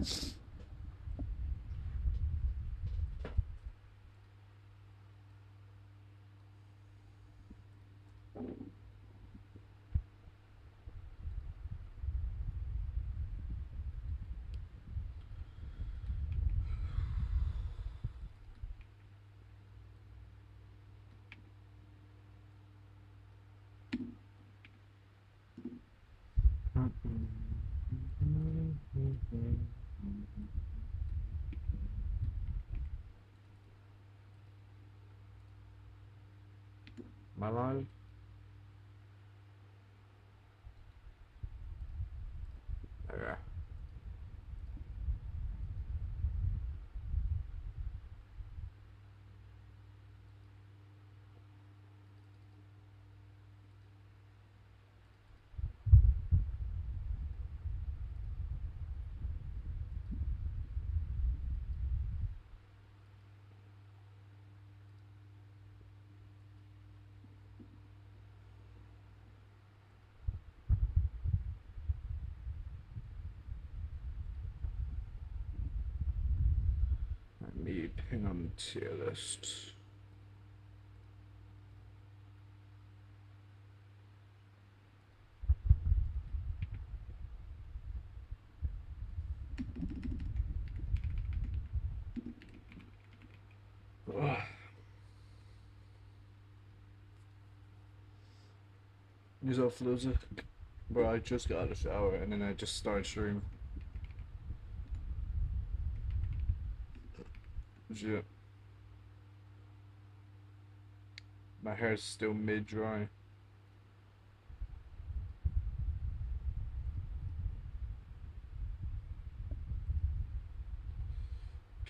Am I live? Okay. Let me ping on tier list. Ugh. Yourself, loser. Bro, I just got out of the shower and then I just started streaming. Shit. My hair's still mid-dry.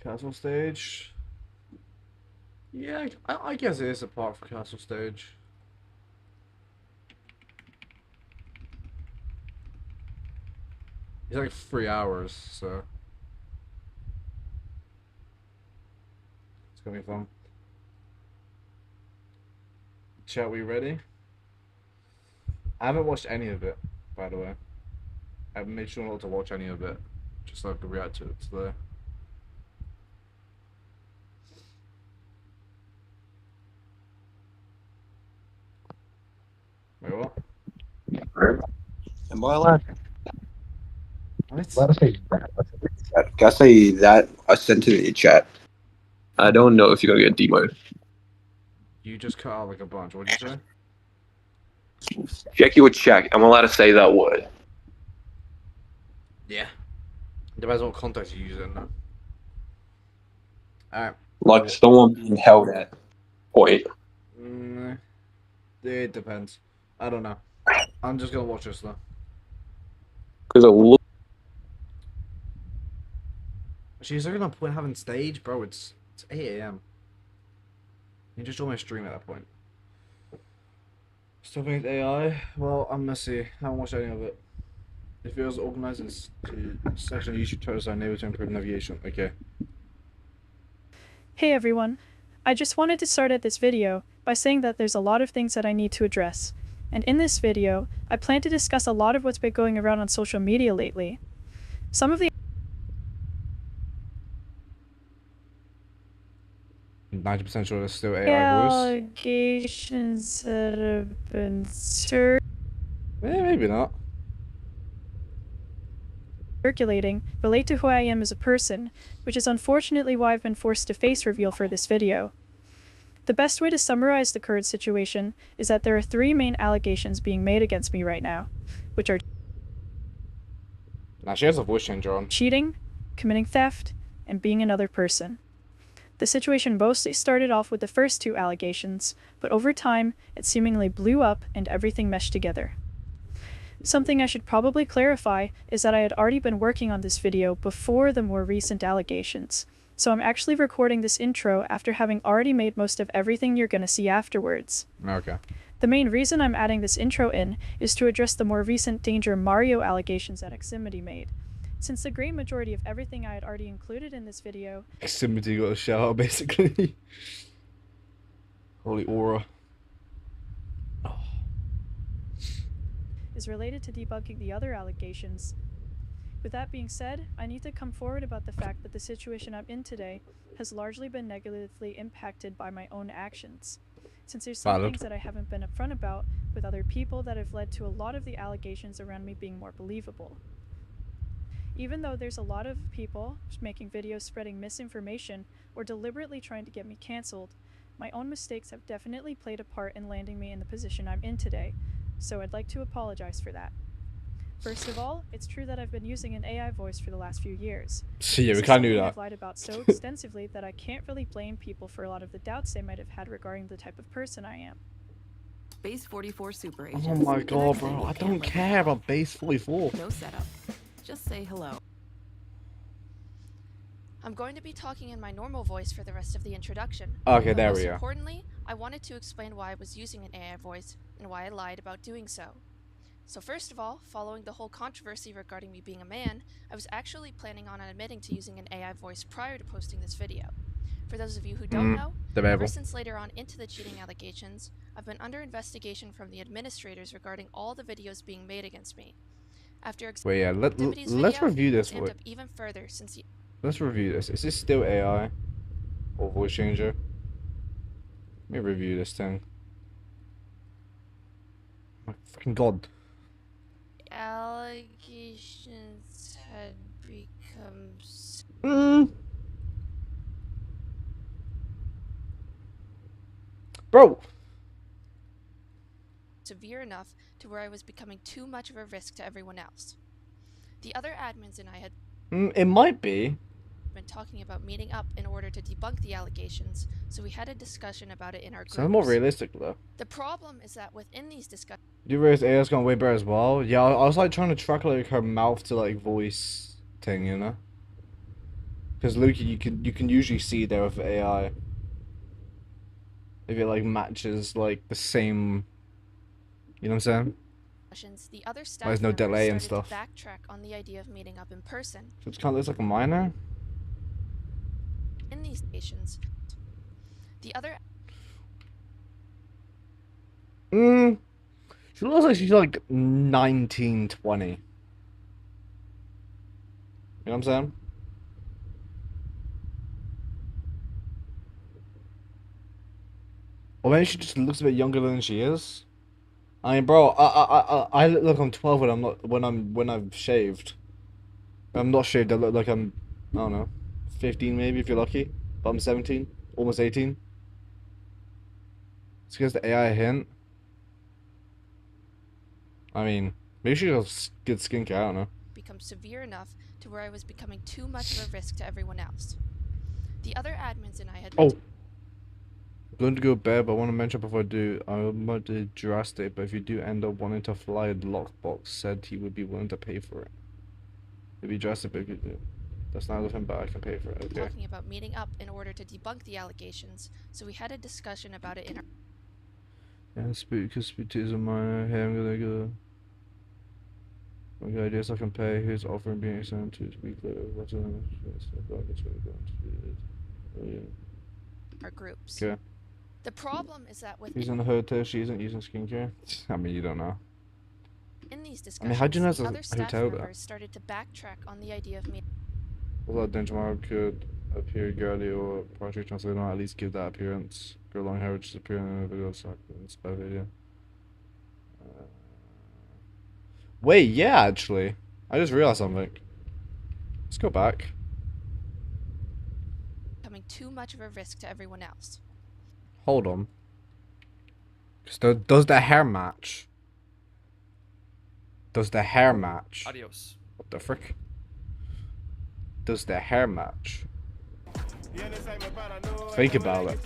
Castle stage? Yeah, I guess it is a part for castle stage. It's like 3 hours, so it's gonna be fun. Chat, we ready? I haven't watched any of it, by the way. I've made sure not to watch any of it, just so I can react to it today. Wait, what? Am I allowed? What? Let us say that. Can I say that? I sent it in the chat. I don't know if you're gonna get demoed. You just cut out like a bunch. What did you say? Check your chat. I'm allowed to say that word. Yeah. Depends what context you use it in, though. Alright. Like someone being held at point. It depends. I don't know. I'm just gonna watch this, though. Because it looks. She's looking at point having stage, bro. It's 8 a.m. You just join my stream at that point. Still think it's AI? Well, I'm messy. I haven't watched any of it. If it was organized in section, you should try to enable to improve navigation. Okay. Hey everyone, I just wanted to start at this video by saying that there's a lot of things that I need to address, and in this video, I plan to discuss a lot of what's been going around on social media lately. Some of the 90% sure it's still AI voice. allegations that have been Maybe not. circulating relate to who I am as a person, which is unfortunately why I've been forced to face reveal for this video. The best way to summarize the current situation is that there are 3 main allegations being made against me right now, which are Nah, she has a voice changer on. cheating, committing theft, and being another person. The situation mostly started off with the first 2 allegations, but over time, it seemingly blew up and everything meshed together. Something I should probably clarify is that I had already been working on this video before the more recent allegations, so I'm actually recording this intro after having already made most of everything you're gonna see afterwards. Okay. The main reason I'm adding this intro in is to address the more recent Danger Mario allegations that Ximity made. Since the great majority of everything I had already included in this video Ximity got a shout out, basically. Holy aura. is related to debunking the other allegations, With that being said, I need to come forward about the fact that the situation I'm in today has largely been negatively impacted by my own actions. Since there's some Valid. things that I haven't been upfront about with other people that have led to a lot of the allegations around me being more believable. Even though there's a lot of people making videos spreading misinformation or deliberately trying to get me cancelled, my own mistakes have definitely played a part in landing me in the position I'm in today, so I'd like to apologize for that. First of all, it's true that I've been using an AI voice for the last few years. So yeah, This we is can't do something that. I've lied about so extensively that I can't really blame people for a lot of the doubts they might have had regarding the type of person I am. Base 44 super agents. Oh my The god, next bro! thing you I can't don't live care without. about base 44. No setup. Just say hello. I'm going to be talking in my normal voice for the rest of the introduction. Okay, But there most we are. importantly, I wanted to explain why I was using an AI voice and why I lied about doing so. So first of all, following the whole controversy regarding me being a man, I was actually planning on admitting to using an AI voice prior to posting this video. For those of you who don't know, ever Debatable. since later on into the cheating allegations, I've been under investigation from the administrators regarding all the videos being made against me. After Wait, yeah. Dimity's Let's video, review it this. was amped Wait. up even further since he Let's review this. Is this still AI or voice changer? Let me review this thing. My fucking god. allegations had become Bro. severe enough to where I was becoming too much of a risk to everyone else. The other admins and I had It might be. been talking about meeting up in order to debunk the allegations, so we had a discussion about it in our Sounds more groups. realistic though. The problem is that within these discussions, Do you realize AI's gone way better as well? Yeah, I was like trying to track like her mouth to like voice thing, you know? Because Luke, you can usually see there with AI if it like matches like the same. You know what I'm saying? the other staff There's no members delay and started stuff. to backtrack on the idea of meeting up in person. So it kind of looks like a minor. In these stations, the other She looks like she's like 19, 20. You know what I'm saying? Or maybe she just looks a bit younger than she is. I mean, bro, I look like I'm 12 when I'm not when I've shaved. I'm not shaved. I look like I'm, I don't know, 15 maybe if you're lucky. But I'm 17, almost 18. It's because the AI hint. I mean, maybe she has good skincare. I don't know. become severe enough to where I was becoming too much of a risk to everyone else. The other admins and I had Oh. I'm going to go to bed, but I want to mention before I do, I might do drastic, but if you do end up wanting to fly, the lockbox said he would be willing to pay for it. It'd be drastic, but if you do. That's not with him, but I can pay for it. Okay. talking about meeting up in order to debunk the allegations, so we had a discussion about it in our Yeah, speak to a minor. Hey, I'm gonna go. Okay, I guess I can pay. Here's offering being extended 2 weeks later. What's in Oh, yeah. our groups. Okay. The problem is that He's within in the hotel. She isn't using skincare. I mean, you don't know. these I mean, how'd you know it's discussions, the a other staff hotel, though? members started to backtrack on the idea of meeting Although then tomorrow could appear girly or partially translated on at least give that appearance. Girl long hair just appearing in a video, so it's a bad video. Wait, yeah, actually. I just realized something. Let's go back. becoming too much of a risk to everyone else. Hold on. Does the hair match? Does the hair match? Adios. What the frick? Does the hair match? Think about it.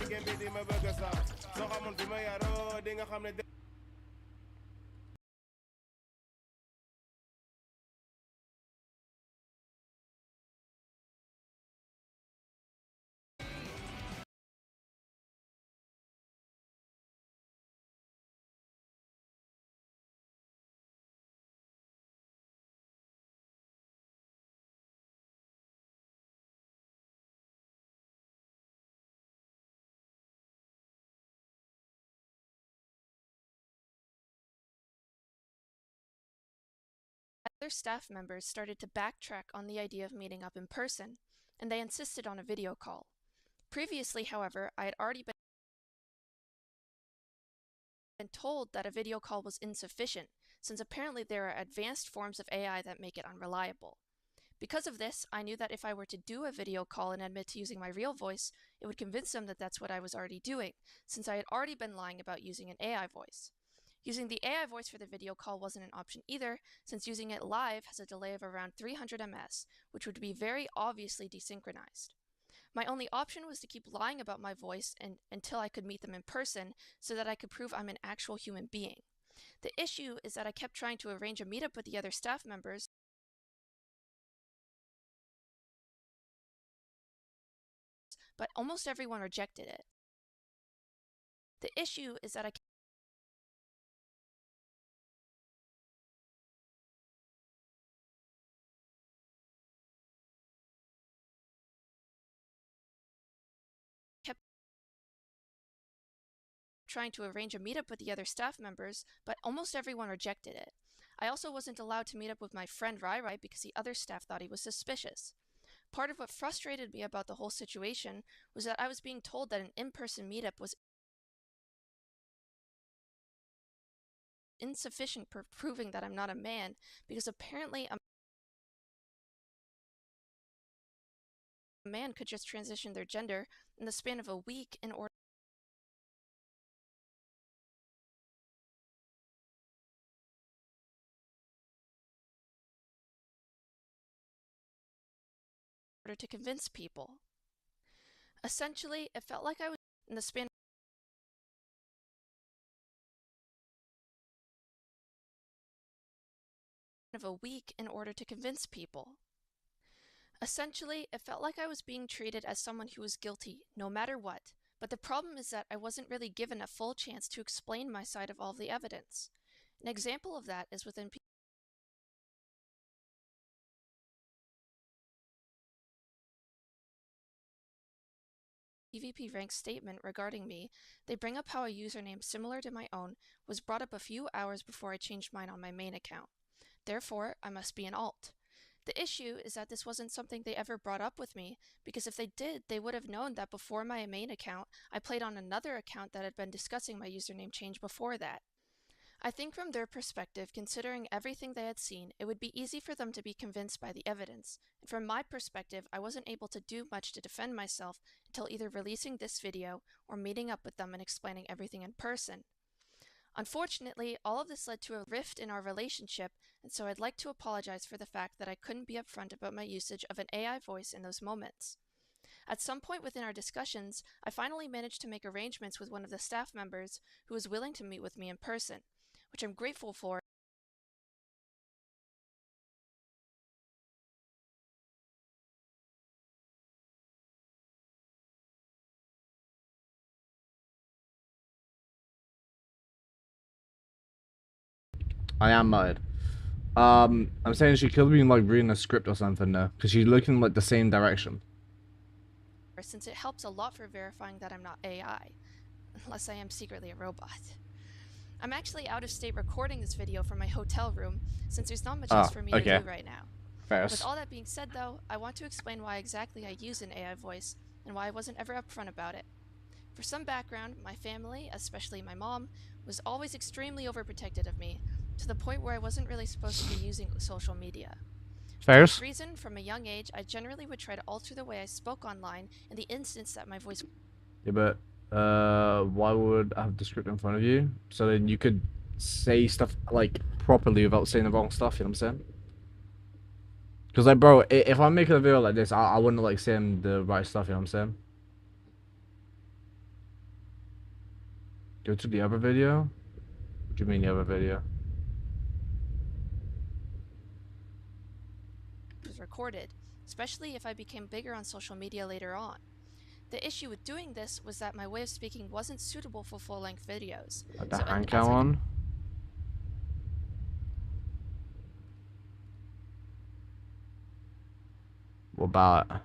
other staff members started to backtrack on the idea of meeting up in person, and they insisted on a video call. Previously, however, I had already been told that a video call was insufficient, since apparently there are advanced forms of AI that make it unreliable. Because of this, I knew that if I were to do a video call and admit to using my real voice, it would convince them that that's what I was already doing, since I had already been lying about using an AI voice. Using the AI voice for the video call wasn't an option either, since using it live has a delay of around 300 ms, which would be very obviously desynchronized. My only option was to keep lying about my voice until I could meet them in person so that I could prove I'm an actual human being. The issue is that I kept trying to arrange a meetup with the other staff members, but almost everyone rejected it. The issue is that I kept trying to arrange a meetup with the other staff members, but almost everyone rejected it. I also wasn't allowed to meet up with my friend Rai Rai because the other staff thought he was suspicious. Part of what frustrated me about the whole situation was that I was being told that an in-person meetup was insufficient for proving that I'm not a man, because apparently a man could just transition their gender in the span of a week in order to convince people. Essentially, it felt like I was in the span of a week in order to convince people. Essentially, it felt like I was being treated as someone who was guilty, no matter what. But the problem is that I wasn't really given a full chance to explain my side of all the evidence. An example of that is within PvP Rank's statement regarding me. They bring up how a username similar to my own was brought up a few hours before I changed mine on my main account. Therefore, I must be an alt. The issue is that this wasn't something they ever brought up with me, because if they did, they would have known that before my main account, I played on another account that had been discussing my username change before that. I think from their perspective, considering everything they had seen, it would be easy for them to be convinced by the evidence. And from my perspective, I wasn't able to do much to defend myself until either releasing this video or meeting up with them and explaining everything in person. Unfortunately, all of this led to a rift in our relationship, and so I'd like to apologize for the fact that I couldn't be upfront about my usage of an AI voice in those moments. At some point within our discussions, I finally managed to make arrangements with one of the staff members who was willing to meet with me in person, which I'm grateful for. I am mad. I'm saying she could be like reading a script or something now, because she's looking like the same direction. Since it helps a lot for verifying that I'm not AI, unless I am secretly a robot. I'm actually out of state recording this video from my hotel room, since there's not much else for me to do right now. With all that being said though, I want to explain why exactly I use an AI voice, and why I wasn't ever upfront about it. For some background, my family, especially my mom, was always extremely overprotective of me, to the point where I wasn't really supposed to be using social media. For this reason, from a young age, I generally would try to alter the way I spoke online in the instance that my voice... Yeah, but why would I have the script in front of you? So then you could say stuff like properly without saying the wrong stuff, you know what I'm saying? Because like, bro, if I'm making a video like this, I wouldn't like saying the right stuff, you know what I'm saying? Go to the other video? What do you mean the other video? was recorded, especially if I became bigger on social media later on. The issue with doing this was that my way of speaking wasn't suitable for full-length videos. Like the hand cam on? What about it?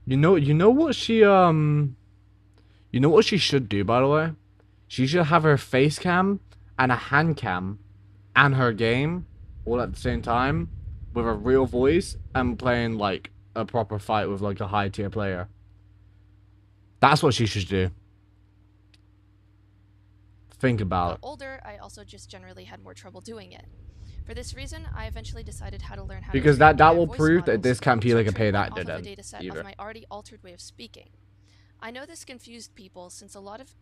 You know what she you know what she should do, by the way? She should have her face cam and a hand cam and her game all at the same time with a real voice and playing like a proper fight with like a high tier player. That's what she should do. Think Got about it. older, I also just generally had more trouble doing it. For this reason, I eventually decided how to learn how Because to train that AI will voice prove that models, this can't be so I like a pay trained one that off of a didn't dataset either. of my already altered way of speaking. I know this confused people since a lot of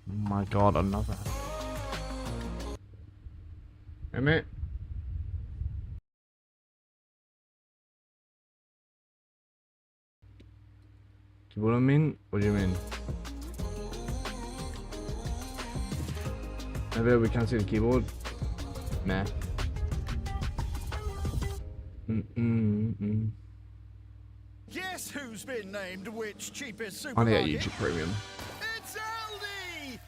Oh my god, another. Hey mate. What do you mean? What do you mean? Maybe we can't see the keyboard. Nah. Guess who's been named which cheapest I need a supermarket? YouTube Premium. It's Aldi!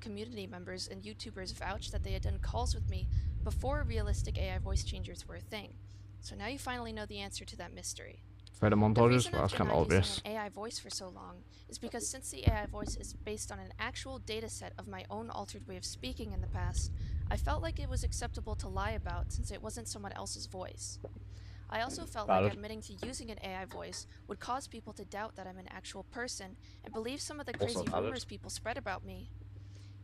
community members and YouTubers vouched that they had done calls with me before realistic AI voice changers were a thing. So now you finally know the answer to that mystery. Fader The montages? reason Well, that's I've kind of denied obvious. using an AI voice for so long is because since the AI voice is based on an actual dataset of my own altered way of speaking in the past, I felt like it was acceptable to lie about since it wasn't someone else's voice. I also felt like Valid. admitting to using an AI voice would cause people to doubt that I'm an actual person and believe some of the Also crazy valid. rumors people spread about me.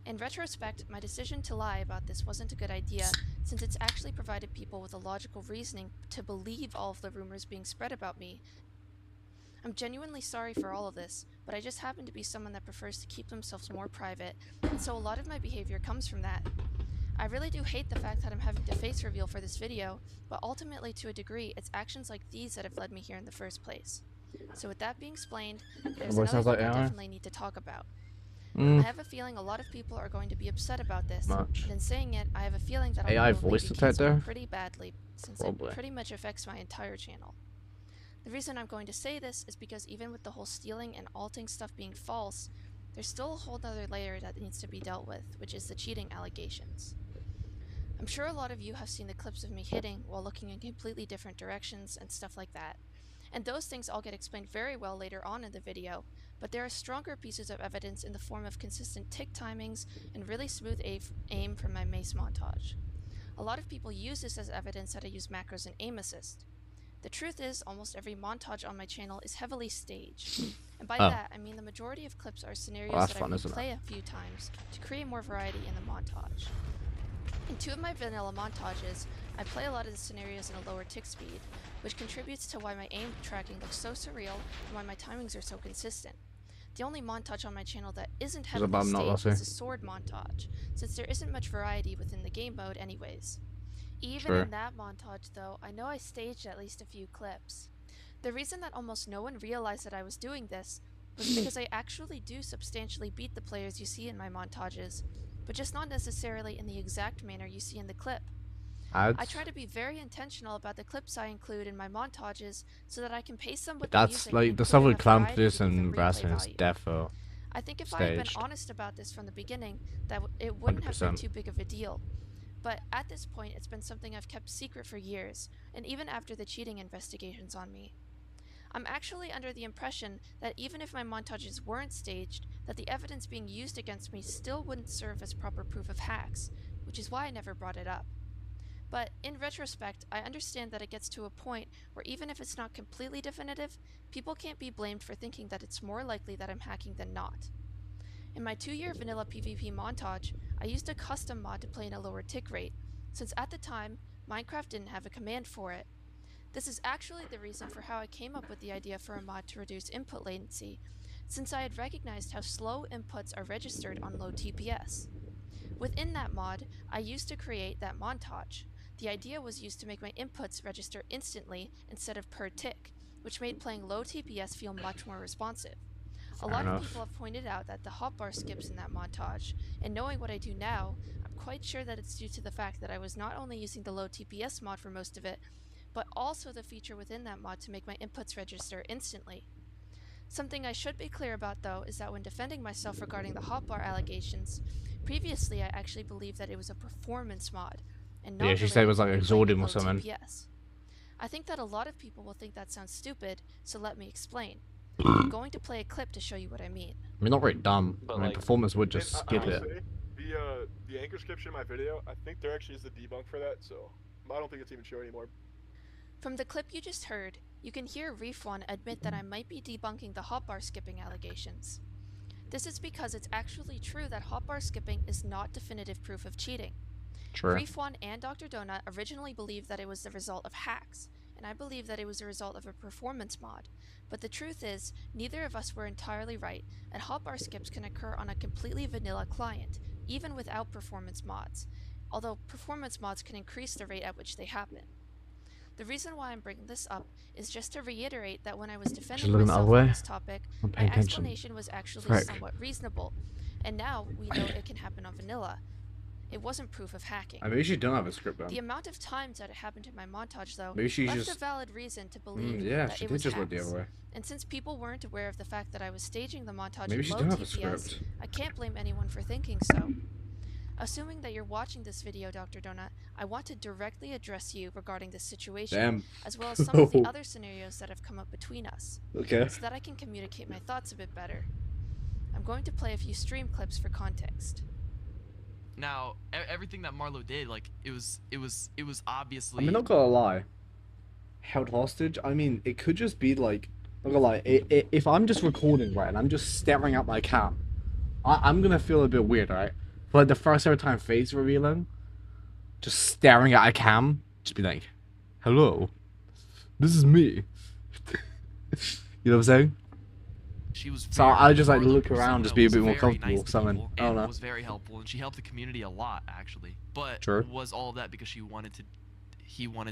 In retrospect, my decision to lie about this wasn't a good idea since it's actually provided people with a logical reasoning to believe all of the rumors being spread about me. I'm genuinely sorry for all of this, but I just happen to be someone that prefers to keep themselves more private, and so a lot of my behavior comes from that. I really do hate the fact that I'm having to face reveal for this video, but ultimately to a degree, it's actions like these that have led me here in the first place. So with that being explained, there's voice sounds another like thing I AI. definitely need to talk about. I Mm, have a feeling a lot of people are going to be upset about this, much. and in saying it, I have a feeling that I'll AI probably voice be detector? canceled pretty badly, since Probably. it pretty much affects my entire channel. The reason I'm going to say this is because even with the whole stealing and alting stuff being false, there's still a whole other layer that needs to be dealt with, which is the cheating allegations. I'm sure a lot of you have seen the clips of me hitting while looking in completely different directions and stuff like that. And those things all get explained very well later on in the video, but there are stronger pieces of evidence in the form of consistent tick timings and really smooth aim from my mace montage. A lot of people use this as evidence that I use macros and aim assist. The truth is, almost every montage on my channel is heavily staged. And by Oh. that, I mean the majority of clips are scenarios Well, that's that fun, I isn't it? replay a few times to create more variety in the montage. In two of my vanilla montages, I play a lot of the scenarios in a lower tick speed, which contributes to why my aim tracking looks so surreal and why my timings are so consistent. The only montage on my channel that isn't heavily about not staged is Lassie? a sword montage, since there isn't much variety within the game mode anyways. Even Sure. in that montage though, I know I staged at least a few clips. The reason that almost no one realized that I was doing this was because I actually do substantially beat the players you see in my montages, but just not necessarily in the exact manner you see in the clip. Ads? I try to be very intentional about the clips I include in my montages so that I can pace them with the music That's and like the include stuff with enough variety to Clampus give them and replay Rasmus value. defo. I think if I had been staged. honest about this from the beginning, that it wouldn't have been 100%. too big of a deal. But at this point, it's been something I've kept secret for years, and even after the cheating investigations on me. I'm actually under the impression that even if my montages weren't staged, that the evidence being used against me still wouldn't serve as proper proof of hacks, which is why I never brought it up. But in retrospect, I understand that it gets to a point where even if it's not completely definitive, people can't be blamed for thinking that it's more likely that I'm hacking than not. In my 2-year vanilla PvP montage, I used a custom mod to play in a lower tick rate, since at the time, Minecraft didn't have a command for it. This is actually the reason for how I came up with the idea for a mod to reduce input latency, since I had recognized how slow inputs are registered on low TPS. Within that mod, I used to create that montage. The idea was used to make my inputs register instantly instead of per tick, which made playing low TPS feel much more responsive. A lot of people have pointed out that the hotbar skips in that montage, and knowing what I do now, I'm quite sure that it's due to the fact that I was not only using the low TPS mod for most of it, but also the feature within that mod to make my inputs register instantly. Something I should be clear about though is that when defending myself regarding the hotbar allegations, previously I actually believed that it was a performance mod, and not Yeah, she said it was like related to me playing Exordium or at low something. TPS. I think that a lot of people will think that sounds stupid, so let me explain. I'm going to play a clip to show you what I mean. I mean, not very dumb. But, I mean, like, performance would just I skip will it. say, the anchor description in my video, I think there actually is a debunk for that, so I don't think it's even showing anymore. From the clip you just heard, you can hear Refwan admit that I might be debunking the hotbar skipping allegations. This is because it's actually true that hotbar skipping is not definitive proof of cheating. True. Refwan and Dr. Donut originally believed that it was the result of hacks, and I believe that it was a result of a performance mod. But the truth is, neither of us were entirely right, and hotbar skips can occur on a completely vanilla client, even without performance mods, although performance mods can increase the rate at which they happen. The reason why I'm bringing this up is just to reiterate that when I was defending looking the other myself way. on this topic, I'm my paying attention. explanation was actually Frick. somewhat reasonable, and now we know it can happen on vanilla. It wasn't proof of hacking. I maybe she don't have a script The then. amount of times that it happened in my montage, though, Maybe she left just. a valid reason to believe Yeah, that she it did was just went the hacks. other way. And since people weren't aware of the fact that I was staging the montage Maybe in she low don't have a TPS, script. I can't blame anyone for thinking so. Assuming that you're watching this video, Dr. Donut, I want to directly address you regarding this situation, Damn. as well as some of the other scenarios that have come up between us, Okay. so that I can communicate my thoughts a bit better. I'm going to play a few stream clips for context. Now, everything that Marlo did, like, it was obviously. I mean, not gonna lie. Held hostage. I mean, it could just be like, not gonna lie. If I'm just recording, right, and I'm just staring at my cam, I'm gonna feel a bit weird, right? But like the first ever time face revealing, just staring at a cam, just be like, "Hello, this is me." You know what I'm saying? She was. So very- I just like Marlo look around, Persona just be a was bit more very comfortable. nice to Something. people I don't and know. was very helpful, and she helped the community a lot, actually. But Sure. was all of that because he wanted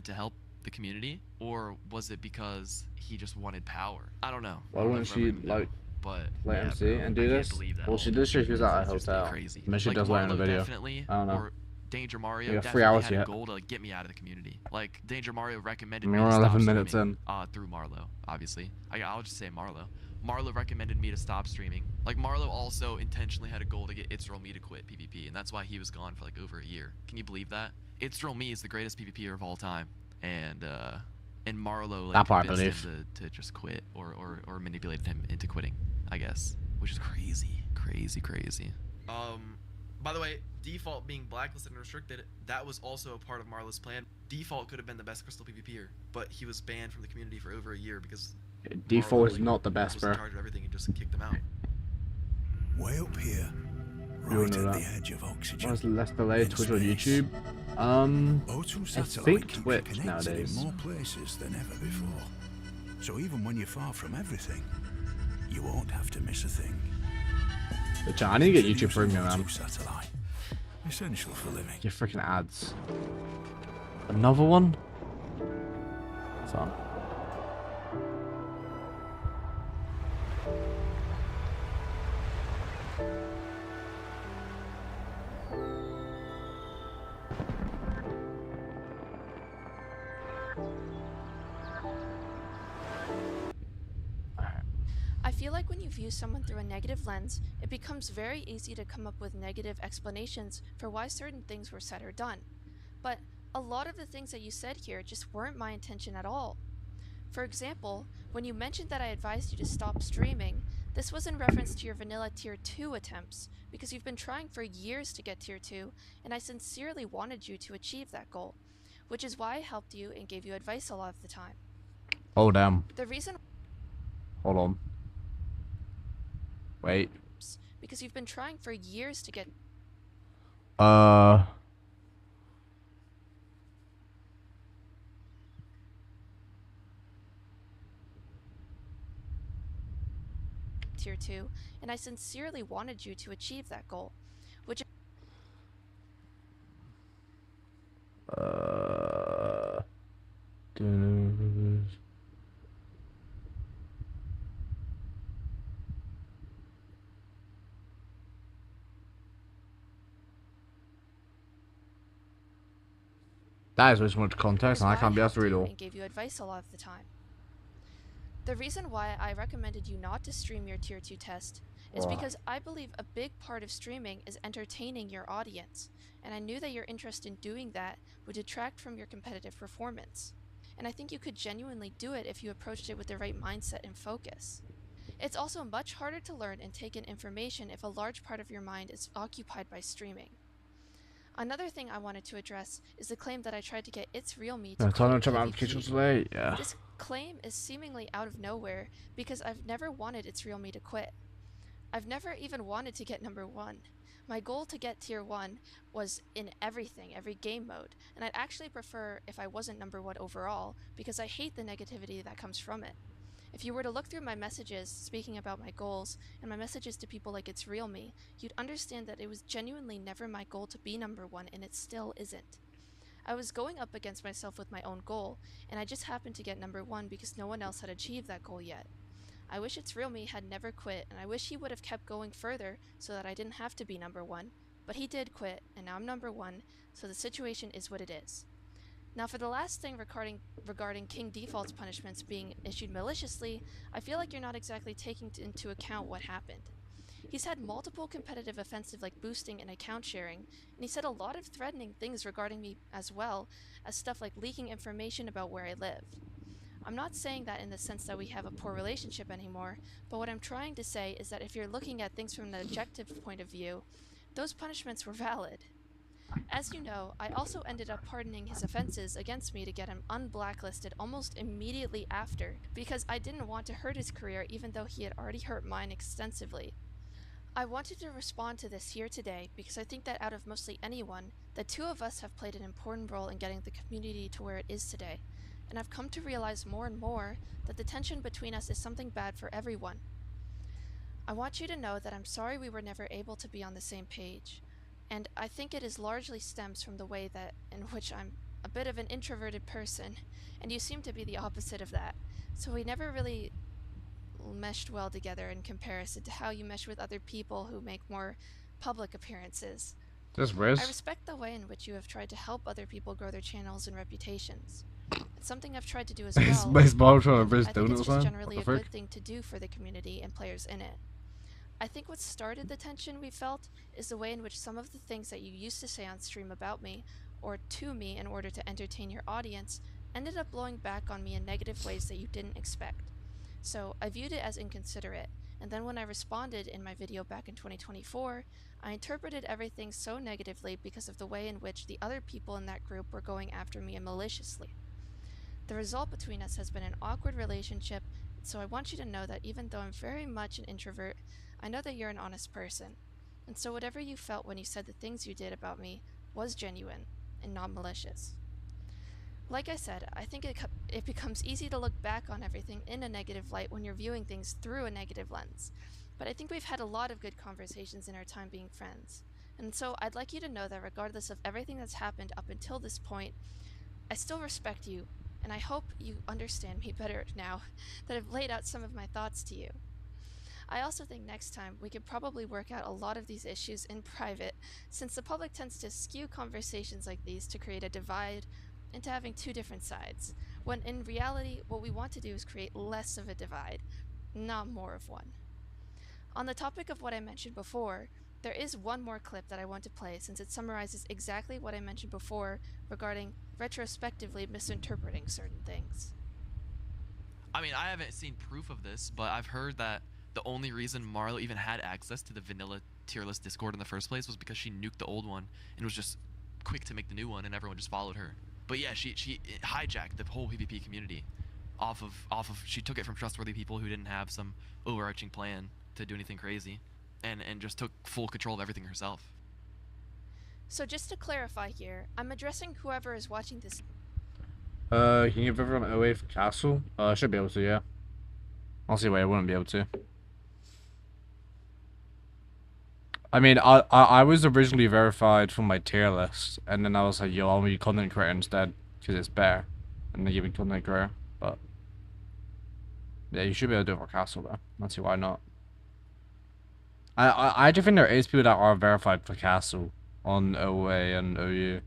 to help the community, or was it because he just wanted power? I don't know. Why I'll wouldn't never she really know. like But let yeah, MC bro, and do I this? Can't believe that Well, whole she did say she was at a it's just hotel. Crazy. Maybe she Like, does later in the Marlo video. Definitely, I don't know. Or Danger Mario We got 3 definitely hours had a yet. goal to like, get me out of the community. Like Danger Mario recommended I me mean, to we're stop 11 minutes streaming, in. through Marlo, obviously. I'll just say Marlo. Marlo recommended me to stop streaming. Like Marlo also intentionally had a goal to get It's Roll Me to quit PvP, and that's why he was gone for like over a year. Can you believe that? It's Roll Me is the greatest PvPer of all time, and Marlo like That part I convinced him to just quit or manipulated him into quitting, I guess, which is crazy. By the way, Default being blacklisted and restricted, that was also a part of Marlo's plan. Default could have been the best Crystal PvPer, but he was banned from the community for over a year because Default Marlo, is like, not the best, was bro. in charge of everything and just kicked him out. Way up here, You right know at that. the edge of oxygen. What's less delayed? In Twitch or space. YouTube? O2 I satellite think keeps you Twitch connected nowadays. in more places than ever before. So even when you're far from everything, you won't have to miss a thing. Which I need to get Should YouTube use Premium, an man. O2 satellite. Essential for living. Your freaking ads. Another one? What's that? I feel like when you view someone through a negative lens, it becomes very easy to come up with negative explanations for why certain things were said or done. But a lot of the things that you said here just weren't my intention at all. For example, when you mentioned that I advised you to stop streaming, this was in reference to your vanilla tier 2 attempts, because you've been trying for years to get tier 2, and I sincerely wanted you to achieve that goal, which is why I helped you and gave you advice a lot of the time. Oh, damn. The reason Hold on. Wait. because you've been trying for years to get tier 2, and I sincerely wanted you to achieve that goal, which That is much context, is and I why can't be asked helped to read you all. and gave you advice a lot of the time. The reason why I recommended you not to stream your tier 2 test is Wow. because I believe a big part of streaming is entertaining your audience, and I knew that your interest in doing that would detract from your competitive performance. and I think you could genuinely do it if you approached it with the right mindset and focus. It's also much harder to learn and take in information if a large part of your mind is occupied by streaming. Another thing I wanted to address is the claim that I tried to get It's Real Me to Yeah, quit turn applications PvP. today. Yeah. This claim is seemingly out of nowhere because I've never wanted It's Real Me to quit. I've never even wanted to get number 1. My goal to get tier 1 was in everything, every game mode, and I'd actually prefer if I wasn't number 1 overall because I hate the negativity that comes from it. If you were to look through my messages speaking about my goals and my messages to people like It's Real Me, you'd understand that it was genuinely never my goal to be number 1, and it still isn't. I was going up against myself with my own goal, and I just happened to get number 1 because no one else had achieved that goal yet. I wish It's Real Me had never quit, and I wish he would have kept going further so that I didn't have to be number 1, but he did quit, and now I'm number 1, so the situation is what it is. Now for the last thing regarding King Default's punishments being issued maliciously, I feel like you're not exactly taking into account what happened. He's had multiple competitive offensive like boosting and account sharing, and he said a lot of threatening things regarding me as well as stuff like leaking information about where I lived. I'm not saying that in the sense that we have a poor relationship anymore, but what I'm trying to say is that if you're looking at things from an objective point of view, those punishments were valid. As you know, I also ended up pardoning his offenses against me to get him unblacklisted almost immediately after, because I didn't want to hurt his career even though he had already hurt mine extensively. I wanted to respond to this here today because I think that out of mostly anyone, the two of us have played an important role in getting the community to where it is today, and I've come to realize more and more that the tension between us is something bad for everyone. I want you to know that I'm sorry we were never able to be on the same page. And I think it is largely stems from the way that in which I'm a bit of an introverted person, and you seem to be the opposite of that. So we never really meshed well together in comparison to how you mesh with other people who make more public appearances. This Riz. I respect the way in which you have tried to help other people grow their channels and reputations. It's something I've tried to do as well. Is Bob trying to and Riz I think it's donuts just on? generally What a the good fuck? thing to do for the community and players in it. I think what started the tension we felt is the way in which some of the things that you used to say on stream about me, or to me in order to entertain your audience, ended up blowing back on me in negative ways that you didn't expect. So I viewed it as inconsiderate, and then when I responded in my video back in 2024, I interpreted everything so negatively because of the way in which the other people in that group were going after me maliciously. The result between us has been an awkward relationship, so I want you to know that even though I'm very much an introvert, I know that you're an honest person, and so whatever you felt when you said the things you did about me was genuine and not malicious. Like I said, I think it becomes easy to look back on everything in a negative light when you're viewing things through a negative lens, but I think we've had a lot of good conversations in our time being friends, and so I'd like you to know that regardless of everything that's happened up until this point, I still respect you, and I hope you understand me better now that I've laid out some of my thoughts to you. I also think next time we could probably work out a lot of these issues in private, since the public tends to skew conversations like these to create a divide into having two different sides, when in reality what we want to do is create less of a divide, not more of one. On the topic of what I mentioned before, there is one more clip that I want to play since it summarizes exactly what I mentioned before regarding retrospectively misinterpreting certain things. I mean, I haven't seen proof of this, but I've heard that the only reason Marlo even had access to the vanilla tier list Discord in the first place was because she nuked the old one and was just quick to make the new one, and everyone just followed her. But yeah, she hijacked the whole PvP community off of she took it from trustworthy people who didn't have some overarching plan to do anything crazy, and just took full control of everything herself. So just to clarify here, I'm addressing whoever is watching this. Can you give everyone away for castle? I should be able to, yeah. I'll see why I wouldn't be able to. I mean, I was originally verified from my tier list, and then I was like, yo, I'll be content creator instead, because it's better. And they give me content creator, but... yeah, you should be able to do it for castle, though. Let's see why not. I do think there is people that are verified for castle on OA and OU.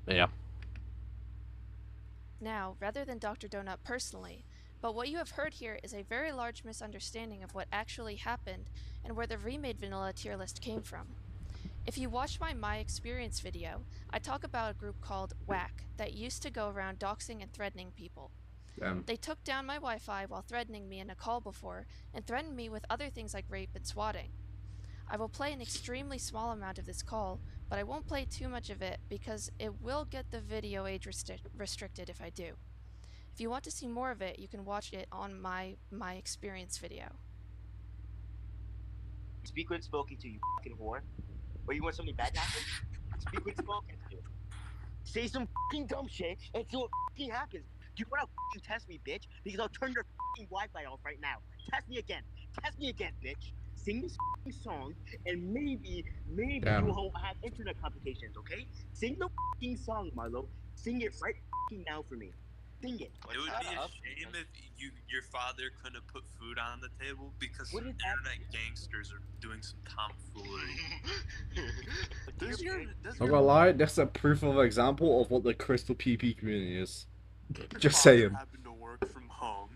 But yeah. Now, rather than Dr. Donut personally, but what you have heard here is a very large misunderstanding of what actually happened and where the remade vanilla tier list came from. If you watch my experience video, I talk about a group called WAC that used to go around doxing and threatening people. They took down my Wi-Fi while threatening me in a call before, and threatened me with other things like rape and swatting. I will play an extremely small amount of this call, but I won't play too much of it because it will get the video age restricted if I do. If you want to see more of it, you can watch it on my experience video. Speak when spoken to, you fucking whore. Or you want something bad to happen? Speak when spoken to. Say some fucking dumb shit and see what fucking happens. Do you wanna fucking test me, bitch? Because I'll turn your fucking Wi-Fi off right now. Test me again. Test me again, bitch. Sing this fucking song, and maybe you won't have internet complications, okay? Sing the fucking song, Marlo. Sing it right fucking now for me. Sing it. It would be a shame if your father couldn't put food on the table because some internet gangsters are doing some tomfoolery. Not gonna lie, that's a proof of example of what the Crystal PP community is. Just saying. Happen to work from home.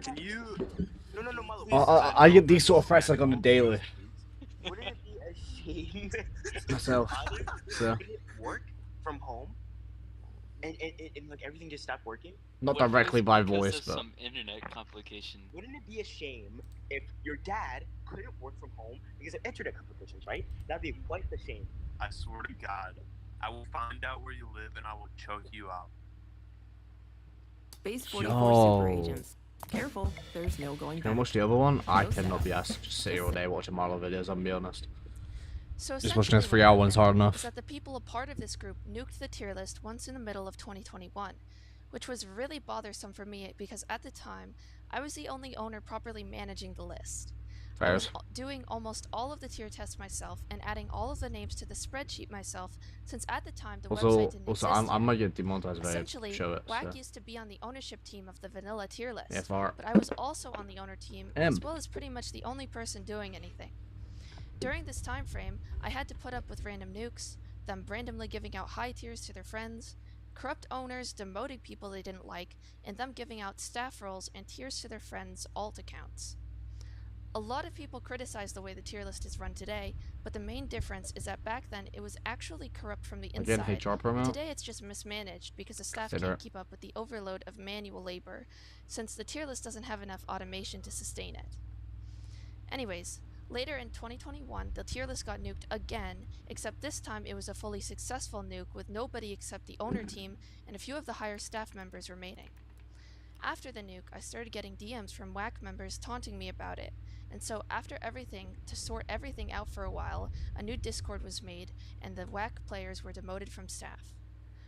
Can you? No, Marlo. I get these sort of threats like on the daily. Wouldn't it be a shame Myself. So. Would it work from home? And like everything just stopped working? Not directly by voice, but some internet complication. Wouldn't it be a shame if your dad couldn't work from home because of internet complications, right? That'd be quite the shame. I swear to God, I will find out where you live and I will choke you out. Base 44 super agents. Careful, there's no going you back. know what's the other one? I No cannot staff. be asked to just sit here all day watching Marlo videos, I'm gonna be honest. So Just watching this essentially 3 hour what one's happened hard enough. is that the people a part of this group nuked the tier list once in the middle of 2021, which was really bothersome for me because at the time, I was the only owner properly managing the list. I was doing almost all of the tier tests myself and adding all of the names to the spreadsheet myself, since at the time the website didn't exist I yet. might get demonetized if I Essentially, show it. WAC So. used to be on the ownership team of the vanilla tier list, Yeah, far. but I was also on the owner team, as well as pretty much the only person doing anything. During this time frame, I had to put up with random nukes, them randomly giving out high tiers to their friends, corrupt owners demoting people they didn't like, and them giving out staff roles and tiers to their friends' alt accounts. A lot of people criticize the way the tier list is run today, but the main difference is that back then it was actually corrupt from the inside. Again, HR promo? Today it's just mismanaged because the staff can't keep up with the overload of manual labor, since the tier list doesn't have enough automation to sustain it. Anyways, later in 2021, the tier list got nuked again, except this time it was a fully successful nuke with nobody except the owner team and a few of the higher staff members remaining. After the nuke, I started getting DMs from WAC members taunting me about it, and so after everything, to sort everything out for a while, a new Discord was made and the WAC players were demoted from staff.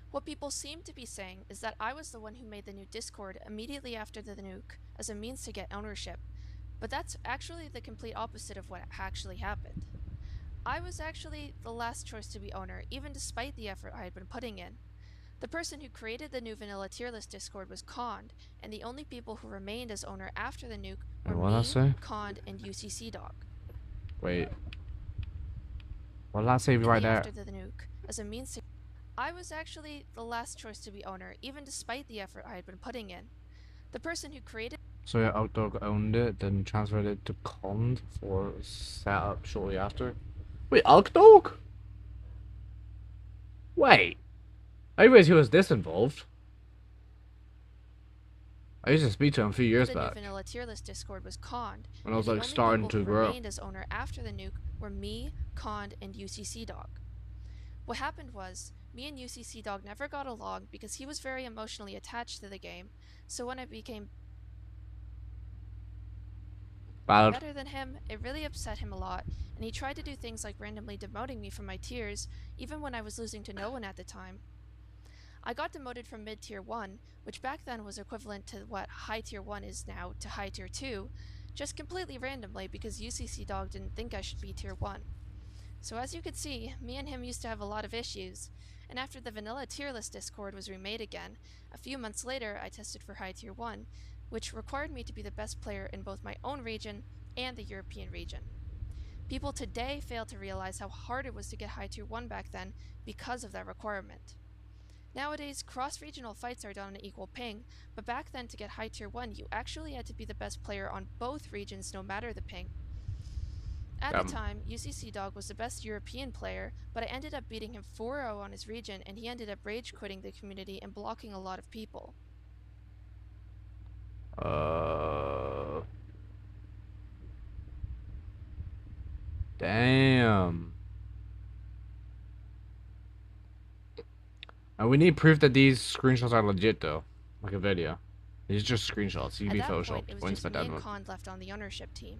What people seem to be saying is that I was the one who made the new Discord immediately after the nuke as a means to get ownership, but that's actually the complete opposite of what actually happened. I was actually the last choice to be owner, even despite the effort I had been putting in. The person who created the new vanilla tier list Discord was Conned, and the only people who remained as owner after the nuke were me, Conned, and UCC Dog. Wait. What did I say right there? After the nuke, as a means to... I was actually the last choice to be owner, even despite the effort I had been putting in. The person who created... So yeah, Outdog owned it, then transferred it to Cond for setup shortly after. Wait, Outdog? Wait. I didn't realize he was this involved. I used to speak to him a few years back. The vanilla tier list Discord was Conned, when I was like starting to grow. Remained as owner after the nuke were me, Conned, and UCC Dog. What happened was, me and UCC Dog never got along because he was very emotionally attached to the game, so when I became better than him, it really upset him a lot, and he tried to do things like randomly demoting me from my tiers, even when I was losing to no one at the time. I got demoted from mid-tier 1, which back then was equivalent to what high tier 1 is now to high tier 2, just completely randomly because UCC Dog didn't think I should be tier 1. So as you could see, me and him used to have a lot of issues, and after the vanilla tier list Discord was remade again, a few months later I tested for high tier 1, which required me to be the best player in both my own region and the European region. People today fail to realize how hard it was to get high tier 1 back then because of that requirement. Nowadays, cross-regional fights are done on an equal ping, but back then to get high tier 1 you actually had to be the best player on both regions no matter the ping. At Damn. the time, UCC Dog was the best European player, but I ended up beating him 4-0 on his region, and he ended up rage quitting the community and blocking a lot of people. Damn. And we need proof that these screenshots are legit, though. Like a video. These are just screenshots. You can At be that point, photoshopped. it was Or just inspect me and download. Kond left on the ownership team.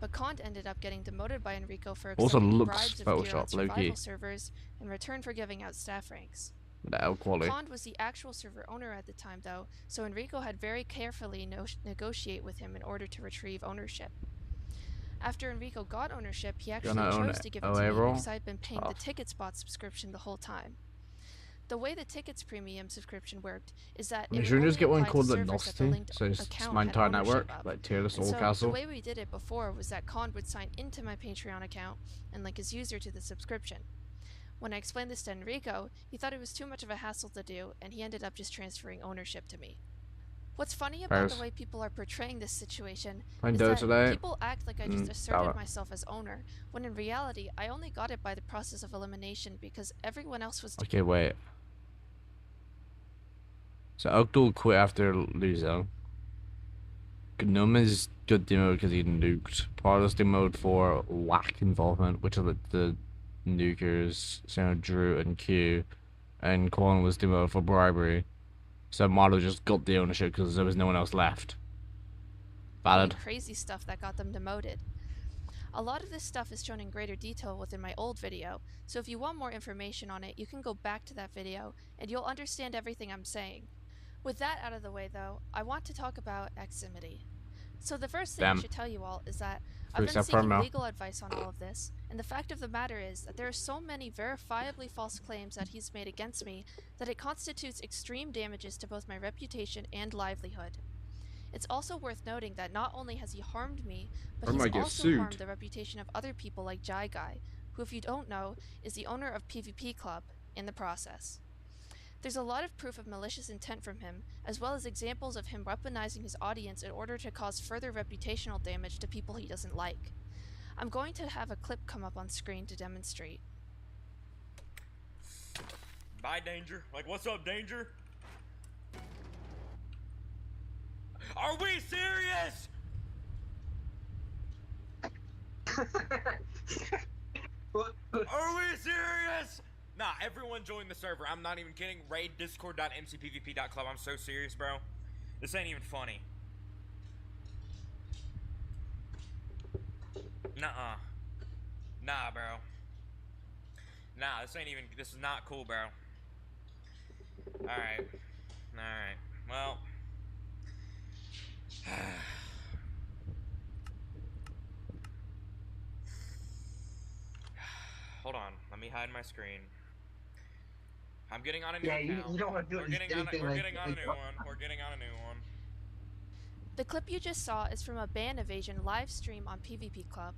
But Kond ended up getting demoted by Enrico for Also accepting looks bribes of gear on photoshopped, low-key. survival servers in return for giving out staff ranks. The L quality. Kond was the actual server owner at the time, though, so Enrico had very carefully negotiate with him in order to retrieve ownership. After Enrico got ownership, he actually Gonna own chose it. to give it Oh, to me bro. because I'd been paying the Tough. ticket spot subscription the whole time. The way the tickets premium subscription worked is that We it should would just only get one apply to called the servers that the Nosty. linked So it's account my had entire ownership network. of. Like tier the And Soul so the Castle. way we did it before was that Kond would sign into my Patreon account and link his user to the subscription. When I explained this to Enrico, he thought it was too much of a hassle to do, and he ended up just transferring ownership to me. What's funny about Paris. the way people are portraying this situation Playing is Dota that today. people act like I just Got asserted it. myself as owner, when in reality, I only got it by the process of elimination because everyone else was Okay, wait. So Octal quit after losing. Gnome is got demoted because he nuked. Pardos demoted for whack involvement, which are the nukers, so Drew and Q. And Corn was demoted for bribery. So Marlo just got the ownership because there was no one else left. Valid. crazy stuff that got them demoted. A lot of this stuff is shown in greater detail within my old video, so if you want more information on it, you can go back to that video, and you'll understand everything I'm saying. With that out of the way though, I want to talk about Ximity. So the first thing I Damn. should tell you all is that I've Free been stuff seeking from now. legal advice on all of this, and the fact of the matter is that there are so many verifiably false claims that he's made against me that it constitutes extreme damages to both my reputation and livelihood. It's also worth noting that not only has he harmed me, but Or he's might get also sued. harmed the reputation of other people like Jai Guy, who, if you don't know, is the owner of PvP Club, in the process. There's a lot of proof of malicious intent from him, as well as examples of him weaponizing his audience in order to cause further reputational damage to people he doesn't like. I'm going to have a clip come up on screen to demonstrate. Bye, Danger. Like, what's up, Danger? Are we serious? Are we serious? Nah, everyone join the server. I'm not even kidding. Raid discord.mcpvp.club. I'm so serious, bro. This ain't even funny. Nuh-uh. Nah, bro. Nah, this is not cool, bro. Alright. Alright. Well. Hold on. Let me hide my screen. I'm getting on a new account. you don't want to do We're getting on a new one. The clip you just saw is from a ban evasion live stream on PvP Club.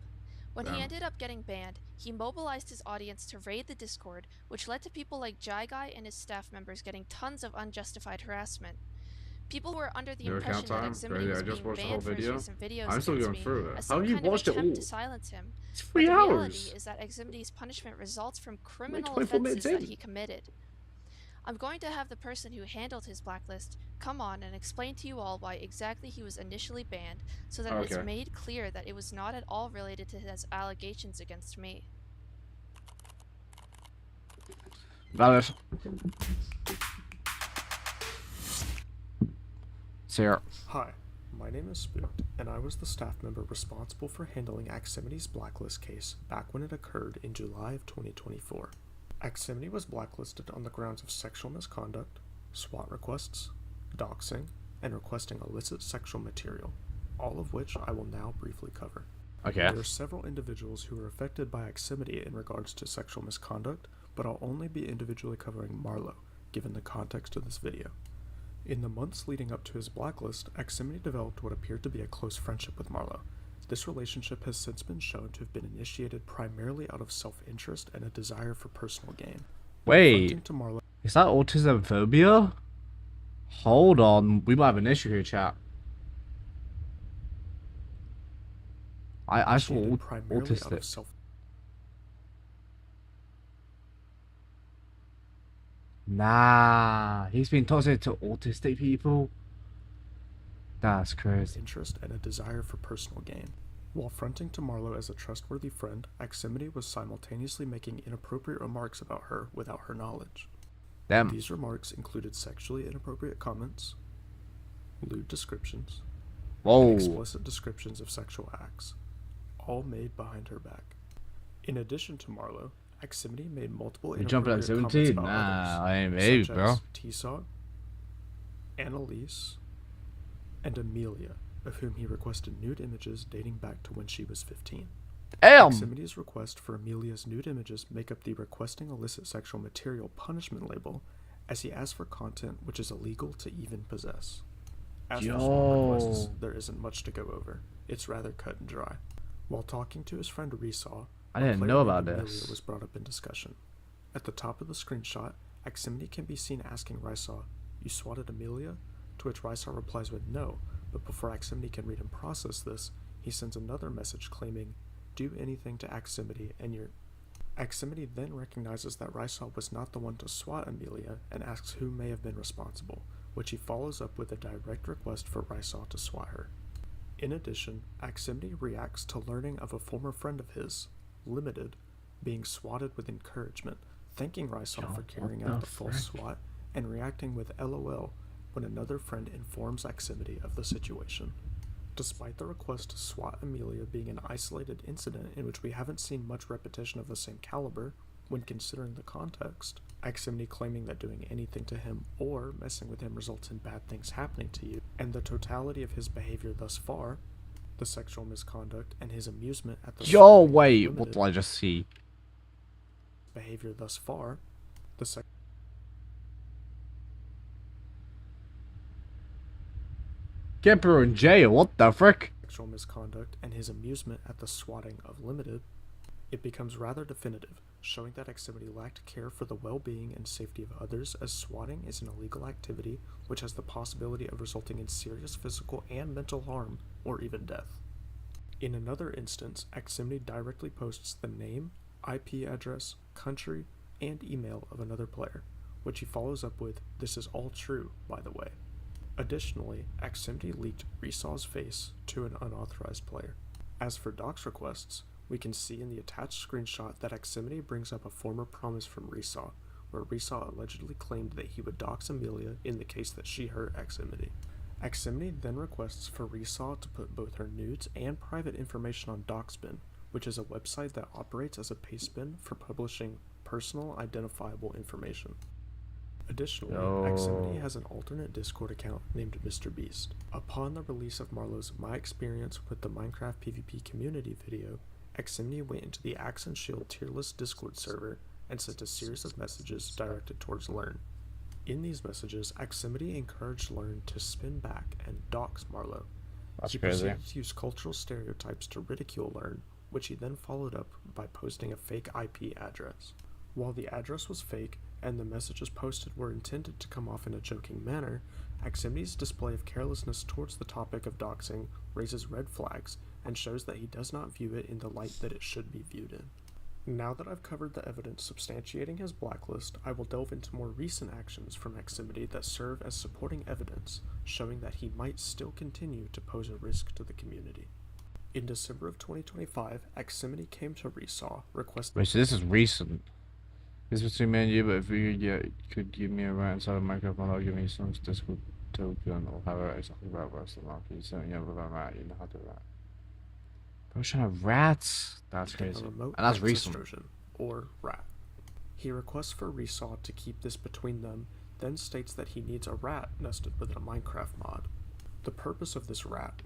When he ended up getting banned, he mobilized his audience to raid the Discord, which led to people like Jai Guy and his staff members getting tons of unjustified harassment. People were under the Your impression account that time? Ximity Crazy, was I just being watched the banned whole for his video. recent videos I'm still against going me through it. as How some have you kind of watched it attempt all? to silence him. It's But 3 the hours. reality is that Ximity's punishment results from criminal 24 minutes offenses that in. he committed. I'm going to have the person who handled his blacklist come on and explain to you all why exactly he was initially banned, so that it's Okay. made clear that it was not at all related to his allegations against me. Valid. Sarah. Hi, my name is Spooked, and I was the staff member responsible for handling Ximity's blacklist case back when it occurred in July of 2024. Ximity was blacklisted on the grounds of sexual misconduct, SWAT requests, doxing, and requesting illicit sexual material, all of which I will now briefly cover. Okay. There are several individuals who were affected by Ximity in regards to sexual misconduct, but I'll only be individually covering Marlo, given the context of this video. In the months leading up to his blacklist, Ximity developed what appeared to be a close friendship with Marlo. This relationship has since been shown to have been initiated primarily out of self-interest and a desire for personal gain. Wait. Fronting to Marlo, Is that autism phobia? Hold on. We might have an issue here, chat. I saw initiated primarily out of autistic. self. Nah, he's been toxic to autistic people. That's crazy. Interest and a desire for personal gain. While fronting to Marlo as a trustworthy friend, Aximity was simultaneously making inappropriate remarks about her without her knowledge. Damn. These remarks included sexually inappropriate comments, lewd descriptions, and explicit descriptions of sexual acts, all made behind her back. In addition to Marlo, Aximity made multiple You jump like inappropriate comments 17? about Nah, others, I ain't baby, such bro. as T-Sog, Annalise, and Amelia, of whom he requested nude images dating back to when she was 15. Aximity's request for Amelia's nude images make up the requesting illicit sexual material punishment label, as he asked for content which is illegal to even possess. As for small requests, there isn't much to go over. It's rather cut and dry. While talking to his friend Resaw, I didn't know about Amelia this. was brought up in discussion. At the top of the screenshot, Aximity can be seen asking Resaw, "You swatted Amelia?" To which Resaw replies with no, but before Aximity can read and process this, he sends another message claiming, "Do anything to Aximity and your..." Aximity then recognizes that Resaw was not the one to swat Amelia and asks who may have been responsible, which he follows up with a direct request for Resaw to swat her. In addition, Aximity reacts to learning of a former friend of his, Limited, being swatted with encouragement, thanking Resaw for carrying out the false swat, and reacting with LOL when another friend informs Aximity of the situation. Despite the request to swat Amelia being an isolated incident in which we haven't seen much repetition of the same caliber, when considering the context, Aximity claiming that doing anything to him or messing with him results in bad things happening to you, and the totality of his behavior thus far, the sexual misconduct and his amusement at the Yo, wait, what did I just see? Behavior thus far, the Get her in jail, what the frick? Sexual misconduct and his amusement at the swatting of Limited, it becomes rather definitive, showing that Aximity lacked care for the well-being and safety of others, as swatting is an illegal activity which has the possibility of resulting in serious physical and mental harm, or even death. In another instance, Aximity directly posts the name, IP address, country, and email of another player, which he follows up with, "This is all true, by the way." Additionally, Aximity leaked Resaw's face to an unauthorized player. As for dox requests, we can see in the attached screenshot that Aximity brings up a former promise from Resaw, where Resaw allegedly claimed that he would dox Amelia in the case that she hurt Aximity. Aximity then requests for Resaw to put both her nudes and private information on DocSpin, which is a website that operates as a pastebin for publishing personal identifiable information. Additionally, Aximity has an alternate Discord account named MrBeast. Upon the release of Marlo's My Experience with the Minecraft PvP Community video, Aximity went into the Axe and Shield tier list Discord server and sent a series of messages directed towards Learn. In these messages, Aximity encouraged Learn to spin back and dox Marlo. That's he crazy. proceeded to use cultural stereotypes to ridicule Learn, which he then followed up by posting a fake IP address. While the address was fake, and the messages posted were intended to come off in a joking manner, Aximity's display of carelessness towards the topic of doxing raises red flags and shows that he does not view it in the light that it should be viewed in. Now that I've covered the evidence substantiating his blacklist, I will delve into more recent actions from Aximity that serve as supporting evidence, showing that he might still continue to pose a risk to the community. In December of 2025, Aximity came to Resaw requesting... Wait, so this is recent. This is between me and you, but if you could give me a right inside of Minecraft, I'll give me some Discord token or however exactly about rest of the market. You sent me over that rat, you know how to do that. I was trying to rats. That's crazy. And that's recent. Trojan, or rat. He requests for Resaw to keep this between them, then states that he needs a rat nested within a Minecraft mod. The purpose of this rat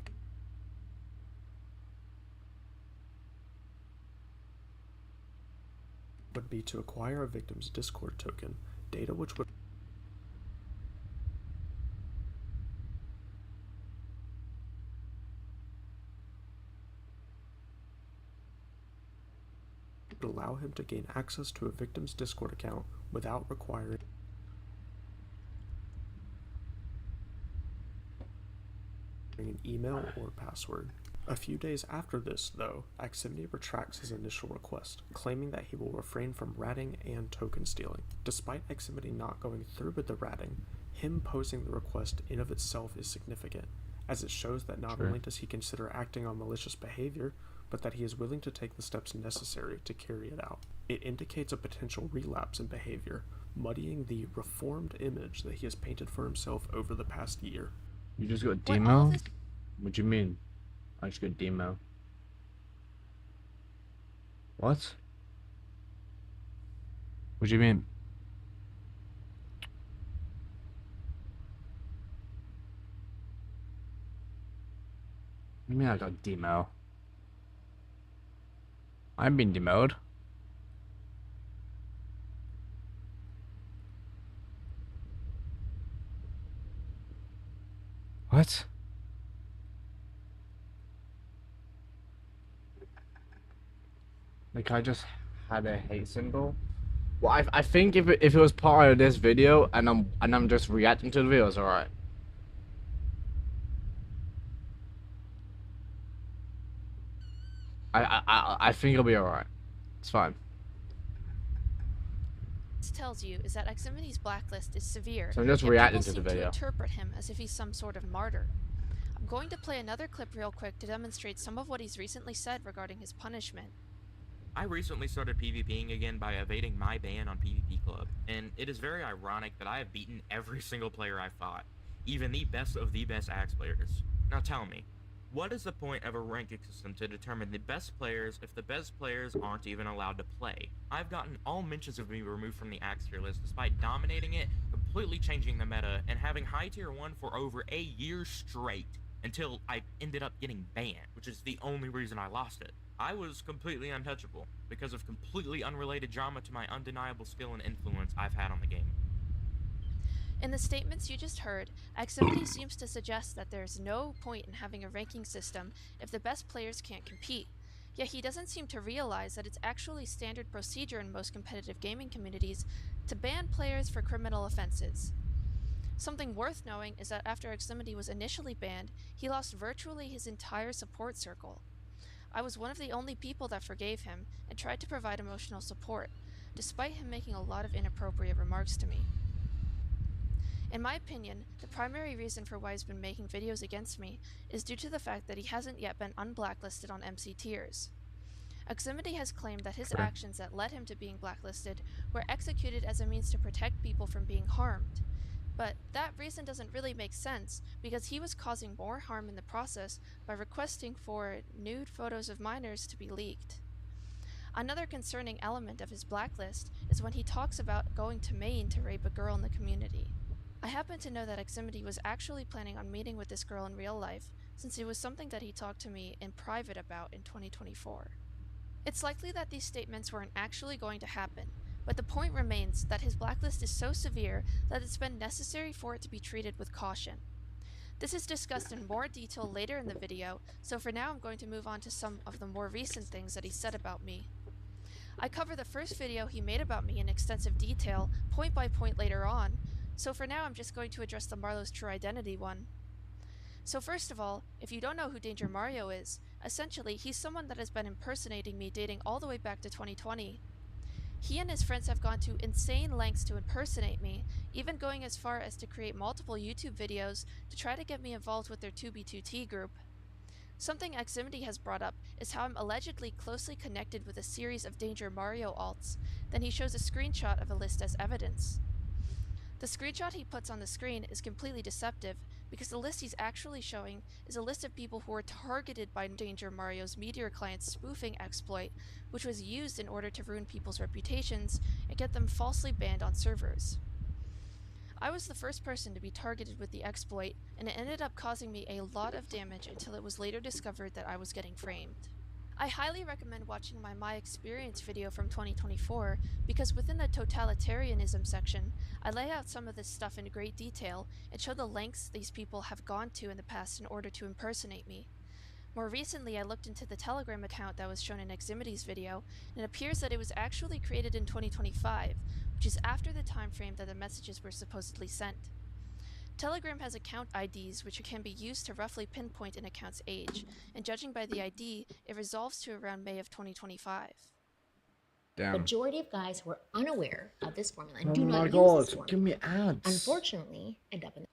would be to acquire a victim's Discord token, data which would allow him to gain access to a victim's Discord account without requiring an email or password. A few days after this, though, Xfinity retracts his initial request, claiming that he will refrain from ratting and token stealing. Despite Xfinity not going through with the ratting, him posing the request in of itself is significant, as it shows that not only does he consider acting on malicious behavior, but that he is willing to take the steps necessary to carry it out. It indicates a potential relapse in behavior, muddying the reformed image that he has painted for himself over the past year. You just got demo? What do you mean? I just got demo. What? What do you mean? What do you mean I got demo? I've been demoed. What? Like I just had a hate symbol. Well, I think if it was part of this video and I'm just reacting to the video, it's alright. I think it'll be alright. It's fine. This tells you is that Xfinity's blacklist is severe. So I'm just yet reacting people to the seem video. To interpret him as if he's some sort of martyr. I'm going to play another clip real quick to demonstrate some of what he's recently said regarding his punishment. I recently started PvPing again by evading my ban on PvP Club, and it is very ironic that I have beaten every single player I fought, even the best of the best Axe players. Now tell me, what is the point of a ranking system to determine the best players if the best players aren't even allowed to play? I've gotten all mentions of me removed from the Axe tier list despite dominating it, completely changing the meta, and having high tier 1 for over a year straight, until I ended up getting banned, which is the only reason I lost it. I was completely untouchable, because of completely unrelated drama to my undeniable skill and influence I've had on the game. In the statements you just heard, Xfinity seems to suggest that there's no point in having a ranking system if the best players can't compete. Yet he doesn't seem to realize that it's actually standard procedure in most competitive gaming communities to ban players for criminal offenses. Something worth knowing is that after Xfinity was initially banned, he lost virtually his entire support circle. I was one of the only people that forgave him and tried to provide emotional support, despite him making a lot of inappropriate remarks to me. In my opinion, the primary reason for why he's been making videos against me is due to the fact that he hasn't yet been unblacklisted on MC tiers. Xfinity has claimed that his actions that led him to being blacklisted were executed as a means to protect people from being harmed. But that reason doesn't really make sense because he was causing more harm in the process by requesting for nude photos of minors to be leaked. Another concerning element of his blacklist is when he talks about going to Maine to rape a girl in the community. I happen to know that Xfinity was actually planning on meeting with this girl in real life, since it was something that he talked to me in private about in 2024. It's likely that these statements weren't actually going to happen, but the point remains that his blacklist is so severe that it's been necessary for it to be treated with caution. This is discussed in more detail later in the video, so for now I'm going to move on to some of the more recent things that he said about me. I cover the first video he made about me in extensive detail, point by point later on, so for now I'm just going to address the Marlo's true identity one. So first of all, if you don't know who Danger Mario is, essentially he's someone that has been impersonating me dating all the way back to 2020. He and his friends have gone to insane lengths to impersonate me, even going as far as to create multiple YouTube videos to try to get me involved with their 2B2T group. Something Xfinity has brought up is how I'm allegedly closely connected with a series of Danger Mario alts, then he shows a screenshot of a list as evidence. The screenshot he puts on the screen is completely deceptive because the list he's actually showing is a list of people who were targeted by Danger Mario's Meteor client's spoofing exploit, which was used in order to ruin people's reputations and get them falsely banned on servers. I was the first person to be targeted with the exploit, and it ended up causing me a lot of damage until it was later discovered that I was getting framed. I highly recommend watching my experience video from 2024 because within the totalitarianism section, I lay out some of this stuff in great detail and show the lengths these people have gone to in the past in order to impersonate me. More recently, I looked into the Telegram account that was shown in Xfinity's video, and it appears that it was actually created in 2025, which is after the time frame that the messages were supposedly sent. Telegram has account IDs which can be used to roughly pinpoint an account's age, and judging by the ID, it resolves to around May of 2025. Damn. Majority of guys who are unaware of this formula and Oh do my not god, use this formula, give me ads. unfortunately, end up in.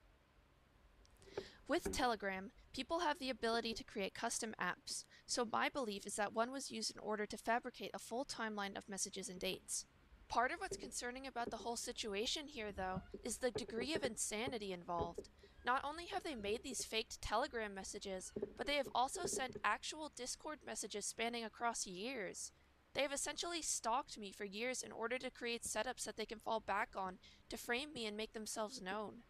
With Telegram, people have the ability to create custom apps, so my belief is that one was used in order to fabricate a full timeline of messages and dates. Part of what's concerning about the whole situation here, though, is the degree of insanity involved. Not only have they made these faked Telegram messages, but they have also sent actual Discord messages spanning across years. They have essentially stalked me for years in order to create setups that they can fall back on to frame me and make themselves known.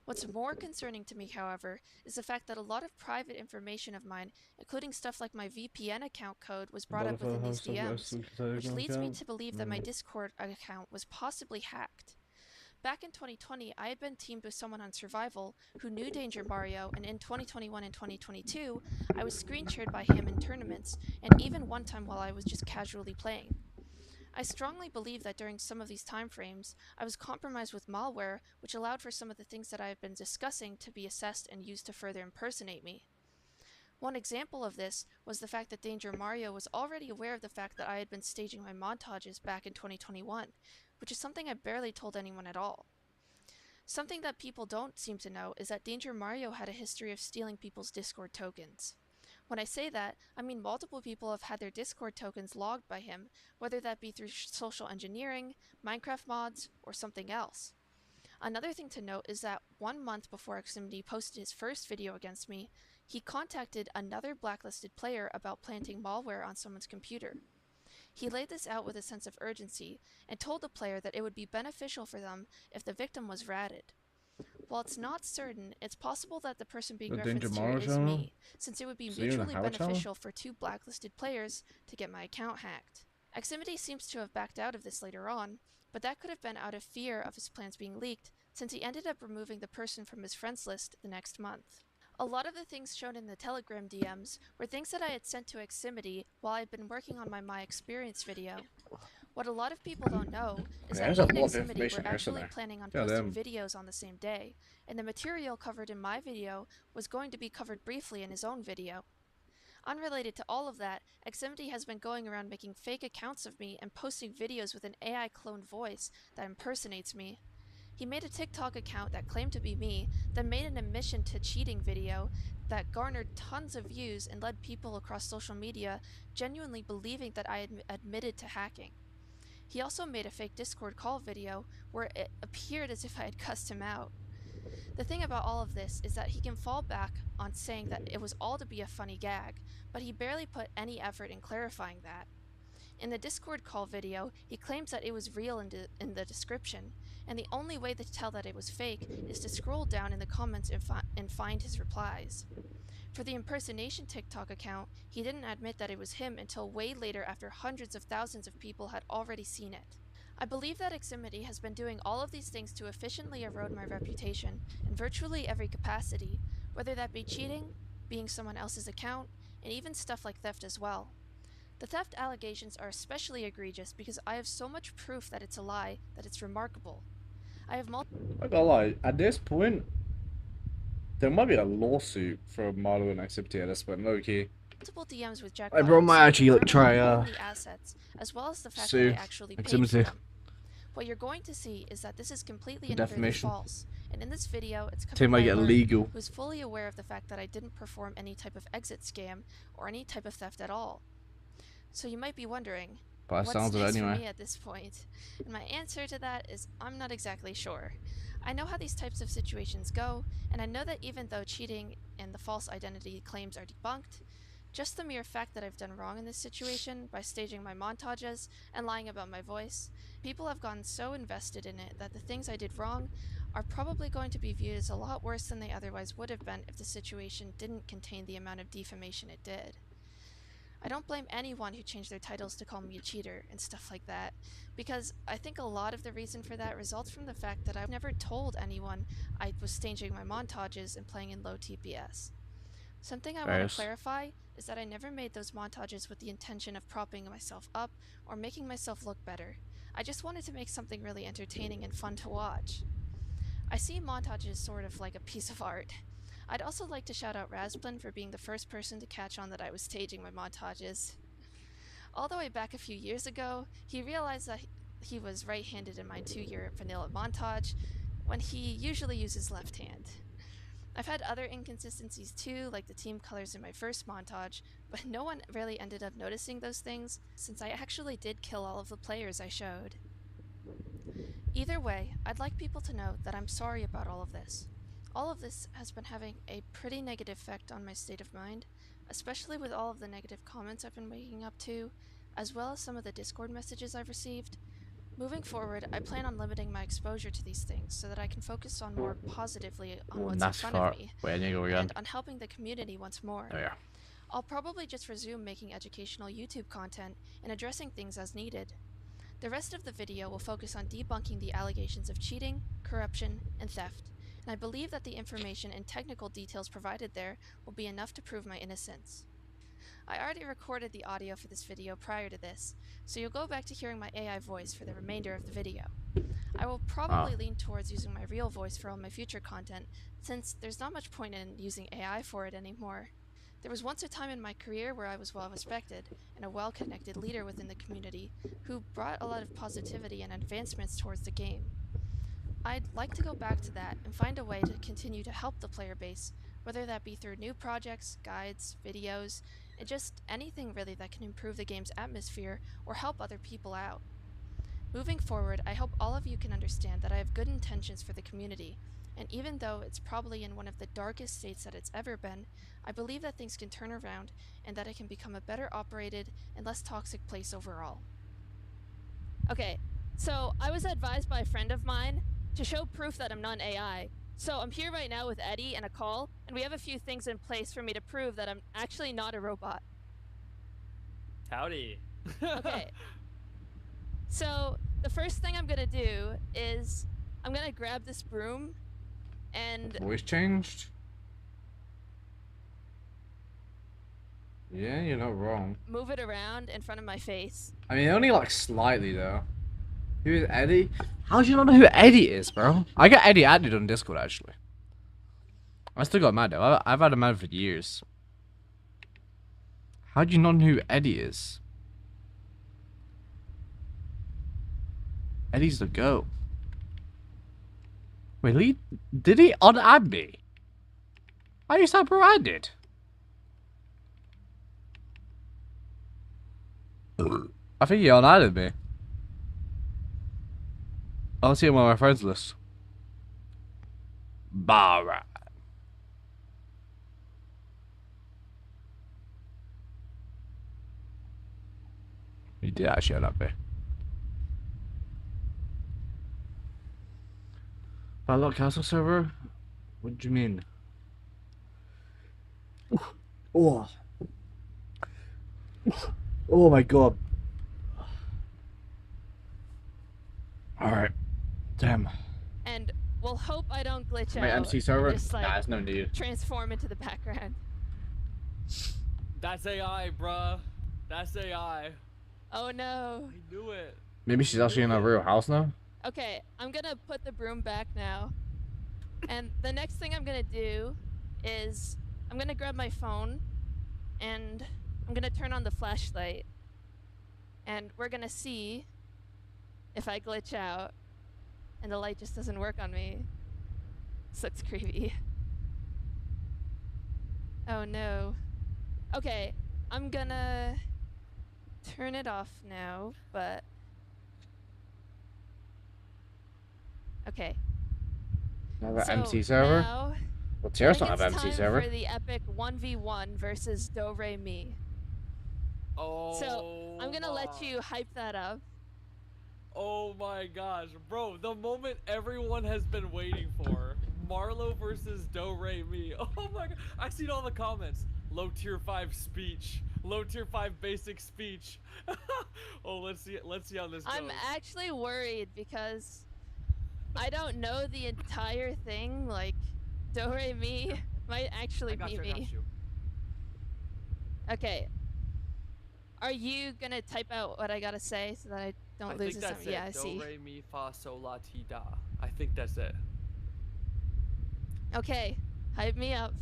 What's more concerning to me, however, is the fact that a lot of private information of mine, including stuff like my VPN account code, was brought up within these DMs, which leads me to believe that my Discord account was possibly hacked. Back in 2020, I had been teamed with someone on Survival who knew Danger Mario, and in 2021 and 2022, I was screen shared by him in tournaments, and even one time while I was just casually playing. I strongly believe that during some of these time frames, I was compromised with malware, which allowed for some of the things that I have been discussing to be assessed and used to further impersonate me. One example of this was the fact that Danger Mario was already aware of the fact that I had been staging my montages back in 2021, which is something I barely told anyone at all. Something that people don't seem to know is that Danger Mario had a history of stealing people's Discord tokens. When I say that, I mean multiple people have had their Discord tokens logged by him, whether that be through social engineering, Minecraft mods, or something else. Another thing to note is that 1 month before Ximity posted his first video against me, he contacted another blacklisted player about planting malware on someone's computer. He laid this out with a sense of urgency, and told the player that it would be beneficial for them if the victim was ratted. While it's not certain, it's possible that the person being referenced here is me, since it would be mutually beneficial for 2 blacklisted players to get my account hacked. Ximity seems to have backed out of this later on, but that could have been out of fear of his plans being leaked, since he ended up removing the person from his friends list the next month. A lot of the things shown in the Telegram DMs were things that I had sent to Ximity while I had been working on my Experience video. What a lot of people don't know is that me and Ximity were actually planning on posting videos on the same day, and the material covered in my video was going to be covered briefly in his own video. Unrelated to all of that, Ximity has been going around making fake accounts of me and posting videos with an AI cloned voice that impersonates me. He made a TikTok account that claimed to be me, then made an admission to cheating video that garnered tons of views and led people across social media genuinely believing that I had admitted to hacking. He also made a fake Discord call video where it appeared as if I had cussed him out. The thing about all of this is that he can fall back on saying that it was all to be a funny gag, but he barely put any effort in clarifying that. In the Discord call video, he claims that it was real in the description, and the only way to tell that it was fake is to scroll down in the comments and find his replies. For the impersonation TikTok account, he didn't admit that it was him until way later after hundreds of thousands of people had already seen it. I believe that Ximity has been doing all of these things to efficiently erode my reputation in virtually every capacity, whether that be cheating, being someone else's account, and even stuff like theft as well. The theft allegations are especially egregious because I have so much proof that it's a lie that it's remarkable. I have I gotta lie, at this point, there might be a lawsuit from Marlo and Ximity at this point, low-key. multiple DMs with Jack. I bro might actually like try the assets, as well as the fact that I actually paid for them. What you're going to see is that this is completely and utterly false, and in this video, it's coming by a legal who's fully aware of the fact that I didn't perform any type of exit scam or any type of theft at all. So you might be wondering, what's next for me at this point? And my answer to that is I'm not exactly sure. I know how these types of situations go, and I know that even though cheating and the false identity claims are debunked, just the mere fact that I've done wrong in this situation by staging my montages and lying about my voice, people have gotten so invested in it that the things I did wrong are probably going to be viewed as a lot worse than they otherwise would have been if the situation didn't contain the amount of defamation it did. I don't blame anyone who changed their titles to call me a cheater and stuff like that, because I think a lot of the reason for that results from the fact that I've never told anyone I was staging my montages and playing in low TPS. Something I want to clarify is that I never made those montages with the intention of propping myself up or making myself look better. I just wanted to make something really entertaining and fun to watch. I see montages sort of like a piece of art. I'd also like to shout out Razplin for being the first person to catch on that I was staging my montages. All the way back a few years ago, he realized that he was right-handed in my 2-year vanilla montage, when he usually uses left hand. I've had other inconsistencies too, like the team colors in my first montage, but no one really ended up noticing those things, since I actually did kill all of the players I showed. Either way, I'd like people to know that I'm sorry about all of this. All of this has been having a pretty negative effect on my state of mind, especially with all of the negative comments I've been waking up to, as well as some of the Discord messages I've received. Moving forward, I plan on limiting my exposure to these things so that I can focus on more positively on what's in front of me, Wait, I need to go again. and on helping the community once more. Oh yeah. I'll probably just resume making educational YouTube content and addressing things as needed. The rest of the video will focus on debunking the allegations of cheating, corruption, and theft, and I believe that the information and technical details provided there will be enough to prove my innocence. I already recorded the audio for this video prior to this, so you'll go back to hearing my AI voice for the remainder of the video. I will probably lean towards using my real voice for all my future content, since there's not much point in using AI for it anymore. There was once a time in my career where I was well respected and a well-connected leader within the community who brought a lot of positivity and advancements towards the game. I'd like to go back to that and find a way to continue to help the player base, whether that be through new projects, guides, videos, and just anything really that can improve the game's atmosphere or help other people out. Moving forward, I hope all of you can understand that I have good intentions for the community, and even though it's probably in one of the darkest states that it's ever been, I believe that things can turn around and that it can become a better operated and less toxic place overall. Okay, so I was advised by a friend of mine to show proof that I'm not an AI. So I'm here right now with Eddie and a call, and we have a few things in place for me to prove that I'm actually not a robot. Howdy. Okay. So the first thing I'm gonna do is I'm gonna grab this broom and... Voice changed? Yeah, you're not wrong. move it around in front of my face. I mean, only like slightly though. Who is Eddie? How do you not know who Eddie is, bro? I got Eddie added on Discord actually. I still got him added. I've had him added for years. How do you not know who Eddie is? Eddie's the GOAT. Wait, did he unadd me? I used to have bro added. I think he unadded me. I don't see him on my friends list. Barra. He did actually unadd me. Backlog Castle server? What do you mean? Oh. Oh my god. Alright. Damn. And we'll hope I don't glitch My out. MC server? And just, like, Nah, there's no need. transform into the background. That's AI, bruh. That's AI. Oh no. I knew it. Maybe she's actually in a real house now? Okay, I'm gonna put the broom back now. And the next thing I'm gonna do is I'm gonna grab my phone and I'm gonna turn on the flashlight. And we're gonna see if I glitch out and the light just doesn't work on me. This looks creepy. Oh no. Okay, I'm gonna turn it off now, but... Okay. Another So MC server? now, Well, Tier's I not think have it's MC time server. for the epic 1v1 versus Do Re Mi. Oh. So I'm gonna let you hype that up. Oh my gosh, bro! The moment everyone has been waiting for. Marlo versus Do Re Mi. Oh my god! I seen all the comments. Low tier 5 speech. Low tier 5 basic speech. Oh, let's see how this goes. I'm actually worried because I don't know the entire thing. Like, Do Re Mi might actually be me. Okay. Are you gonna type out what I gotta say so that I don't lose think this? that's Yeah, I it. see. Do, re, mi, fa, sol, la, ti, da. I think that's it. Okay, hype me up.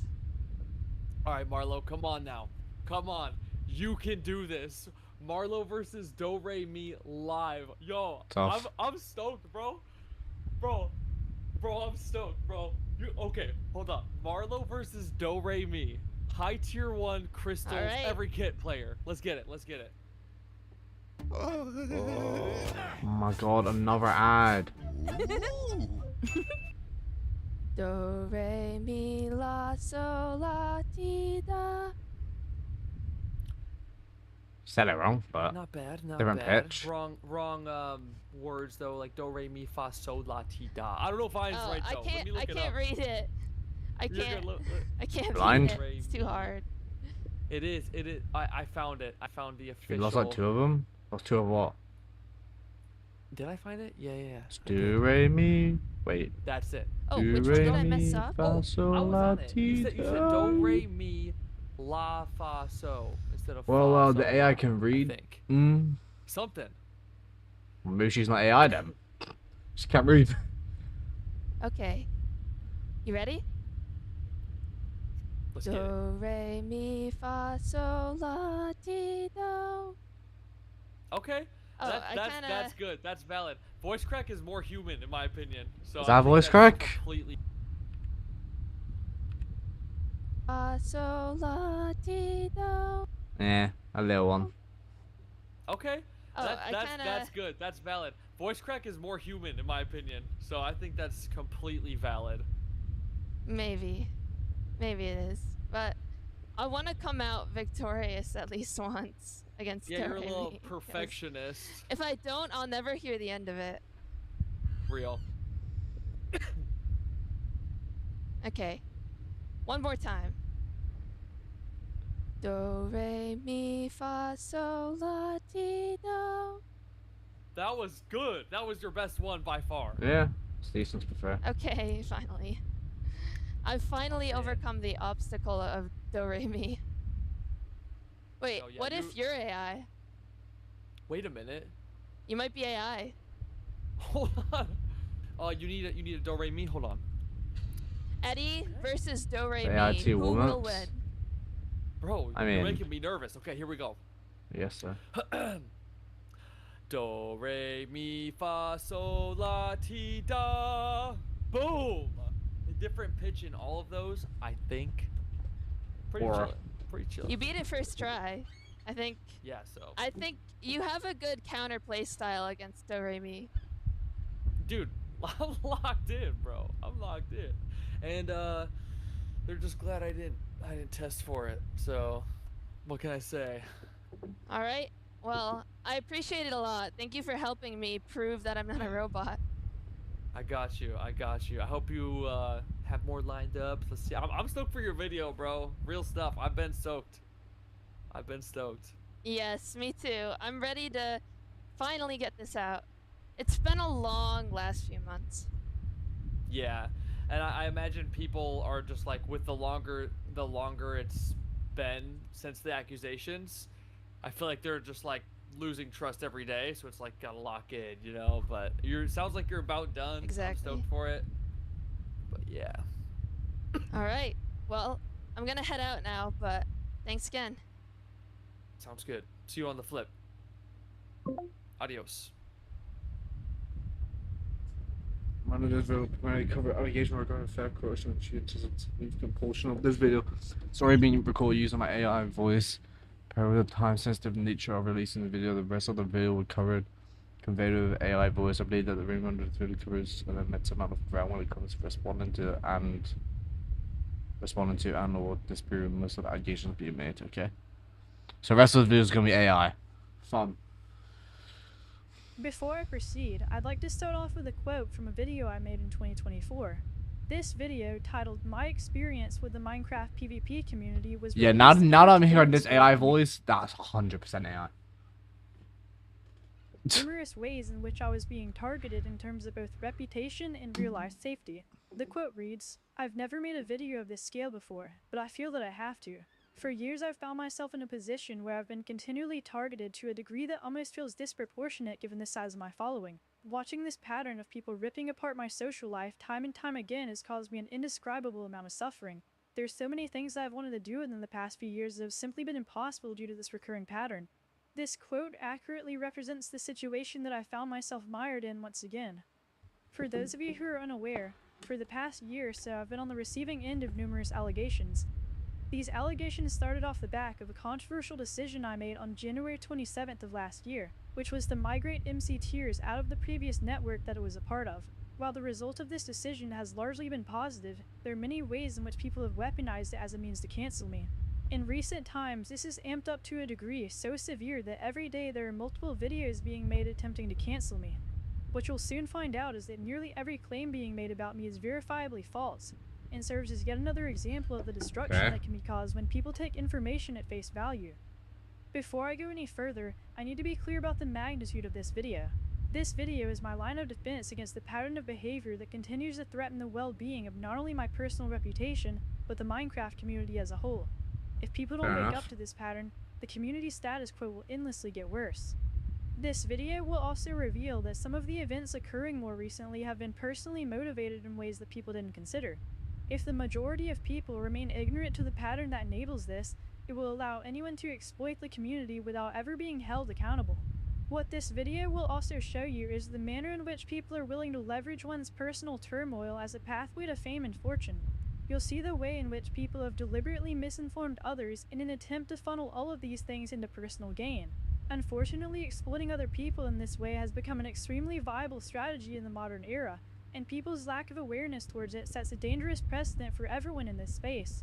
All right, Marlo, come on now. Come on. You can do this. Marlo versus Do Re Mi live. Yo, Tough. I'm stoked, bro. Bro, I'm stoked, bro. Okay, hold up. Marlo versus Do Re Mi. High tier 1 crystals, right. every kit player. Let's get it. Let's get it. Oh my god, another ad. Do, re, mi, la, sol, la, ti, da. Said it wrong, but Not bad, not different bad. pitch. Wrong words though, like do, re, mi, fa, sol, la, ti, da. I don't know if I'm right though. Let me look I it can't up. read it. I You're can't. good, I can't Blind? read it. It's too hard. It is. I found it. I found the official. You lost like 2 of them? Lost 2 of what? Did I find it? Yeah. I Do did. re mi. Wait. That's it. Oh, Do which one re did I mess mi up? fa sol I was la on it. ti You said do. do, re, mi, la, fa, so instead of Well, fa, the sol, AI la, can I read. think. Something. Well, maybe she's not AI then. She can't read. Okay. You ready? Let's get it. Do, re, mi, fa, sol, la, ti, do. Okay. Oh, That's good. That's valid. Voice crack is more human in my opinion. So Is I that think voice that's crack? Completely. Fa, sol, la, ti, do. Yeah, a little one. Okay. Oh, That's good. That's valid. Voice crack is more human in my opinion. So I think that's completely valid. Maybe. Maybe it is. But I want to come out victorious at least once against Yeah, you're a little Doremi, 'cause perfectionist. if I don't, I'll never hear the end of it. Real. Okay. One more time. Do, re, mi, fa, sol, la, ti, do. That was good. That was your best one by far. Yeah, it's decent to be fair. Okay, finally. I've finally overcome the obstacle of Do, re, mi. Wait, Oh, yeah, what if you're AI? Wait a minute. You might be AI. Hold on. Oh, you need a do re mi. Hold on. Eddie versus Do, re, AI mi. two Who will walnuts? win? Bro, I you're mean- making me nervous. Okay, here we go. Yes, sir. Do, re, mi, fa, sol, la, ti, da. Boom! A different pitch in all of those, I think. Pretty Or- chill. Pretty chill. You beat it first try. I think Yeah, think you have a good counterplay style against Do, re, mi. dude, I'm locked in, bro. I'm locked in. And they're just glad I didn't test for it. So, what can I say? All right. Well, I appreciate it a lot. Thank you for helping me prove that I'm not a robot. I got you. I hope you have more lined up. Let's see. I'm stoked for your video, bro. Real stuff. I've been stoked. Yes, me too. I'm ready to finally get this out. It's been a long last few months. Yeah, and I imagine people are just like, with the longer it's been since the accusations, I feel like they're just like losing trust every day. So it's like gotta lock in, you know. But sounds like you're about done. Exactly. I'm stoked for it. But yeah. All right. Well, I'm gonna head out now, but thanks again. Sounds good. See you on the flip. Adios. Managers will primarily cover allegation regarding fair corruption and shooters and significant portion of this video. Sorry being recorded using my AI voice. Per the time sensitive nature of releasing the video, the rest of the video will cover conveyed with AI voice. I believe that the ring under the video covers an immense amount of ground when it comes to responding to and or disproving most of the allegations being made, okay? So the rest of the video is gonna be AI. Fun. Before I proceed, I'd like to start off with a quote from a video I made in 2024. This video, titled "My Experience with the Minecraft PvP Community," was Yeah, now released that I'm in hearing this AI 2020. voice, that's 100% AI. Numerous ways in which I was being targeted in terms of both reputation and real-life safety. The quote reads, "I've never made a video of this scale before, but I feel that I have to. For years, I've found myself in a position where I've been continually targeted to a degree that almost feels disproportionate given the size of my following. Watching this pattern of people ripping apart my social life time and time again has caused me an indescribable amount of suffering. There's so many things that I've wanted to do within the past few years that have simply been impossible due to this recurring pattern. This quote accurately represents the situation that I found myself mired in once again. For those of you who are unaware, for the past year or so I've been on the receiving end of numerous allegations. These allegations started off the back of a controversial decision I made on January 27th of last year, which was to migrate MC Tears out of the previous network that it was a part of. While the result of this decision has largely been positive, there are many ways in which people have weaponized it as a means to cancel me. In recent times, this is amped up to a degree so severe that every day there are multiple videos being made attempting to cancel me. What you'll soon find out is that nearly every claim being made about me is verifiably false, and serves as yet another example of the destruction that can be caused when people take information at face value. Before I go any further, I need to be clear about the magnitude of this video. This video is my line of defense against the pattern of behavior that continues to threaten the well-being of not only my personal reputation, but the Minecraft community as a whole. If people don't wake up to this pattern, the community status quo will endlessly get worse. This video will also reveal that some of the events occurring more recently have been personally motivated in ways that people didn't consider. If the majority of people remain ignorant to the pattern that enables this, it will allow anyone to exploit the community without ever being held accountable. What this video will also show you is the manner in which people are willing to leverage one's personal turmoil as a pathway to fame and fortune. You'll see the way in which people have deliberately misinformed others in an attempt to funnel all of these things into personal gain. Unfortunately, exploiting other people in this way has become an extremely viable strategy in the modern era, and people's lack of awareness towards it sets a dangerous precedent for everyone in this space.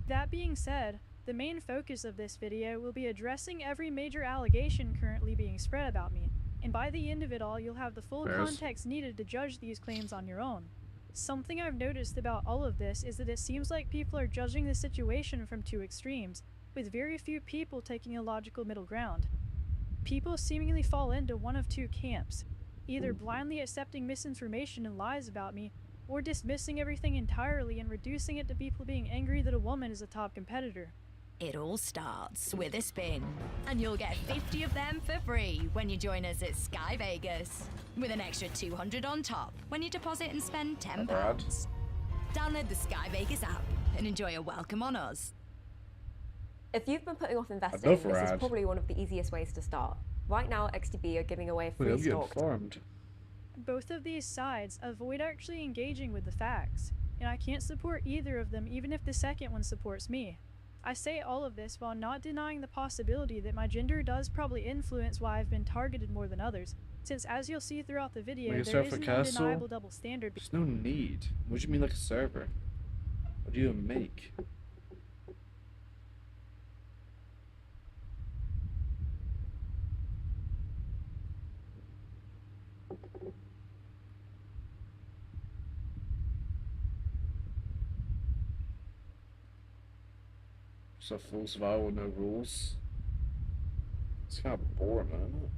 That being said, the main focus of this video will be addressing every major allegation currently being spread about me, and by the end of it all you'll have the full context needed to judge these claims on your own. Something I've noticed about all of this is that it seems like people are judging the situation from two extremes, with very few people taking a logical middle ground. People seemingly fall into one of two camps, either blindly accepting misinformation and lies about me, or dismissing everything entirely and reducing it to people being angry that a woman is a top competitor. It all starts with a spin, and you'll get 50 of them for free when you join us at Sky Vegas, with an extra 200 on top when you deposit and spend £10. Download the Sky Vegas app and enjoy a welcome on us. If you've been putting off investing, this is probably one of the easiest ways to start. Right now, XDB are giving away free stock. Both of these sides avoid actually engaging with the facts, and I can't support either of them even if the second one supports me. I say all of this while not denying the possibility that my gender does probably influence why I've been targeted more than others, since as you'll see throughout the video, there is an undeniable double standard. There's no need. What do you mean like a server? What do you even make? So full survival with no rules. It's kind of boring, isn't it?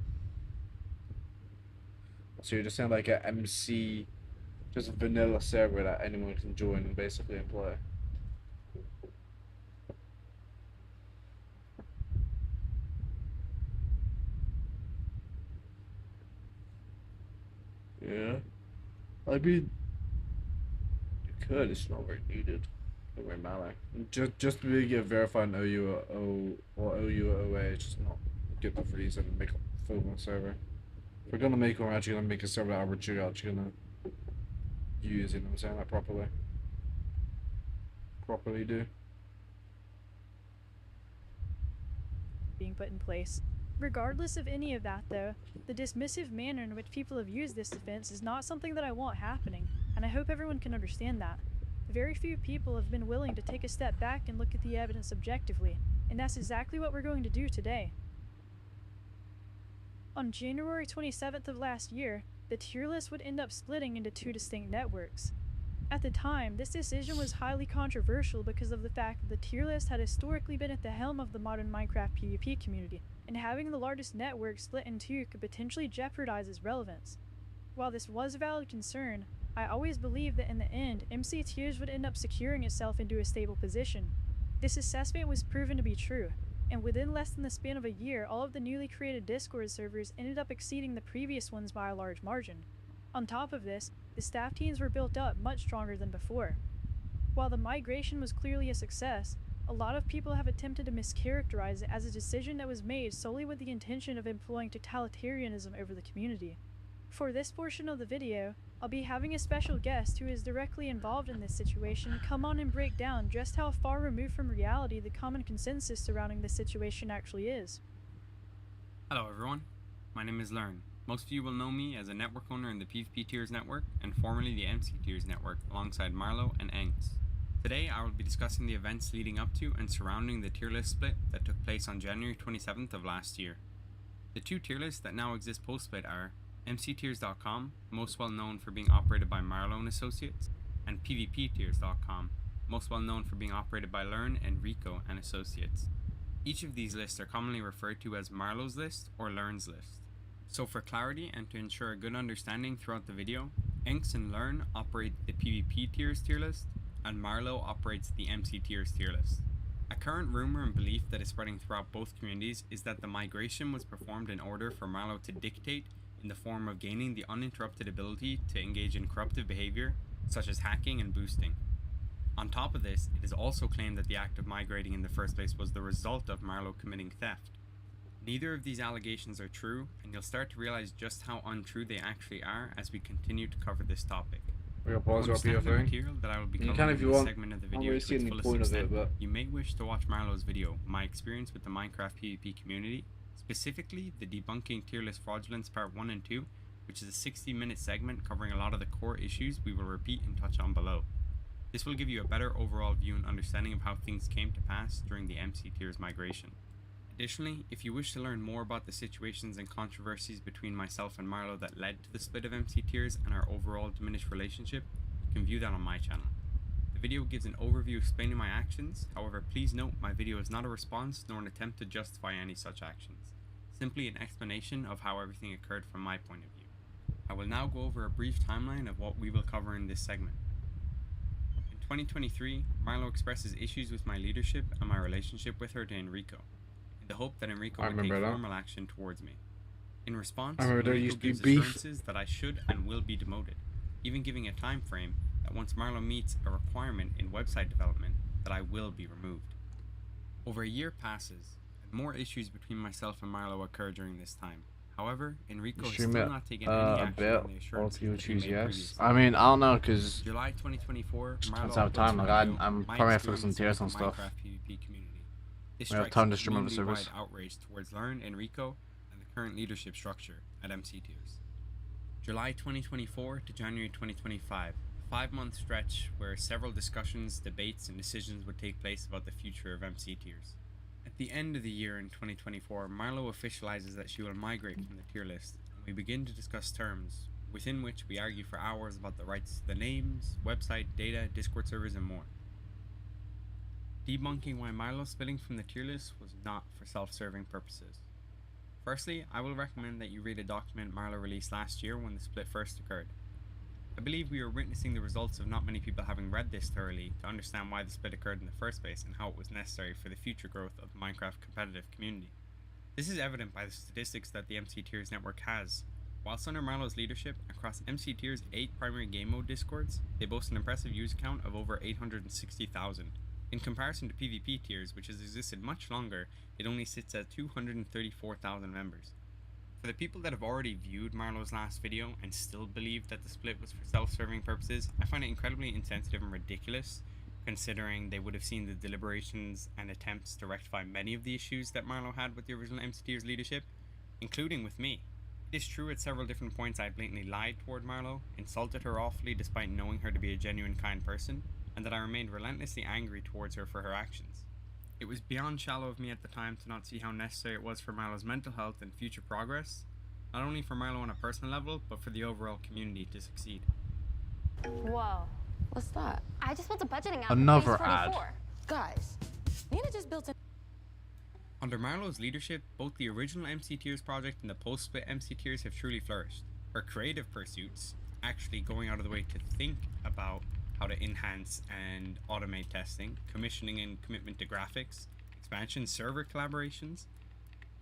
So you're just saying like a MC, just a vanilla server that anyone can join and basically and play. Yeah. I mean, you could, it's not very needed. Don't really matter. Just to be a verified OU or OU or OA, it's just not get the freeze and make a full server. If we're gonna make one, we're actually gonna make a server that we're actually gonna use, you know what I'm saying, like properly do. Being put in place. Regardless of any of that though, the dismissive manner in which people have used this defense is not something that I want happening, and I hope everyone can understand that. Very few people have been willing to take a step back and look at the evidence objectively, and that's exactly what we're going to do today. On January 27th of last year, the tier list would end up splitting into two distinct networks. At the time, this decision was highly controversial because of the fact that the tier list had historically been at the helm of the modern Minecraft PvP community, and having the largest network split in two could potentially jeopardize its relevance. While this was a valid concern, I always believed that in the end, MC Tiers would end up securing itself into a stable position. This assessment was proven to be true, and within less than the span of a year, all of the newly created Discord servers ended up exceeding the previous ones by a large margin. On top of this, the staff teams were built up much stronger than before. While the migration was clearly a success, a lot of people have attempted to mischaracterize it as a decision that was made solely with the intention of employing totalitarianism over the community. For this portion of the video, I'll be having a special guest who is directly involved in this situation come on and break down just how far removed from reality the common consensus surrounding this situation actually is. Hello everyone, my name is Learn. Most of you will know me as a network owner in the PvP Tiers network and formerly the MC Tiers network alongside Marlo and Engs. Today I will be discussing the events leading up to and surrounding the tier list split that took place on January 27th of last year. The two tier lists that now exist post-split are mctiers.com, most well known for being operated by Marlo and Associates, and pvptiers.com, most well known for being operated by Learn and Rico and Associates. Each of these lists are commonly referred to as Marlo's list or Learn's list. So for clarity and to ensure a good understanding throughout the video, Engs and Learn operate the PvP Tiers tier list, and Marlo operates the MC Tiers tier list. A current rumor and belief that is spreading throughout both communities is that the migration was performed in order for Marlo to dictate in the form of gaining the uninterrupted ability to engage in corruptive behavior, such as hacking and boosting. On top of this, it is also claimed that the act of migrating in the first place was the result of Marlo committing theft. Neither of these allegations are true, and you'll start to realize just how untrue they actually are as we continue to cover this topic. We got pause up here, The material that I will be covering in this segment of the video to its fullest extent, you may wish to watch Marlo's video, My Experience with the Minecraft PvP Community, specifically the Debunking Tier List Fraudulence Part 1 and 2, which is a 60-minute segment covering a lot of the core issues we will repeat and touch on below. This will give you a better overall view and understanding of how things came to pass during the MC Tiers migration. Additionally, if you wish to learn more about the situations and controversies between myself and Marlo that led to the split of MC Tiers and our overall diminished relationship, you can view that on my channel. The video gives an overview explaining my actions, however please note my video is not a response nor an attempt to justify any such actions. Simply an explanation of how everything occurred from my point of view. I will now go over a brief timeline of what we will cover in this segment. In 2023, Marlo expresses issues with my leadership and my relationship with her to Enrico, in the hope that Enrico would take formal action towards me. In response, Enrico gives assurances that I should and will be demoted, even giving a time frame that once Marlo meets a requirement in website development, that I will be removed. Over a year passes, more issues between myself and Marlo occur during this time. However, Enrico has still not taken any action on the assurances that he made previously. I mean, I don't know, because July 2024, Marlo out of time. Like, I'm probably focusing tiers on stuff. We have time to stream over the service. Outrage towards Learn, Enrico, and the current leadership structure at MC Tiers. July 2024 to January 2025, a 5-month stretch where several discussions, debates, and decisions would take place about the future of MC Tiers. At the end of the year in 2024, Marlo officializes that she will migrate from the tier list, and we begin to discuss terms, within which we argue for hours about the rights to the names, website, data, Discord servers, and more. Debunking why Marlo splitting from the tier list was not for self-serving purposes. Firstly, I will recommend that you read a document Marlo released last year when the split first occurred. I believe we are witnessing the results of not many people having read this thoroughly to understand why the split occurred in the first place and how it was necessary for the future growth of the Minecraft competitive community. This is evident by the statistics that the MC Tiers network has. Whilst under Marlo's leadership, across MC Tiers' 8 primary game mode discords, they boast an impressive user count of over 860,000. In comparison to PvP Tiers, which has existed much longer, it only sits at 234,000 members. For the people that have already viewed Marlo's last video and still believe that the split was for self-serving purposes, I find it incredibly insensitive and ridiculous, considering they would have seen the deliberations and attempts to rectify many of the issues that Marlo had with the original MC Tiers leadership, including with me. It is true at several different points I blatantly lied toward Marlo, insulted her awfully despite knowing her to be a genuine kind person, and that I remained relentlessly angry towards her for her actions. It was beyond shallow of me at the time to not see how necessary it was for Marlo's mental health and future progress, not only for Marlo on a personal level, but for the overall community to succeed. Whoa, what's that? I just built a budgeting app. Another ad. Guys, Nina just built a... Under Marlo's leadership, both the original MC Tiers project and the post-split MC Tiers have truly flourished. Her creative pursuits, actually going out of the way to think about how to enhance and automate testing, commissioning and commitment to graphics, expansion server collaborations,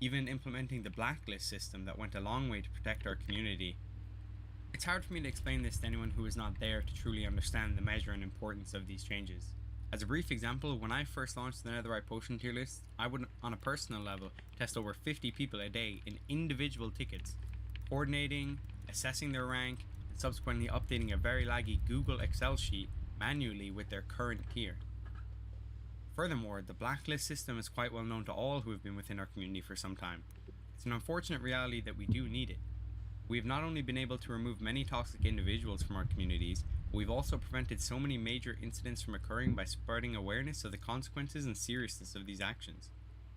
even implementing the blacklist system that went a long way to protect our community. It's hard for me to explain this to anyone who is not there to truly understand the measure and importance of these changes. As a brief example, when I first launched the Netherite Potion tier list, I would, on a personal level, test over 50 people a day in individual tickets, coordinating, assessing their rank, and subsequently updating a very laggy Google Excel sheet manually with their current tier. Furthermore, the blacklist system is quite well known to all who have been within our community for some time. It's an unfortunate reality that we do need it. We have not only been able to remove many toxic individuals from our communities, but we've also prevented so many major incidents from occurring by spreading awareness of the consequences and seriousness of these actions.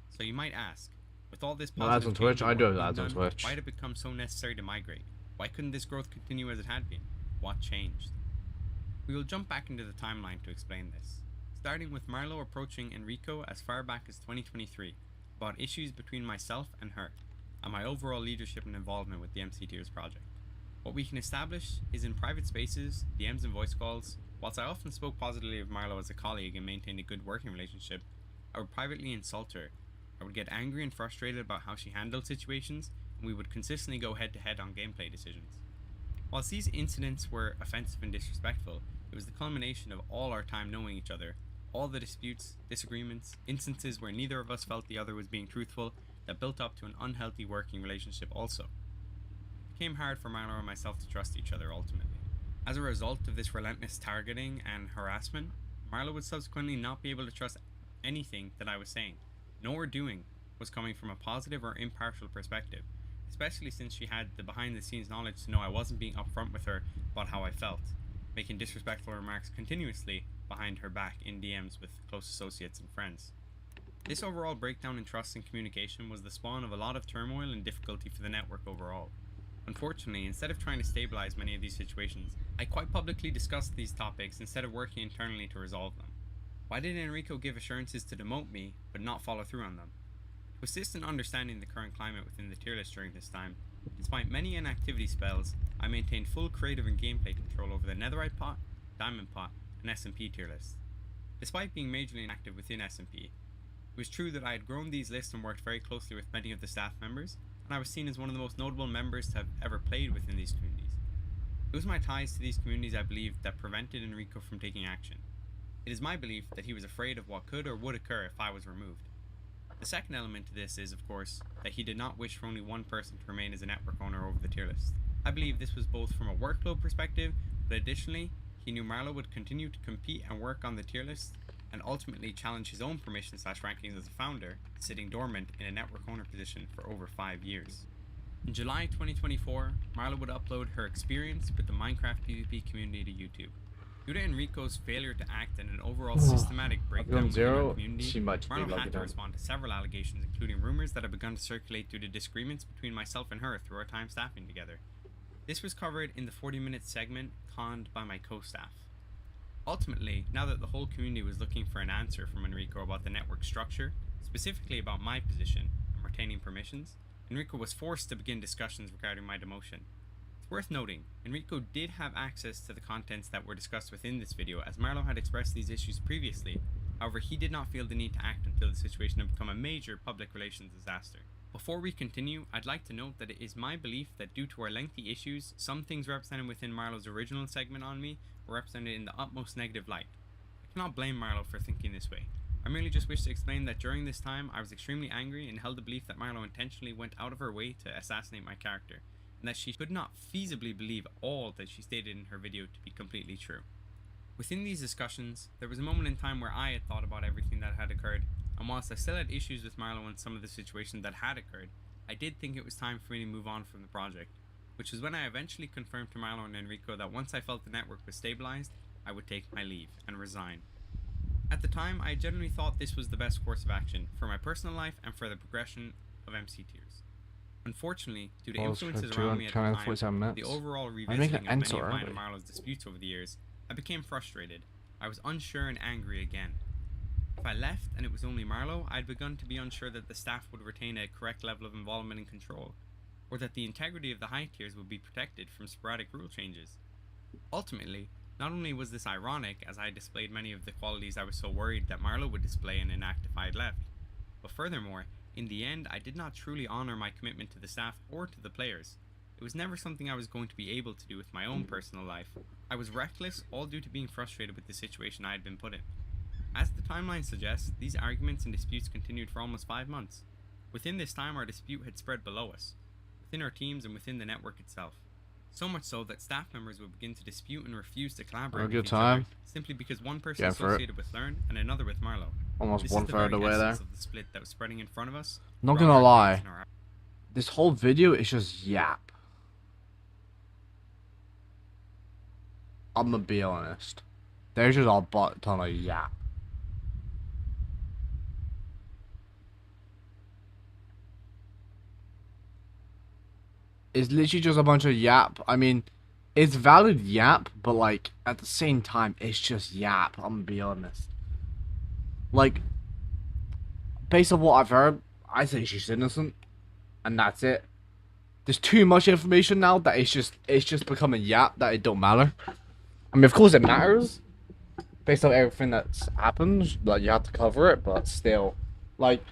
So you might ask, with all this ads on Twitch, I do have ads on done, Twitch. why did it become so necessary to migrate? Why couldn't this growth continue as it had been? What changed? We will jump back into the timeline to explain this, starting with Marlo approaching Enrico as far back as 2023 about issues between myself and her, and my overall leadership and involvement with the MC Tiers project. What we can establish is in private spaces, DMs and voice calls, whilst I often spoke positively of Marlo as a colleague and maintained a good working relationship, I would privately insult her. I would get angry and frustrated about how she handled situations, and we would consistently go head to head on gameplay decisions. Whilst these incidents were offensive and disrespectful, it was the culmination of all our time knowing each other, all the disputes, disagreements, instances where neither of us felt the other was being truthful, that built up to an unhealthy working relationship also. It became hard for Marlo and myself to trust each other ultimately. As a result of this relentless targeting and harassment, Marlo would subsequently not be able to trust anything that I was saying, nor doing, was coming from a positive or impartial perspective, especially since she had the behind the scenes knowledge to know I wasn't being upfront with her about how I felt, making disrespectful remarks continuously behind her back in DMs with close associates and friends. This overall breakdown in trust and communication was the spawn of a lot of turmoil and difficulty for the network overall. Unfortunately, instead of trying to stabilize many of these situations, I quite publicly discussed these topics instead of working internally to resolve them. Why did Enrico give assurances to demote me, but not follow through on them? To assist in understanding the current climate within the tier list during this time, despite many inactivity spells, I maintained full creative and gameplay control over the Netherite pot, Diamond pot, and SMP tier lists. Despite being majorly inactive within SMP, it was true that I had grown these lists and worked very closely with many of the staff members, and I was seen as one of the most notable members to have ever played within these communities. It was my ties to these communities, I believe, that prevented Enrico from taking action. It is my belief that he was afraid of what could or would occur if I was removed. The second element to this is, of course, that he did not wish for only one person to remain as a network owner over the tier list. I believe this was both from a workload perspective, but additionally, he knew Marlo would continue to compete and work on the tier list, and ultimately challenge his own permission/rankings as a founder, sitting dormant in a network owner position for over 5 years. In July 2024, Marlo would upload her experience with the Minecraft PvP community to YouTube. Due to Enrico's failure to act and an overall systematic breakdown within our community, Marlo had to respond to several allegations, including rumors that had begun to circulate due to disagreements between myself and her through our time staffing together. This was covered in the 40-minute segment conned by my co-staff. Ultimately, now that the whole community was looking for an answer from Enrico about the network structure, specifically about my position and retaining permissions, Enrico was forced to begin discussions regarding my demotion. It's worth noting, Enrico did have access to the contents that were discussed within this video, as Marlo had expressed these issues previously. However, he did not feel the need to act until the situation had become a major public relations disaster. Before we continue, I'd like to note that it is my belief that due to our lengthy issues, some things represented within Marlo's original segment on me were represented in the utmost negative light. I cannot blame Marlo for thinking this way. I merely just wish to explain that during this time I was extremely angry and held the belief that Marlo intentionally went out of her way to assassinate my character, and that she could not feasibly believe all that she stated in her video to be completely true. Within these discussions, there was a moment in time where I had thought about everything that had occurred, and whilst I still had issues with Marlo and some of the situations that had occurred, I did think it was time for me to move on from the project, which was when I eventually confirmed to Marlo and Enrico that once I felt the network was stabilized, I would take my leave and resign. At the time, I generally thought this was the best course of action for my personal life and for the progression of MC Tiers. Unfortunately, due to influences around me at the time, the overall revisiting of many of mine and Marlo's disputes over the years, I became frustrated. I was unsure and angry again. If I left and it was only Marlo, I had begun to be unsure that the staff would retain a correct level of involvement and control, or that the integrity of the high tiers would be protected from sporadic rule changes. Ultimately, Not only was this ironic, as I displayed many of the qualities I was so worried that Marlowe would display and enact if I had left, but furthermore, in the end, I did not truly honor my commitment to the staff or to the players. It was never something I was going to be able to do with my own personal life. I was reckless, all due to being frustrated with the situation I had been put in. As the timeline suggests, these arguments and disputes continued for almost 5 months. Within this time, our dispute had spread below us, within our teams and within the network itself. So much so that staff members would begin to dispute and refuse to collaborate with each other, simply because one person associated with Learn and another with Marlowe. Almost This one is the third very of the way there. essence of the split that was spreading in front of us. Not gonna lie, this whole video is just yap. I'm gonna be honest. There's just a butt ton of yap. It's literally just a bunch of yap. I mean, it's valid yap, but like at the same time, it's just yap. I'm gonna be honest. Like, based on what I've heard, I say she's innocent, and that's it. There's too much information now that it's just becoming yap that it don't matter. I mean, of course it matters, based on everything that's happened. Like, you have to cover it, but still, like,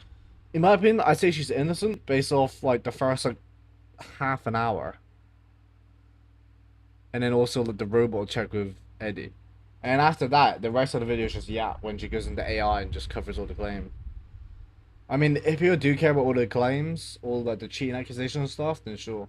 in my opinion, I say she's innocent based off like the first like half an hour, and then also like, the robot check with Eddie, and after that, the rest of the video is just yap when she goes into AI and just covers all the claim. I mean, if people do care about all the claims, all like the cheating accusations and stuff, then sure.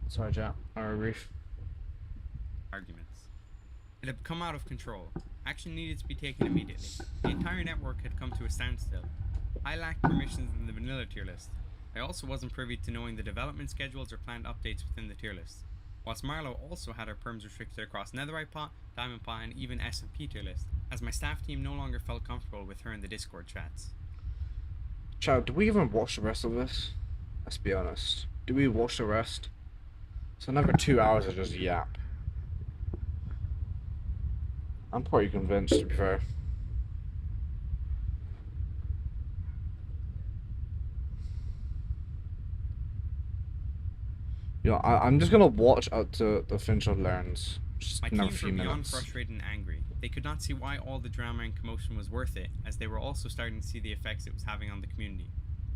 Sorry, Jack. Brief. Arguments. It had come out of control. Action needed to be taken immediately. The entire network had come to a standstill. I lacked permissions in the vanilla tier list. I also wasn't privy to knowing the development schedules or planned updates within the tier list. Whilst Marlowe also had her perms restricted across Netherite Pot, Diamond Pot, and even SMP tier list, as my staff team no longer felt comfortable with her in the Discord chats. Chat, do we even watch the rest of this? Let's be honest. Do we watch the rest? So another 2 hours of just yap. I'm pretty convinced, to be fair. You know, I'm just gonna watch out to the finish of Learns. Just My another teams few were beyond minutes. frustrated and angry. They could not see why all the drama and commotion was worth it, as they were also starting to see the effects it was having on the community.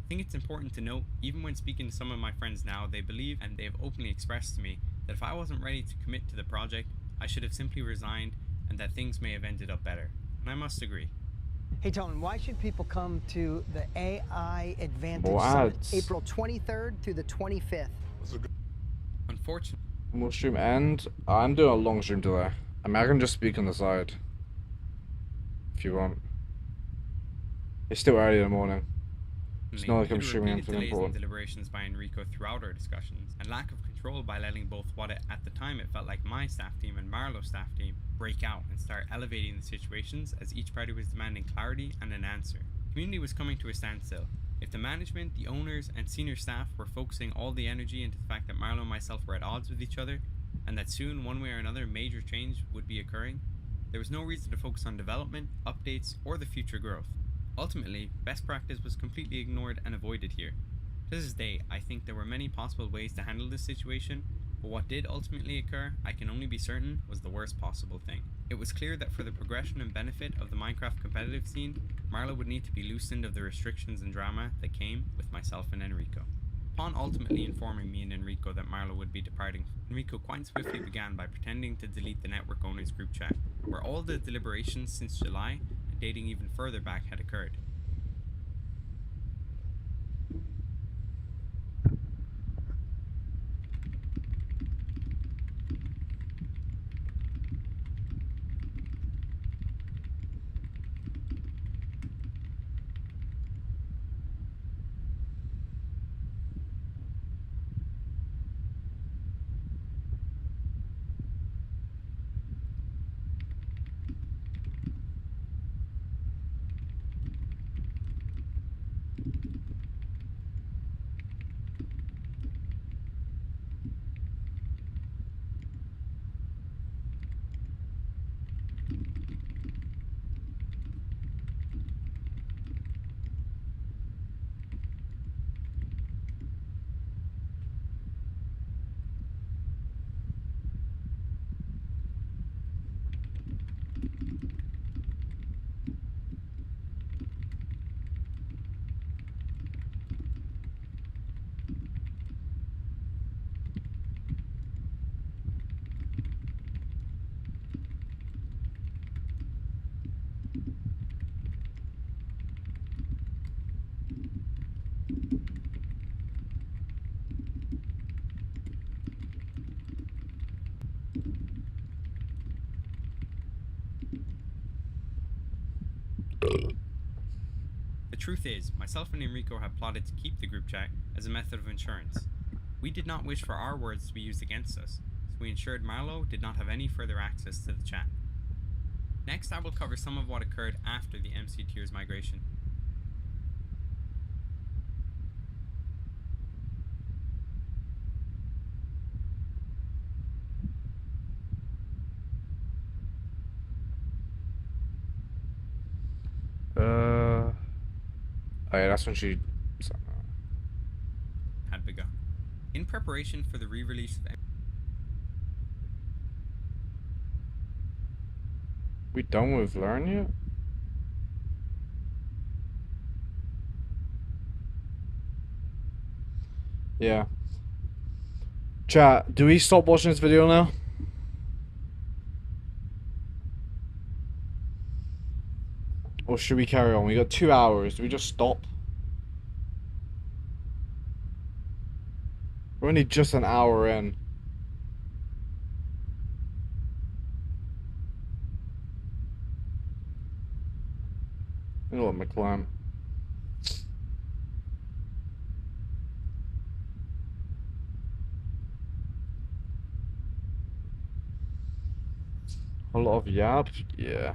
I think it's important to note, even when speaking to some of my friends now, they believe, and they have openly expressed to me, that if I wasn't ready to commit to the project, I should have simply resigned, and that things may have ended up better. And I must agree. Hey, Tone, why should people come to the AI Advantage More Summit, ads. April 23rd through the 25th? Unfortunately. Will stream end? I'm doing a long stream today. I mean, I can just speak on the side. If you want. It's still early in the morning. It's not like I'm streaming anything Delays and important. deliberations by Enrico throughout our discussions, and lack of control control by letting both what at the time it felt like my staff team and Marlowe's staff team break out and start elevating the situations as each party was demanding clarity and an answer. Community was coming to a standstill. If the management, the owners, and senior staff were focusing all the energy into the fact that Marlowe and myself were at odds with each other, and that soon, one way or another, major change would be occurring, there was no reason to focus on development, updates, or the future growth. Ultimately, best practice was completely ignored and avoided here. To this day, I think there were many possible ways to handle this situation, but what did ultimately occur, I can only be certain, was the worst possible thing. It was clear that for the progression and benefit of the Minecraft competitive scene, Marlowe would need to be loosened of the restrictions and drama that came with myself and Enrico. Upon ultimately informing me and Enrico that Marlowe would be departing, Enrico quite swiftly began by pretending to delete the network owners group chat, where all the deliberations since July, and dating even further back, had occurred. The truth is, myself and Enrico had plotted to keep the group chat as a method of insurance. We did not wish for our words to be used against us, so we ensured Marlowe did not have any further access to the chat. Next, I will cover some of what occurred after the MC tiers migration. Oh yeah, that's when she had begun. In preparation for the re-release of We done with Learn yet? Yeah. Chat, do we stop watching this video now? Or should we carry on? We got 2 hours. Do we just stop? We're only just an hour in. You know what, McClam? A lot of yap? Yeah.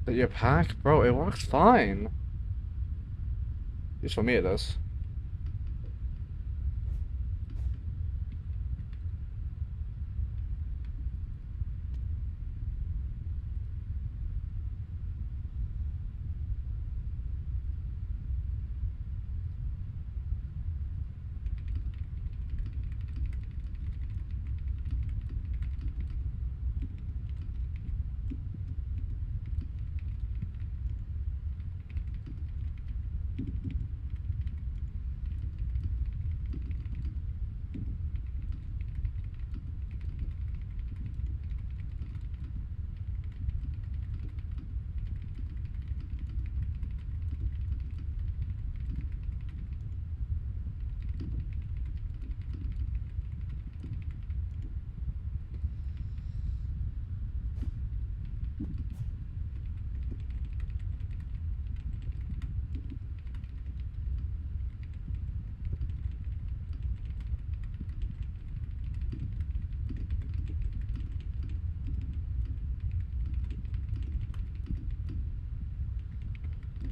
That your pack? Bro, it works fine. At least for me it does.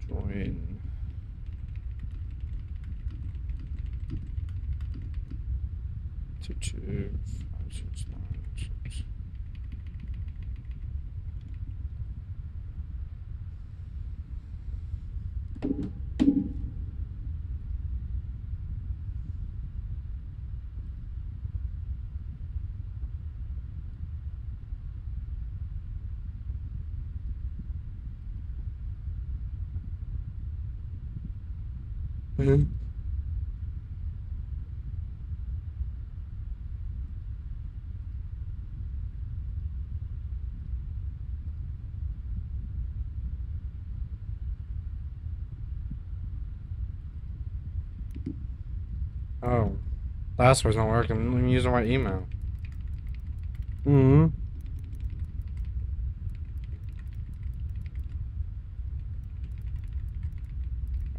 Join. Two, 5, 6, 9, 6. Oh, password's not working. I'm using my email. I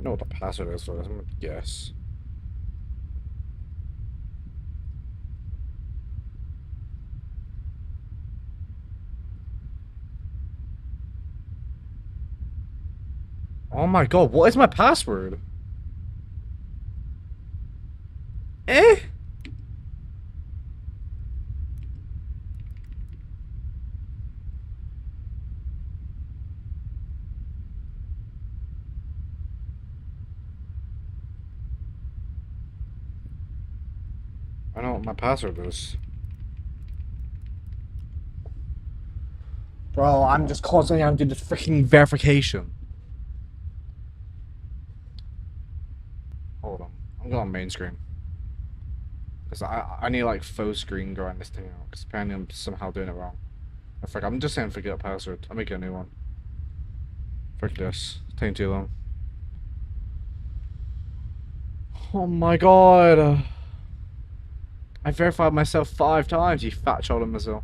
know what the password is for this. I'm gonna guess. Oh my god, what is my password? Eh? I know what my password is. Bro, I'm just constantly having to do this freaking verification. Hold on. I'm going on main screen. Because I need like full screen grind this thing out. Because apparently I'm somehow doing it wrong. In fact, I'm just saying forget password. I'll make a new one. Frick this. It's taking too long. Oh my god. I verified myself 5 times, you fat child of myself.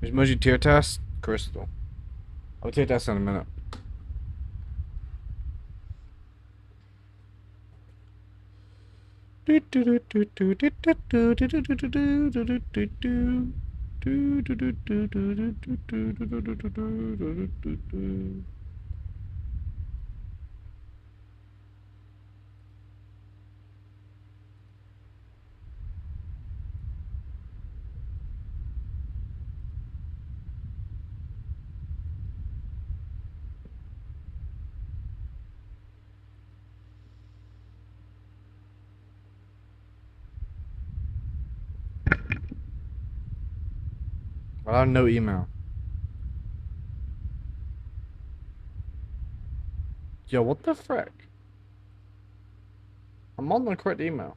Emoji tier test? Crystal. I'll tier test in a minute. I have no email. Yo, what the frick? I'm on the correct email.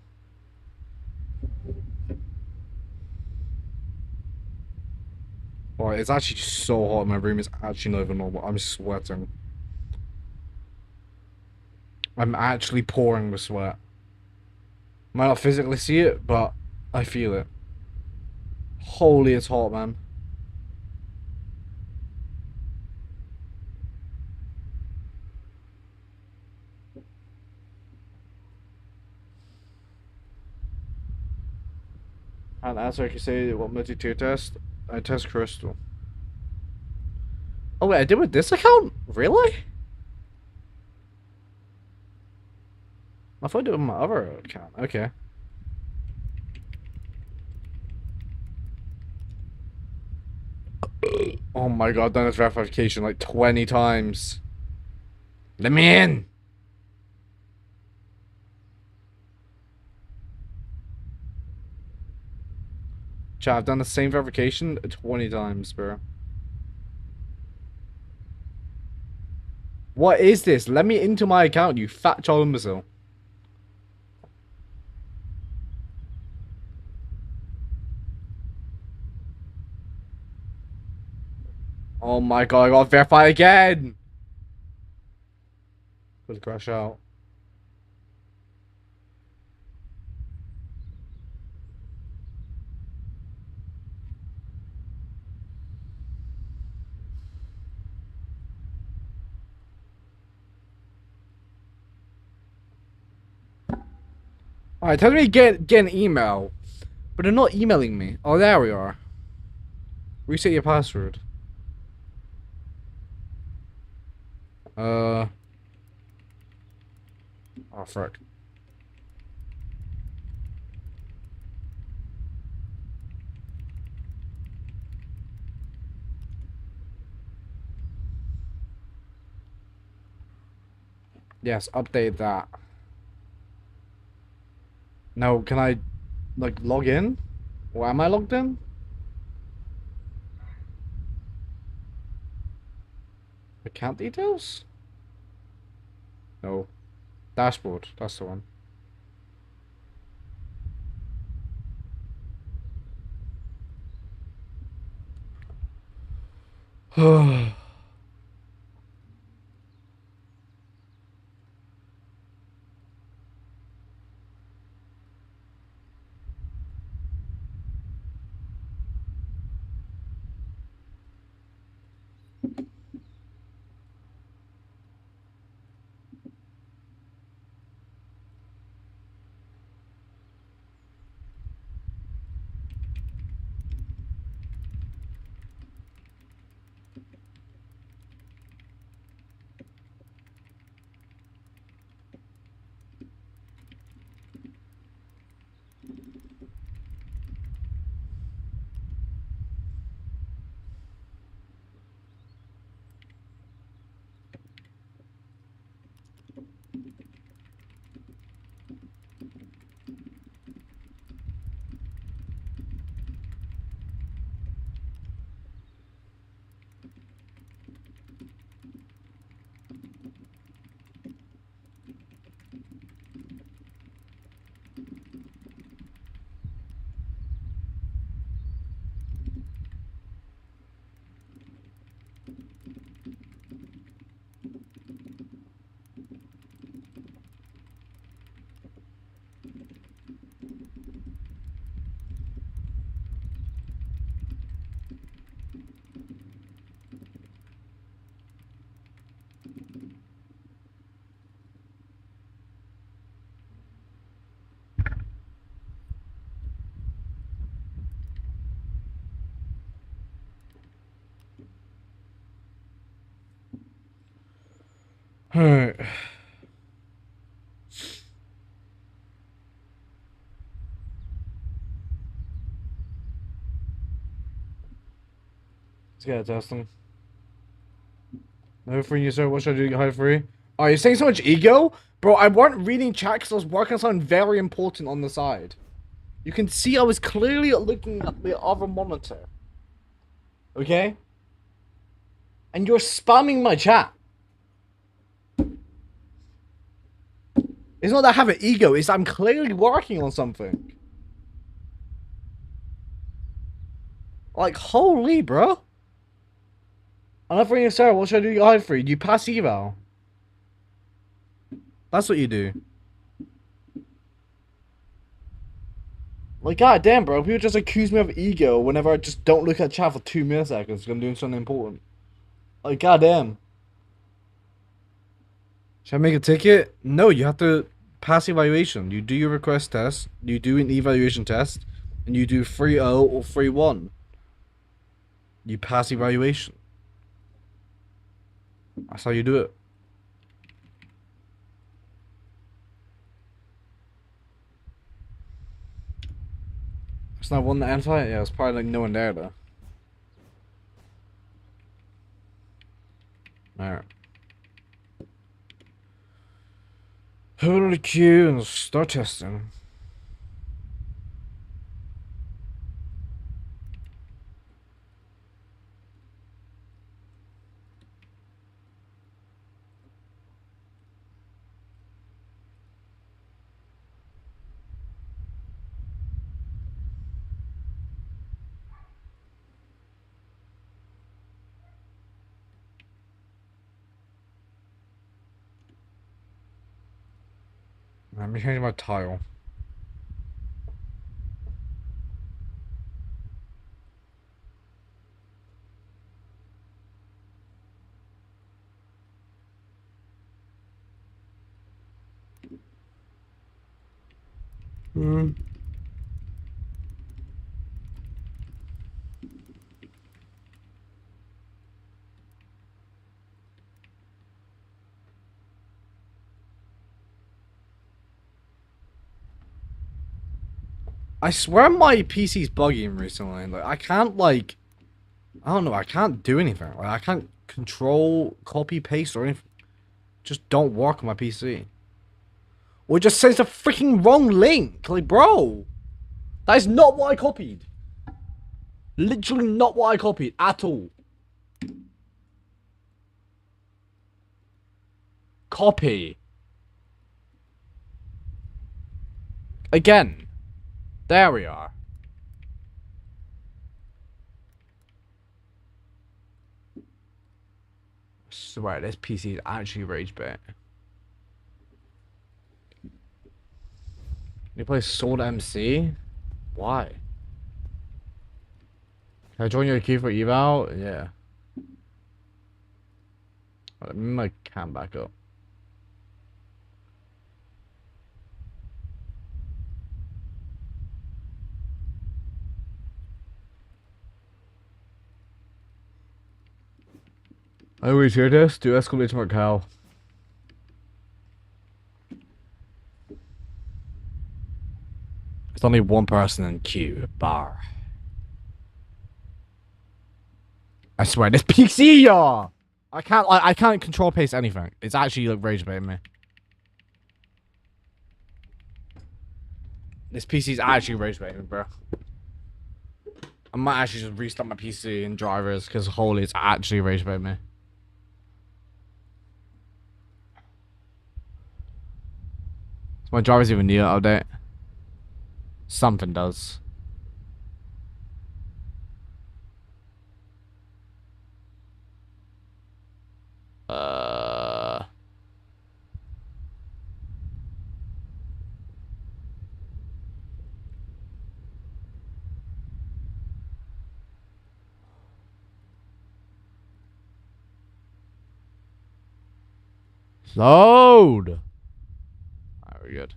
Boy, it's actually so hot in my room. It's actually not even normal. I'm sweating. I'm actually pouring with sweat. Might not physically see it, but I feel it. Holy, it's hot, man. And answer, I can say what multi-tier test. I test Crystal. Oh wait, I did with this account? Really? I thought I did it with my other account. Okay. Oh my god, I've done this verification like 20 times. Let me in! Chat, I've done the same verification 20 times, bro. What is this? Let me into my account, you fat child imbecile. Oh my god, I got verified again! Could crash out. Alright, tell me get an email. But they're not emailing me. Oh, there we are. Reset your password. Oh, frick. Yes, update that. No, can I, like, log in? Or am I logged in? Account details? No. Dashboard, that's the one. Alright. Let's get a testing. No free user, what should I do to get high free? Oh, you're saying so much ego? Bro, I weren't reading chat because I was working on something very important on the side. You can see I was clearly looking at the other monitor. Okay? And you're spamming my chat. It's not that I have an ego, it's I'm clearly working on something. Like, holy, bro. I'm not freaking sorry, what should I do to get high free? Do you pass eval? That's what you do. Like, goddamn, bro. People just accuse me of ego whenever I just don't look at chat for 2 milliseconds because I'm doing something important. Like, goddamn. Should I make a ticket? No, you have to pass evaluation. You do your request test, you do an evaluation test, and you do 3-0 or 3-1. You pass evaluation. That's how you do it. It's not one that anti? Yeah, it's probably like no one there though. Alright. Hold the queue and start testing. Let me change my tile. I swear my PC's bugging recently. Like I can't like, I don't know. I can't do anything. Like I can't control, copy, paste, or anything. Just don't work on my PC. Or it just says the freaking wrong link. Like, bro, that is not what I copied. Literally not what I copied at all. Copy. Again. There we are. I swear, this PC is actually rage bait. You play Sword MC? Why? Can I join your queue for eval? Yeah. Let me my cam back up. I always hear this. Do exclamation mark Cal. There's only one person in queue. Bar. I swear, this PC, y'all. I can't control paste anything. It's actually like rage baiting me. This PC's actually rage baiting me, bro. I might actually just restart my PC and drivers because holy, it's actually rage baiting me. My drivers even need an update. Something does. Load. Very good.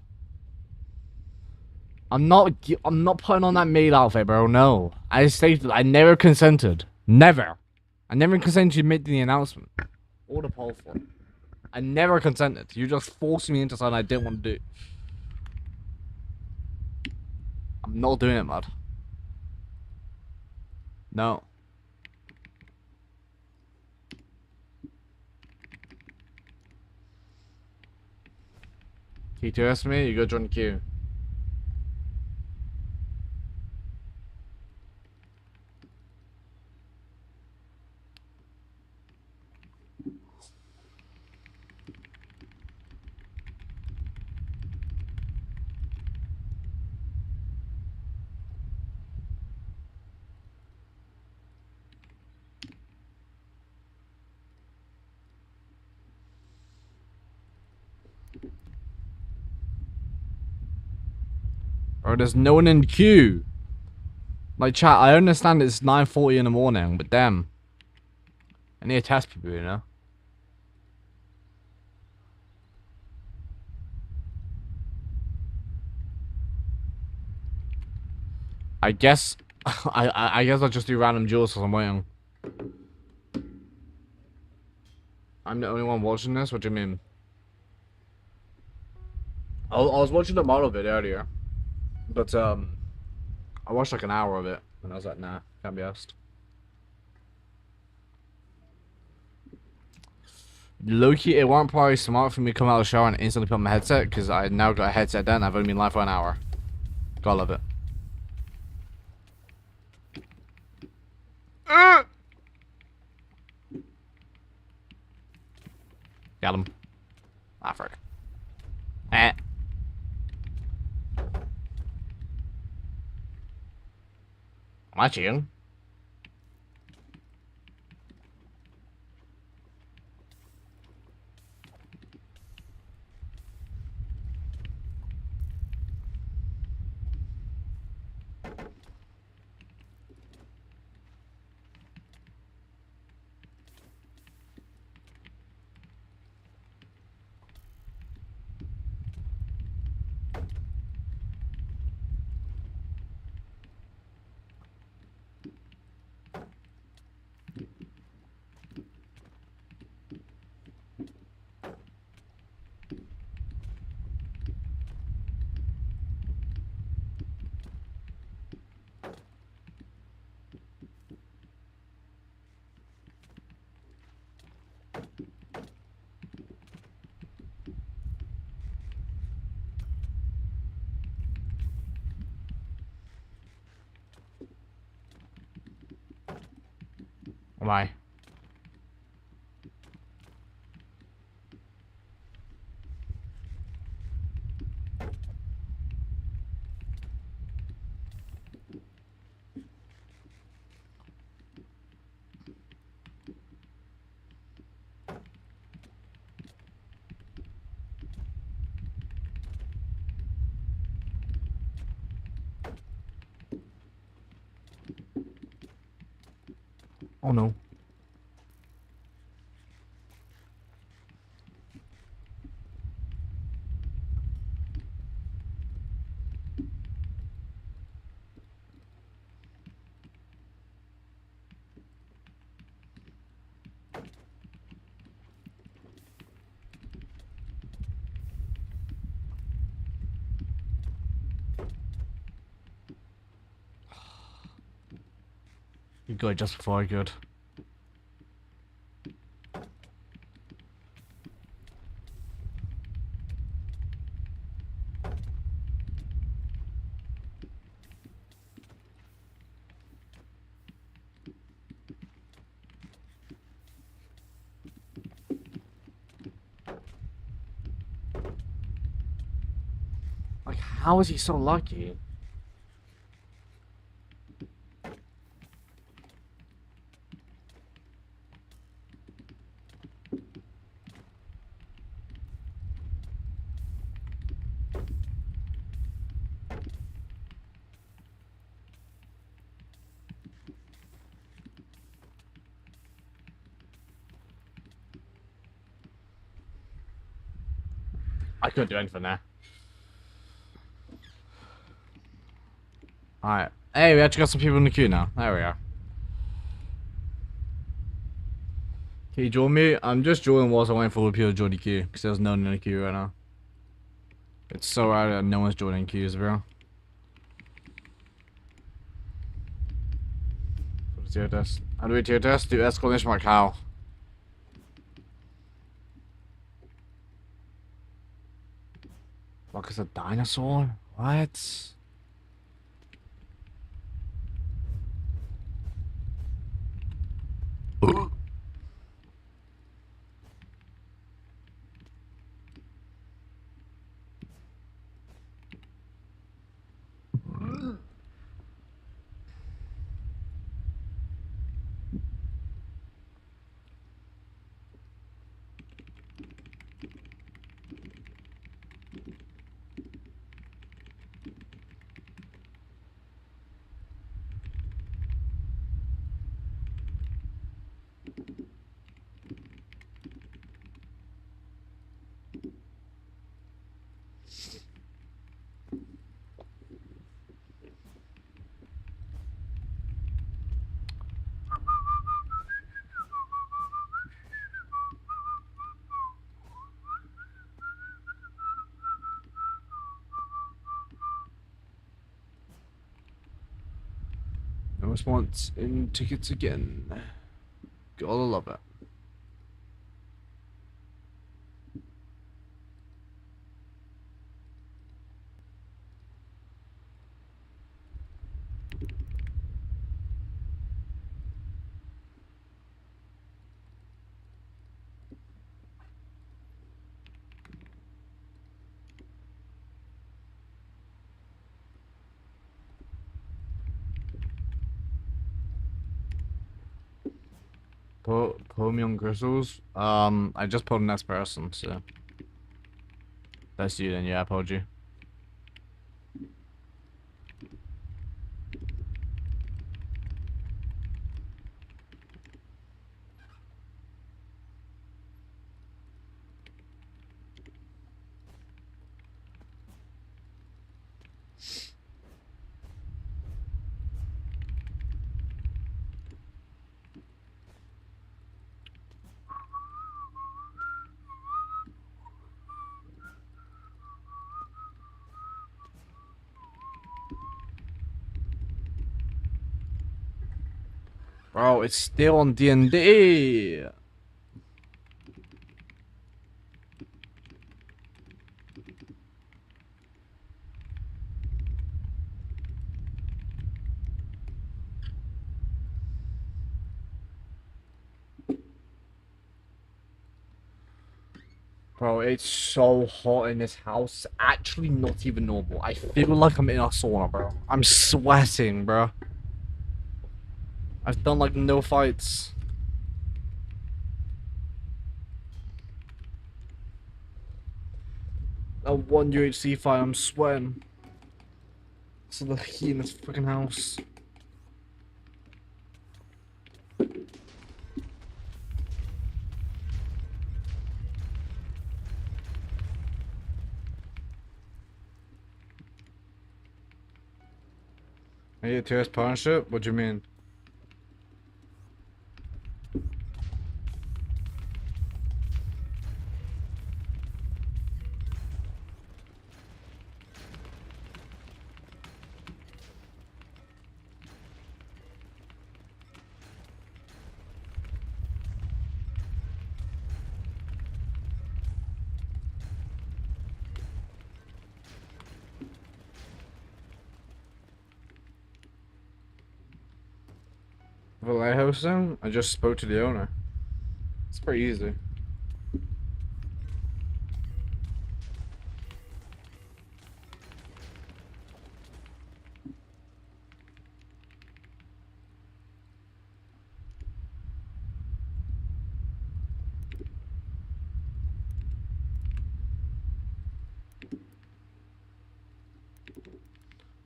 I'm not putting on that maid outfit, bro. No. I stated I never consented. Never. I never consented to make the announcement. Or the poll for it. I never consented. You just forced me into something I didn't want to do. I'm not doing it, mud. No. T2S me, you go join the queue. Or there's no one in the queue. Like, chat, I understand it's 9:40 in the morning, but damn. I need to test people, you know? I guess... I guess I'll just do random duels because I'm waiting. I'm the only one watching this? What do you mean? I was watching the model video earlier. But, I watched like an hour of it. And I was like, nah, can't be asked. Loki, it wasn't probably smart for me to come out of the shower and instantly put on my headset. Because I now got a headset then. I've only been live for an hour. Gotta love it. Got him. Ah, frick. Eh. Am I cheating? Am I? Oh no. You got it just before I could. Like, how is he so lucky? I couldn't do anything there. Alright. Hey, we actually got some people in the queue now. There we are. Can you join me? I'm just joining whilst I'm waiting for all the people to join the queue. Because there's no one in the queue right now. It's so rare that no one's joining queues, bro. Tier test. How do we tier test? Do exclamation mark how? Fuck is a dinosaur? What? response in tickets again. Gotta love it. Pull me on crystals. I just pulled an next person, so that's you then. Yeah, I pulled you. Bro, it's still on D&D. Bro, it's so hot in this house. It's actually not even normal. I feel like I'm in a sauna, bro. I'm sweating, bro. I've done like no fights. A 1 UHC fight, I'm sweating. So the heat in this freaking house. Are you a terrorist partnership? What do you mean? Valet hosting? I just spoke to the owner. It's pretty easy.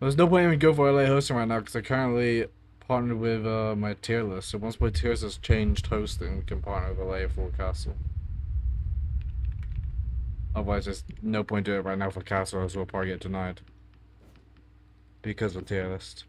There's no point in me go for LA hosting right now because I currently partnered with my tier list. So once my tier list has changed hosting, we can partner with LA for Castle. Otherwise, there's no point doing it right now for Castle, as we'll probably get denied because of tier list.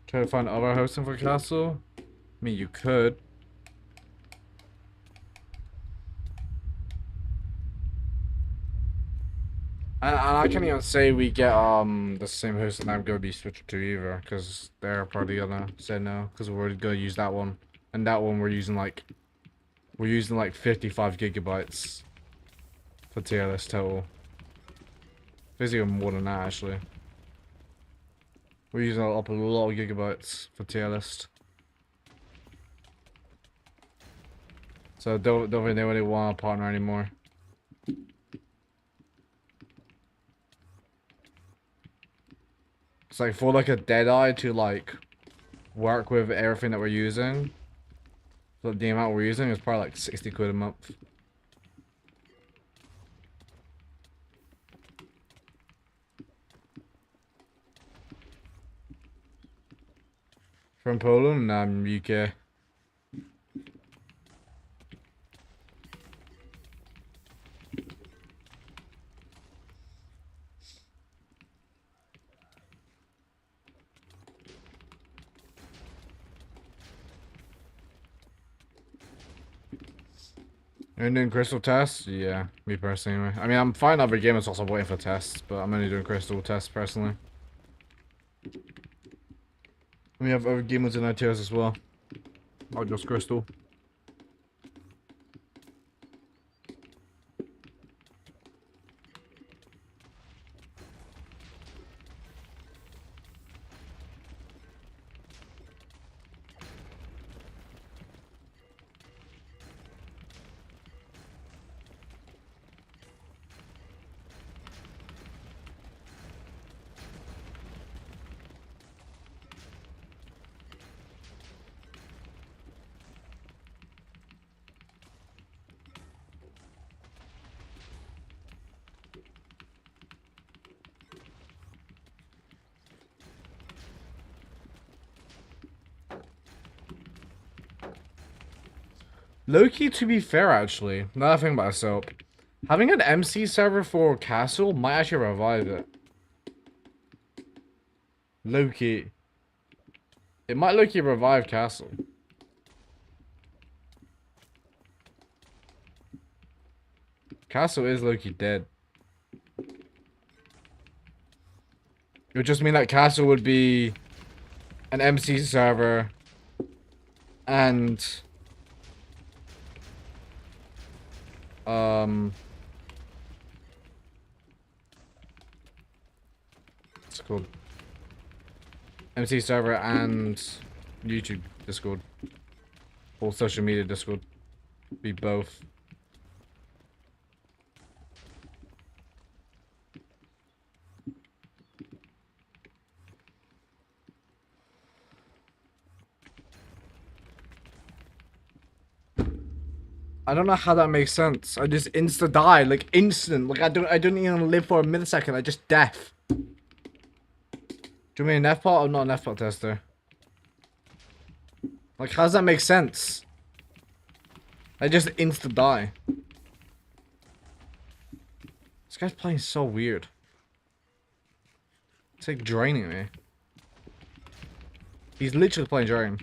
Try to find other hosting for Castle? I mean, you could. And I can't even say we get the same hosting I'm gonna be switching to either, because they're probably gonna say no, because we're gonna use that one. And that one we're using like 55 gigabytes for tier list total. There's even more than that actually. We're using up a lot of gigabytes for tier list. So don't think they really want a partner anymore. It's like for like a Deadeye to like work with everything that we're using. So the amount we're using is probably like 60 quid a month. From Poland? UK. You're doing crystal tests? Yeah, me personally. Anyway. I mean, I'm fine. Other gamers also waiting for tests, but I'm only doing crystal tests personally. We have other gamers in our tiers as well. Not just crystal. Low-key, to be fair, actually, now that I think about soap, having an MC server for Castle might actually revive it. Low-key. It might low-key revive Castle. Castle is low-key dead. It would just mean that Castle would be an MC server and it's called MC server and YouTube Discord or social media Discord. Be both. I don't know how that makes sense. I just insta die, like instant. Like I don't even live for a millisecond. I just death. Do you mean an F-pot? I'm not an F-pot tester. Like how does that make sense? I just insta die. This guy's playing so weird. It's like draining me. He's literally playing drain.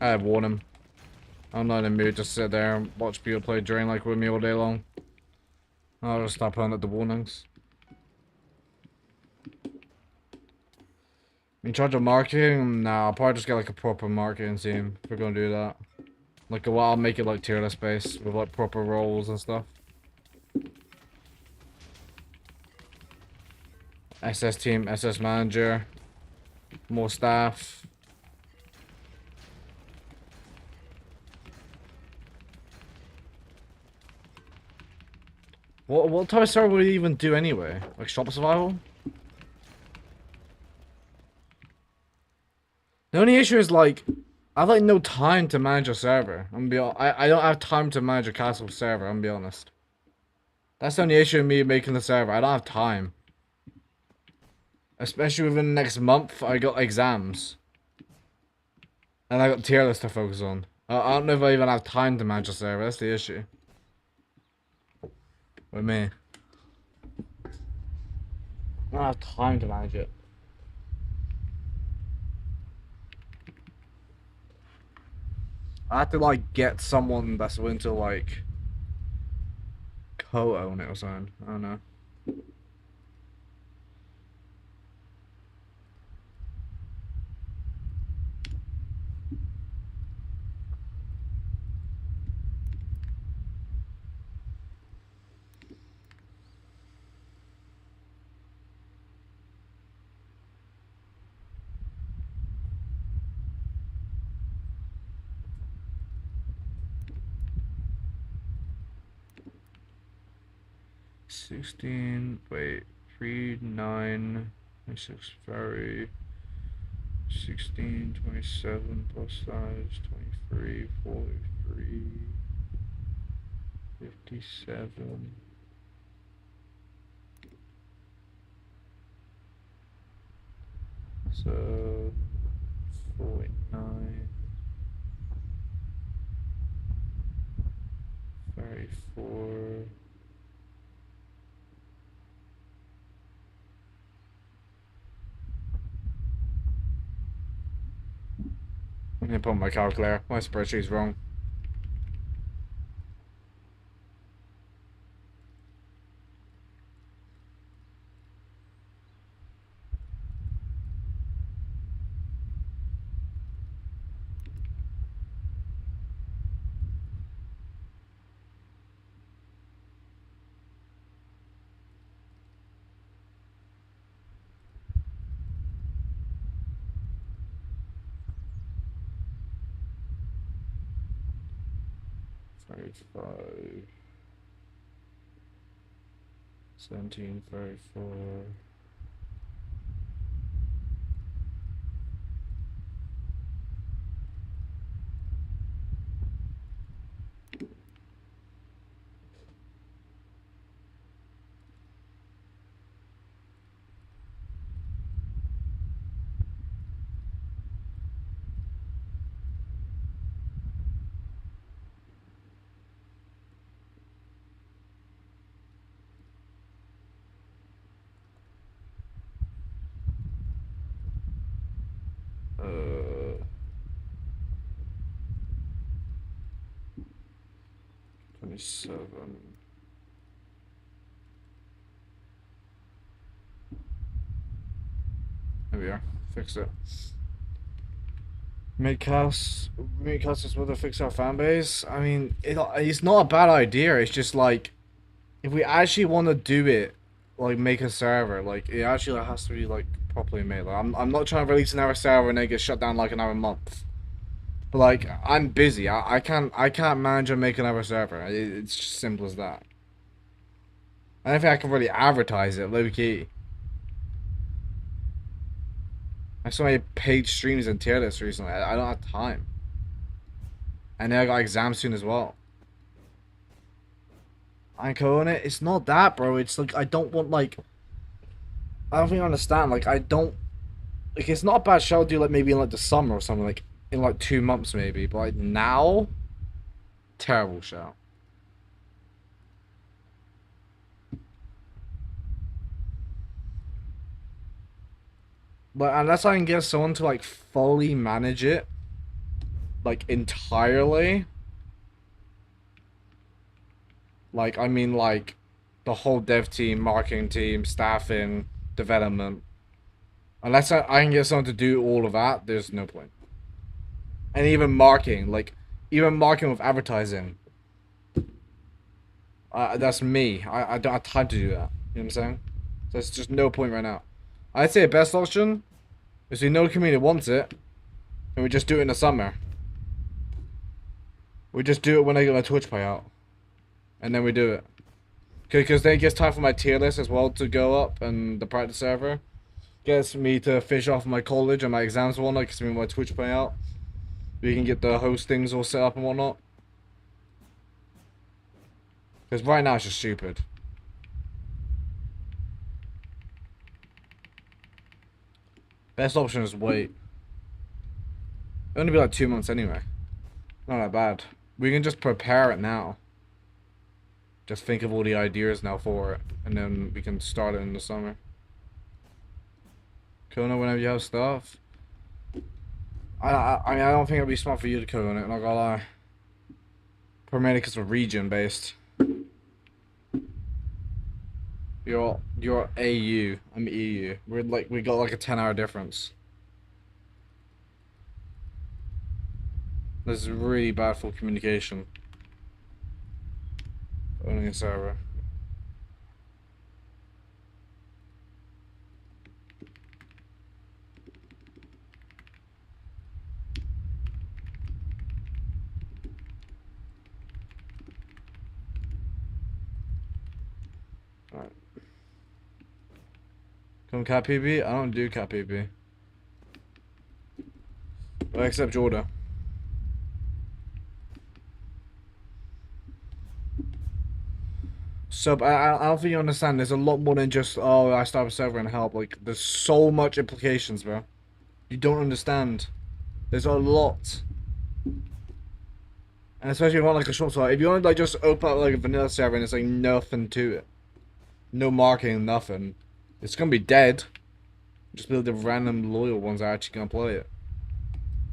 I warn him. I'm not in the mood to sit there and watch people play drain like with me all day long. I'll just stop on at the warnings. In charge of marketing? Nah, I'll probably just get like a proper marketing team if we're gonna do that. Like, well, I'll make it like tier list based with like proper roles and stuff. SS team, SS manager, more staff. What type of server would we even do anyway? Like shop survival? The only issue is like, I have like no time to manage a server. I don't have time to manage a castle server, I'm gonna be honest. That's the only issue with me making the server. I don't have time. Especially within the next month, I got exams. And I got tier list to focus on. I don't know if I even have time to manage a server, that's the issue. With me. I don't have time to manage it. I have to like get someone that's willing to like co-own it or something. I don't know. Wait, 3, 9, 26, very 16, 27 plus size, 23, 43, 57. So 49, 34. I'm gonna put on my calculator. My spreadsheet's wrong. Five, 17, 34. Uh, 27. There we are. Fixed it. Make cast is where to fix our fan base. I mean, it's not a bad idea. It's just like, if we actually want to do it, like make a server, like it actually has to be like properly made. Like, I'm not trying to release another server and then get shut down like another month. But like, I'm busy. I can't manage and make another server. It's just simple as that. I don't think I can really advertise it, low key. I have so many paid streams and tier lists recently. I don't have time. And then I got exams soon as well. I'm calling it. It's not that, bro. It's like, I don't want, like... I don't think you understand. Like, I don't... Like, it's not a bad show to do, like, maybe in, like, the summer or something. Like, in, like, 2 months, maybe. But, like, now... Terrible show. But unless I can get someone to, like, fully manage it, like, entirely, like, I mean, like, the whole dev team, marketing team, staffing, development, unless I can get someone to do all of that, there's no point. And even marketing, like, even marketing with advertising, that's me. I don't have time to do that. You know what I'm saying? So there's just no point right now. I'd say the best option is we know the community wants it, and we just do it in the summer. We just do it when I get my Twitch payout, and then we do it. Because then it gets time for my tier list as well to go up, and the practice server gets me to finish off my college and my exams and whatnot, gets me my Twitch payout. We can get the hostings all set up and whatnot. Because right now it's just stupid. Best option is wait. It'll only be like 2 months anyway. Not that bad. We can just prepare it now. Just think of all the ideas now for it. And then we can start it in the summer. Kona, whenever you have stuff. I mean, I don't think it'd be smart for you to code on it, not gonna lie. Primarily because we're region based. You're AU, I'm EU. We got like a 10-hour difference. This is really bad for communication. Owning a server. Alright. Come cat PB? I don't do cat PB. Well, except Jordan. So I don't think you understand. There's a lot more than just, oh, I start a server and help. Like, there's so much implications, bro. You don't understand. There's a lot. And especially if you want like a short site. If you want to like just open up like a vanilla server and it's like nothing to it. No marketing, nothing. It's gonna be dead. Just build the random loyal ones that are actually gonna play it.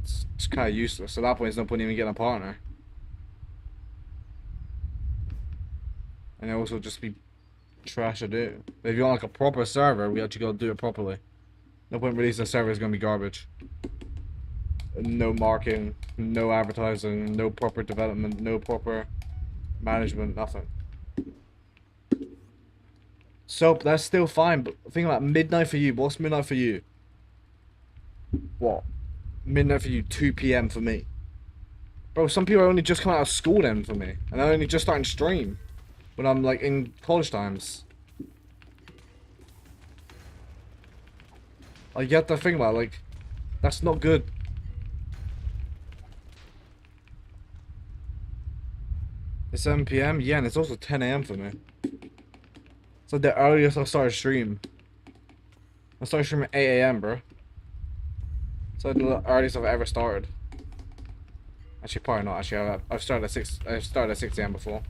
It's kind of useless. At that point, it's no point even getting a partner. And it also just be trash to do. But if you want like a proper server, we actually gotta do it properly. No point releasing a server is gonna be garbage. No marketing, no advertising, no proper development, no proper management, nothing. So that's still fine, but think about midnight for you. What's midnight for you? What? Midnight for you, 2 PM for me. Bro, some people are only just coming out of school then for me. And they're only just starting to stream. When I'm like in college times. Like you have to think about it, like, that's not good. It's 7 PM? Yeah, and it's also 10 AM for me. It's like the earliest I'll start a stream. I started streaming at 8 AM, bro. It's like the earliest I've ever started. Actually, probably not. Actually, I've started at 6. I've started at 6 AM before.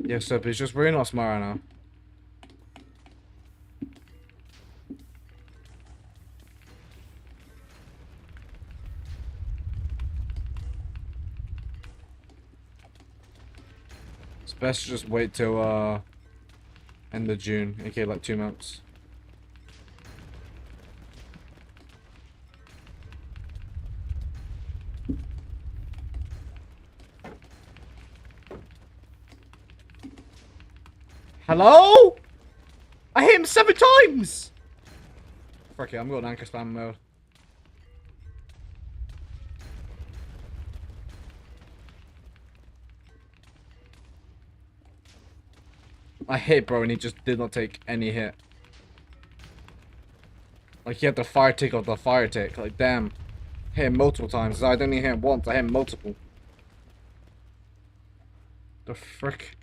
Yeah, so it's just really not smart right now. It's best to just wait till end of June, aka like 2 months. Hello? I hit him 7 times! Fuck it, I'm going anchor spam mode. I hit, bro, and he just did not take any hit. Like, he had the fire tick off the fire tick. Like, damn. Hit him multiple times. I didn't even hit him once, I hit him multiple. The frick?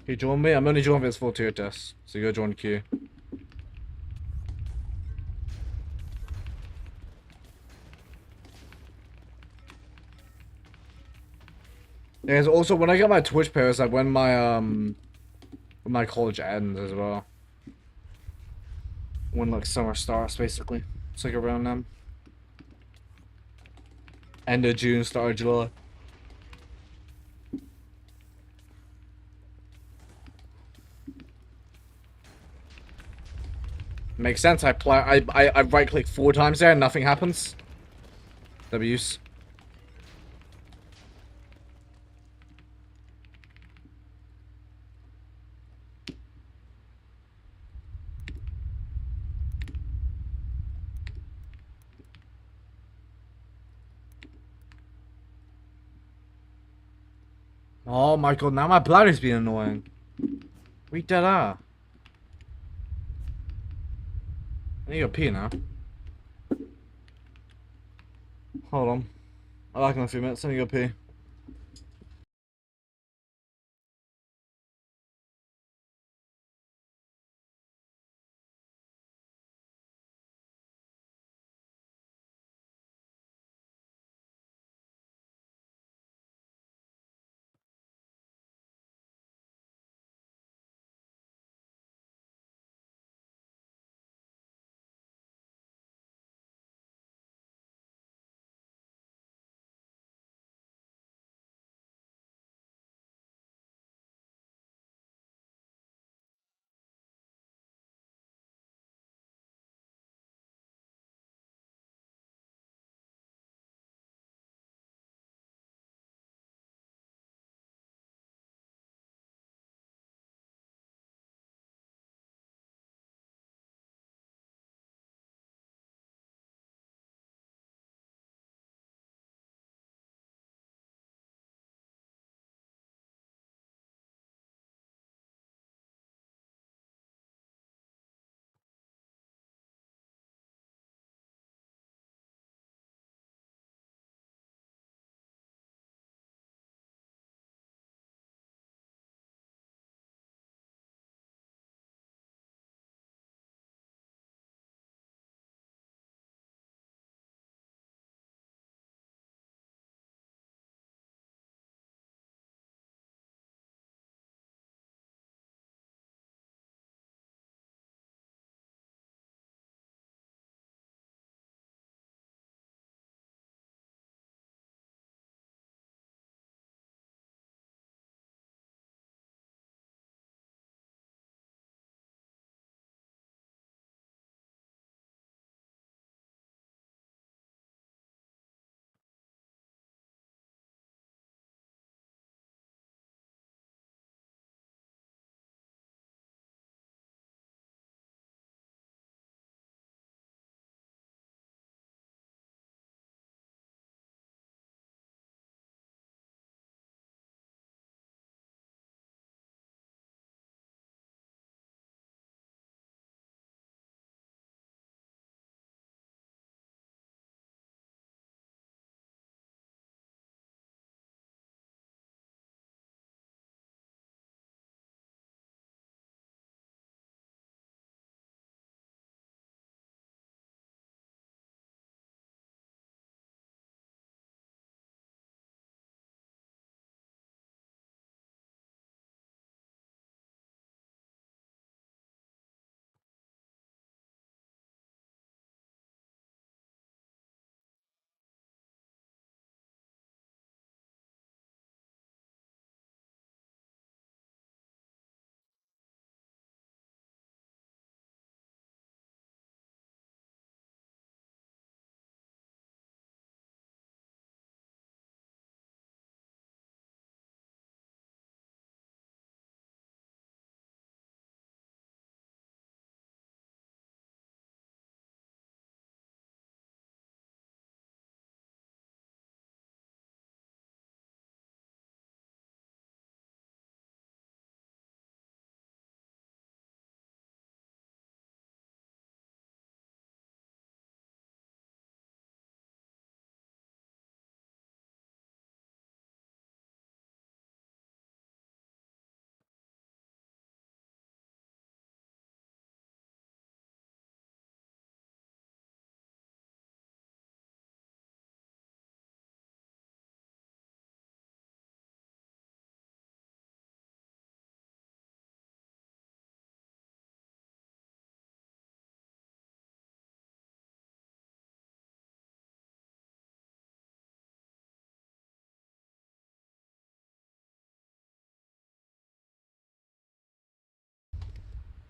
Can you join me? I'm only joining for this full tier test. So you go join the queue. There's also, when I get my Twitch pay, it's like when my college ends as well. When like summer starts, basically. It's like around then. End of June, start of July. Makes sense. I right click 4 times there and nothing happens. W's. Oh my god, now my bladder's being annoying. Read that out. I need to pee now. Hold on. I'll back in a few minutes. I need to go pee.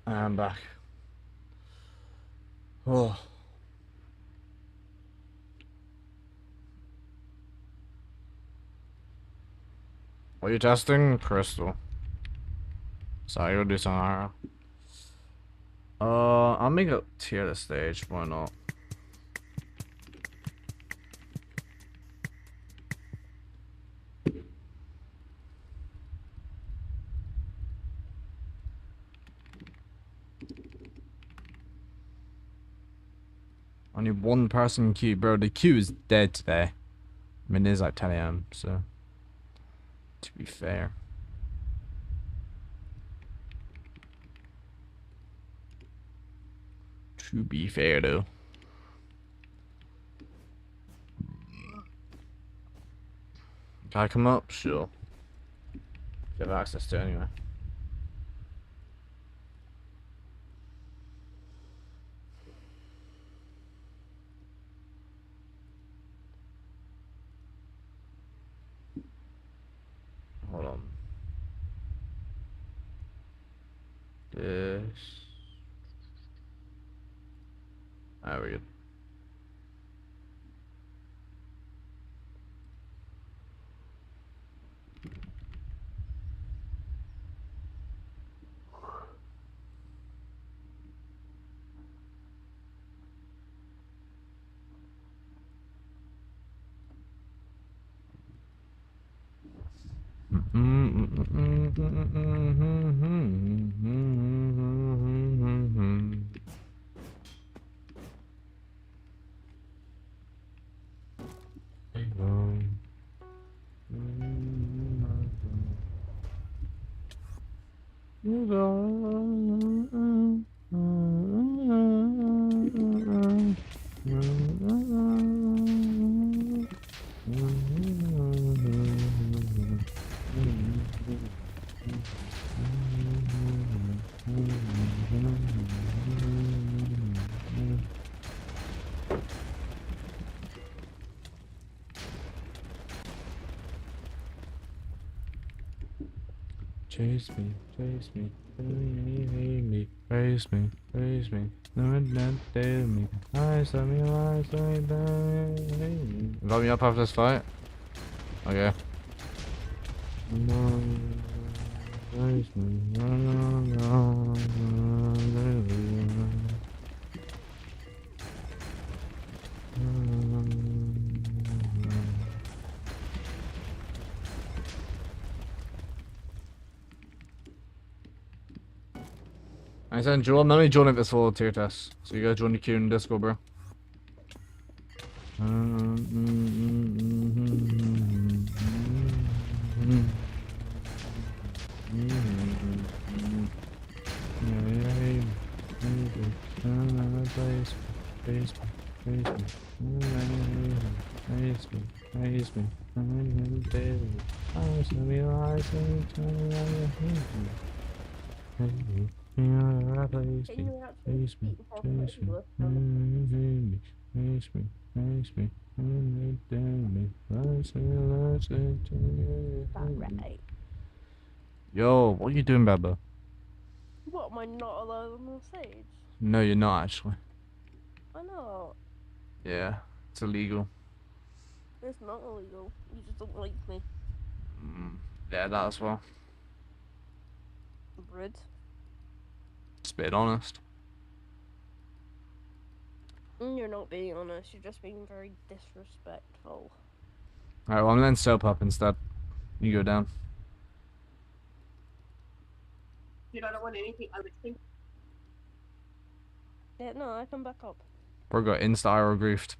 I'm back. Oh. What are you testing? Crystal. Sorry, you'll do some higher. I'll make a tier the stage. Why not? Only one person queue, bro. The queue is dead today. I mean, it is like 10 AM, so to be fair. To be fair, though. Can I come up? Sure. You have access to it anyway. Hold on. This. There we go. Chase me, chase me, praise me, praise me, no one not tell me, eyes on me, eyes on me, invite me up after this fight? Okay. Praise me, I said, Joel, let me join it this full tier test. So you gotta join the queue in Discord, bro. Yo, what are you doing, Baba? What, am I not allowed on the stage? No, you're not actually. I know. Yeah, it's illegal. It's not illegal. You just don't like me. Yeah, that as well. Rude. It's a bit honest. You're not being honest. You're just being very disrespectful. Alright, well, I'm letting soap up instead. You go down. Dude, I don't want anything. I would think. Yeah, no, I come back up. Bro got insta-IRL griefed.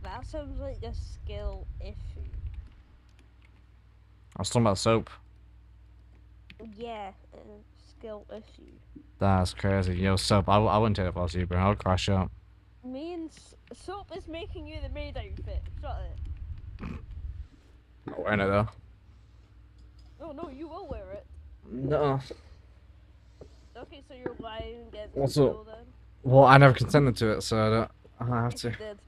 That sounds like a skill issue. I was talking about soap. Yeah, a skill issue. That's crazy. Yo, soap, I wouldn't take it past you, bro. I would crash out. Me and Soap is making you the maid outfit. Shut it. Not wearing it though. Oh no, you will wear it. No. Okay, so you're lying against What's the up? rule then? Well, I never consented to it, so I don't have to. You did.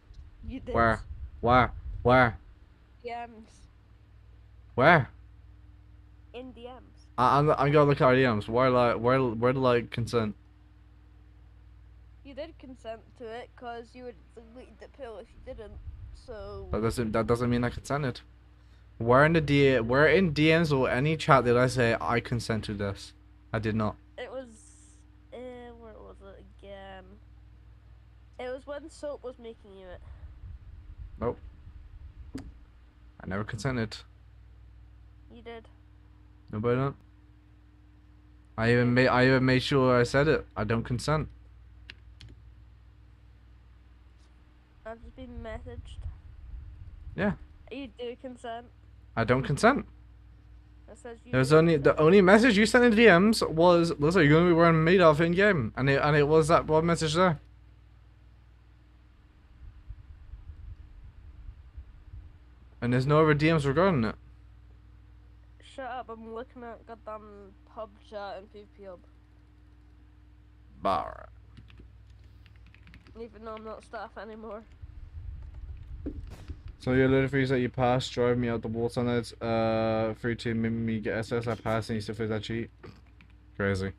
You did. Where? Where? Where? DMs. Where? In DMs. I'm gonna look at our DMs. Where did I consent? You did consent to it because you would delete the pill if you didn't. So. That doesn't mean I consented. Where in DMs or any chat did I say I consent to this? I did not. It was. Where was it again? It was when Soap was making you it. Nope. I never consented. You did. Nobody don't. I even made sure I said it. I don't consent. I've just been messaged. Yeah. You do consent. I don't consent. It says you. There's the only message you sent in the DMs was, "Listen, you're gonna be wearing Madoff in game," and it was that one message there. And there's no other DMs regarding it. Shut up! I'm looking at goddamn pub chat and PvP hub. Bar. Even though I'm not staff anymore. So your little freeze that you passed, drive me out the walls on it. Free to make me get SS. I passed and you still feel that cheat. Crazy.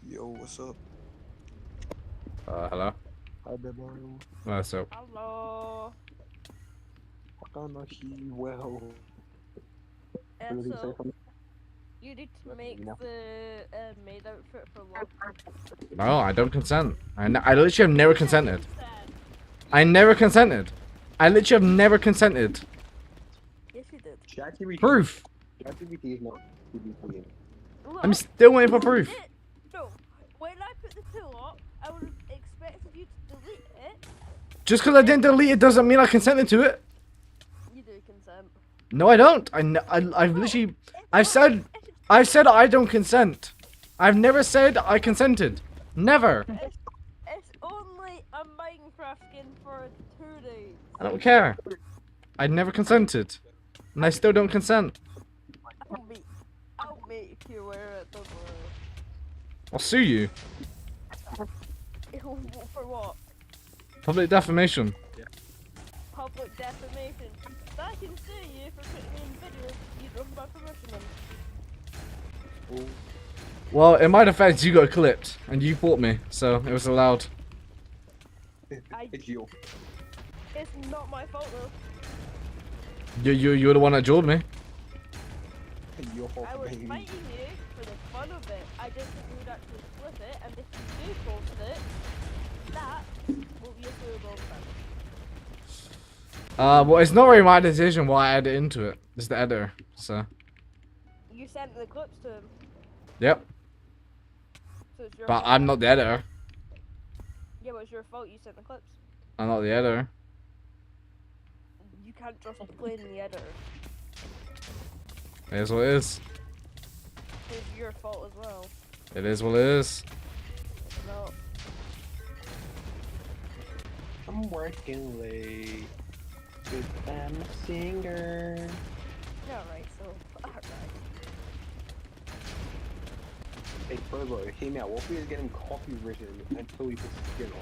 Yo, what's up? Hello. Hi, Mario. What's up? Hello. Well. So, you need to make the maid outfit for love. No, I don't consent. I literally have never consented. I never consented. I literally have never consented. Yes, you did. Proof. ChatGPT is not PvP. I'm still waiting for proof. No, when I put the tool up, I would have expected you to delete it. Just because I didn't delete it doesn't mean I consented to it. You do consent. No, I don't. I've literally, I've said I don't consent. I've never said I consented. Never. It's only a Minecraft skin for 2 days. I don't care. I never consented, and I still don't consent. I'll make you wear it. Don't worry. I'll sue you. For what? Public defamation. Public defamation. I can sue you for putting in videos you don't have permission in. Well, in my defense, you got clipped, and you fought me, so it was allowed. It's you. It's not my fault though. You're the one that jailed me. I was fighting you for the fun of it. I didn't think you would actually flip it, and if you do post it, that will be a suitable offense. Well, it's not really my decision what I added into it. It's the editor, so. You sent the clips to him. Yep. So it's your But fault. I'm not the editor. Yeah, but it's your fault you sent the clips. I'm not the editor. You can't just blame the editor. It is what it is. It's your fault as well. It is what it is. No. I'm working late. Cause I'm a singer. Yeah, right, so, alright. Hey, Furbo, hey now, Wolfie is getting copywritten until he puts skin on.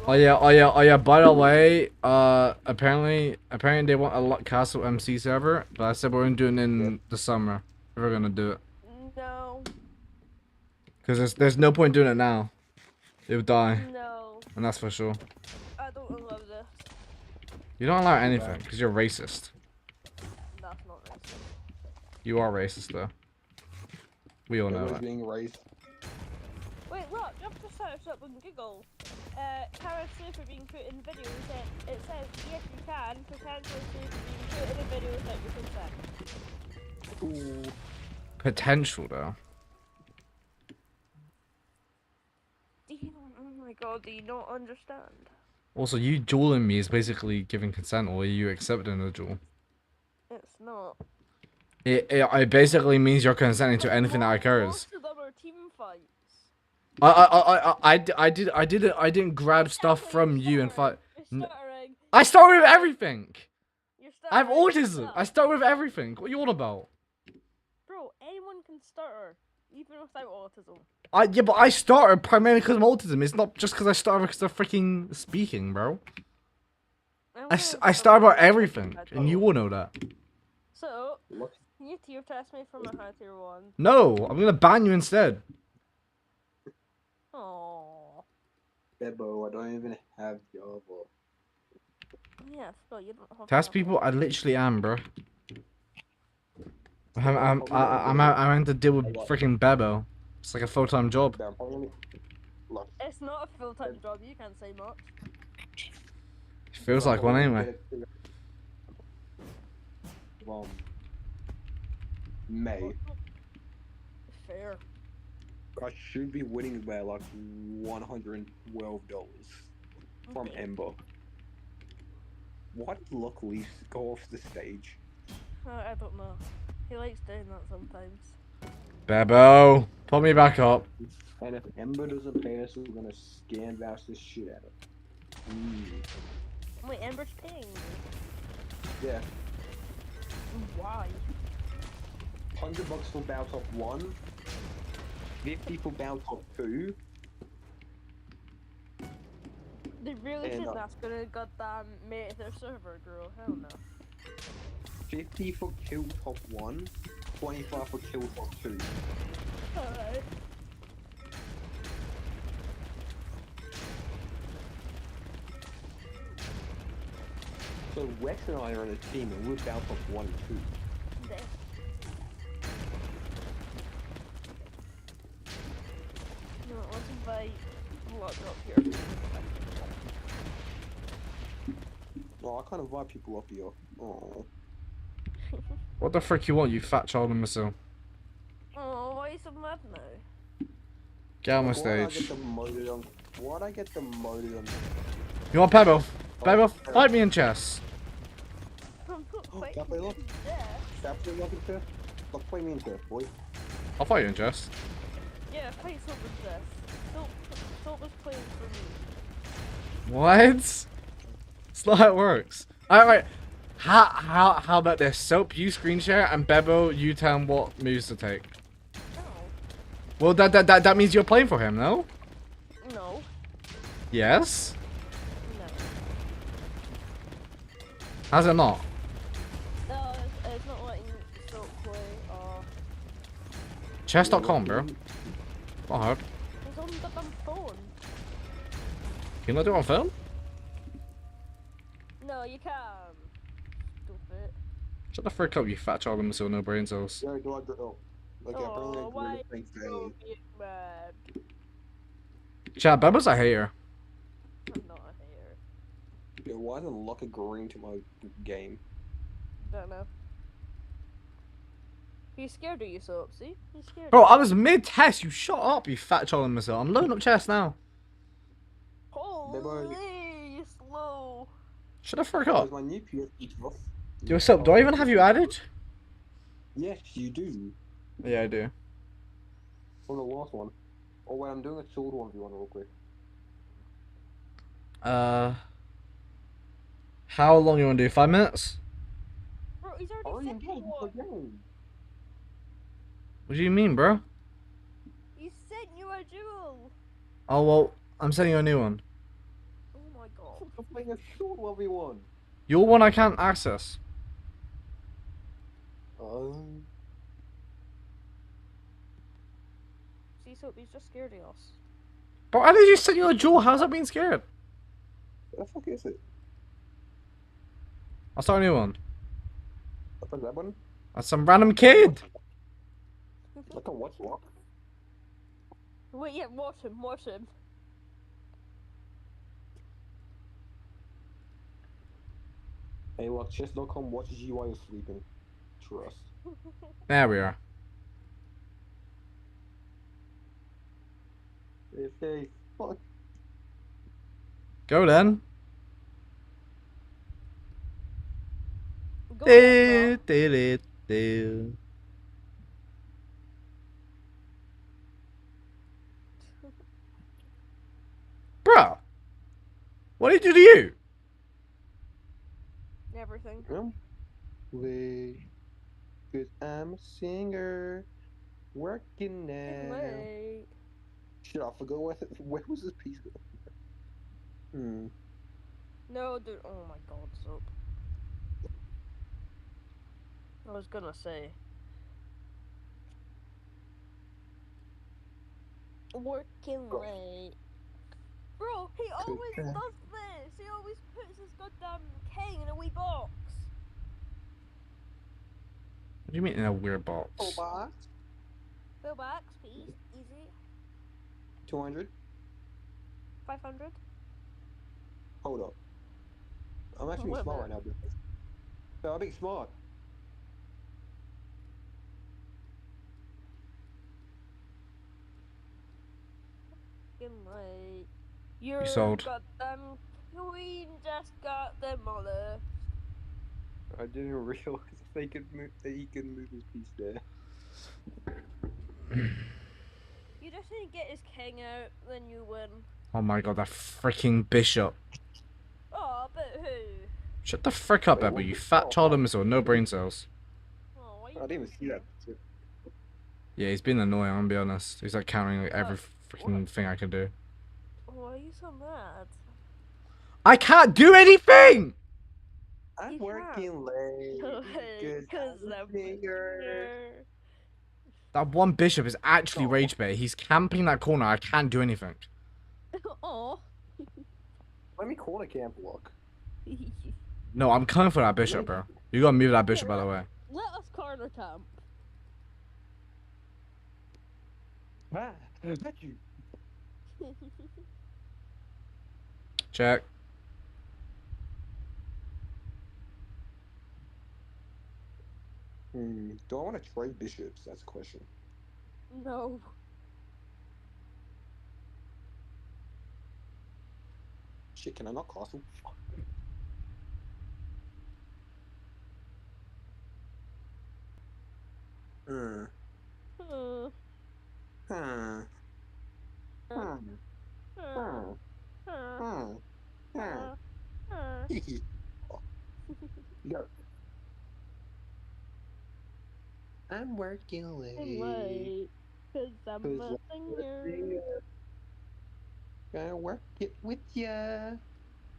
Oh yeah. By the way, apparently they want a Castle MC server, but I said we're gonna do it in the summer. If we're gonna do it. No. Cause there's no point doing it now. It would die. No. And that's for sure. I don't allow this. You don't allow anything, because you're racist. That's not racist. You are racist though. We all know Everyone's that. being racist. Wait, look, just to search up and Google. Kara Super being put in videos that it says yes you can potentially Super being put in a video without your consent. Ooh. Potential though. Oh my god, do you not understand? Also, you dueling me is basically giving consent, or you accepting the duel. It's not. It basically means you're consenting to anything that occurs. Most of them are team fights. I didn't grab stuff from you and fight. I start with everything. I have autism. I start with everything. What are you on about? Bro, anyone can stutter, even without autism. Yeah, but I started primarily because of autism. It's not just because I started because of freaking speaking, bro. I start about everything, and you all know that. So, can you tier test me from a high tier 1? No, I'm gonna ban you instead. Aww. Bebo, I don't even have Java. Yeah, Phil, you don't have Test people, I literally am, bro. I'm having to deal with freaking Bebo. It's like a full-time job. It's not a full-time job, you can't say much. Feels like one anyway. May. Fair. I should be winning by like $112 from Ember. Why did Luckily go off the stage? I don't know. He likes doing that sometimes. Bebo, put me back up. And if Ember doesn't pay us, we're gonna scan bash this shit out of him. Wait, Ember's paying me? Yeah. Why? $100 for bout top 1. 50 for bout top 2. They really And, think that's gonna goddamn make their server grow? Hell no. 50 for kill top 1. 25 for kill top 2. Alright. So Rex and I are in a team and we're bout top 1 and 2. No, let's invite Blood up here. Oh, I can't invite people up here. Oh. What the frick you want, you fat child imbecile? Oh, why are you so mad now? Get out of my stage. Why'd I get demoted on? You want Bebo? Bebo, fight me in chess. Stop play lucky. Stop play lucky chess. Stop playing me in chess, boy. I'll fight you in chess. Yeah, play Silver's chess. Silver's playing for me. What? It's not how it works. Alright, how about this? Soap, you screen share, and Bebo, you tell him what moves to take. No. Well, that means you're playing for him, no? No. Yes? No. How's it not? No, it's not letting Silk play, Chess.com, bro. Not hard. It's on the damn phone. Can you not do it on phone? No, you can. Stupid. Shut the frick up, you fat child imbecile, no brain cells. Yeah, do I go? Okay, Oh, why thanks, are you being mad? Chat, Bebo's a hater. I'm not a hater. Yeah, why isn't Luck agreeing to my game? Don't know. He's scared of you, so see? He's scared. Bro, I was mid-test, you shut up, you fat child imbecile. I'm loading up chess now. Holy, you slow. Shut the frick up. My new PSP off. Yo, what's up? Do I even have you added? Yes, you do. Yeah, I do. On the last one. Oh wait, I'm doing a sword 1v1 real quick. How long you want to do? 5 minutes? Bro, he's already sent you one. What do you mean, bro? He sent you a duel. Oh, well, I'm sending you a new one. Oh my god. I'm playing a sword 1v1. Your one I can't access. See, so he's just scared of us. But I did you send you a duel? How's that being scared? What the fuck is it? I'll start a new one. What's that one? That's some random kid. Like a what's what? Wait, yeah, watch him, watch him. Hey, look, chess.com watches you while you're sleeping. Trust. There we are. Hey, fuck. Go then. Go Do, do, do, do. Bruh, what did you do? Everything. Cause I'm a singer, working now. Late. Shit, I forgot where was this piece? No, dude. Oh my god, soap. I was gonna say. Working late. Bro, he always does this. He always puts his goddamn king in a wee box. What do you mean in a weird box? Oh, box. Go back, please. Easy. 200. 500. Hold up. I'm actually being smart right now, dude. No, I'm being smart. Right. Your sold. goddamn queen just got demolished. I didn't realize they could move. That he could move his piece there. You just need to get his king out, then you win. Oh my god, that freaking bishop. Oh, but who? Shut the frick up, Ebba, you fat child of missile, no brain cells. Oh, I didn't even see that. Yeah, he's been annoying, I'm gonna be honest. He's like countering like every freaking thing I can do. Why are you so mad? I can't do anything! I'm working late. Because I'm here. That one bishop is actually rage bait. He's camping that corner, I can't do anything. Oh. Let me corner camp look. No, I'm coming for that bishop, bro. You gotta move that bishop, by the way. Let us corner camp. Ah, got you. Check. Do I want to trade bishops? That's a question. No. Shit, can I not castle? Hmm. Go. I'm working late. Cause I'm a singer. Gonna work it with ya.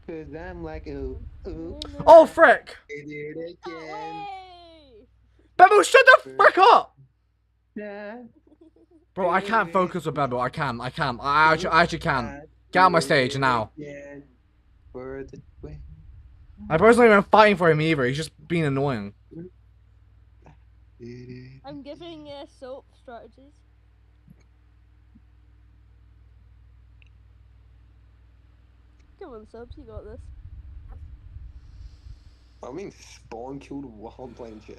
Cause I'm like, ooh, ooh. Oh, frick! I did it again. Bebo, shut the frick up! Yeah. Bro, I can't focus with Bebo. I can't. I actually can. Get out of my stage now. My bro's not even fighting for him either. He's just being annoying. I'm giving soap strategies. Come on, subs, you got this. I'm being spawn killed while I'm playing chess.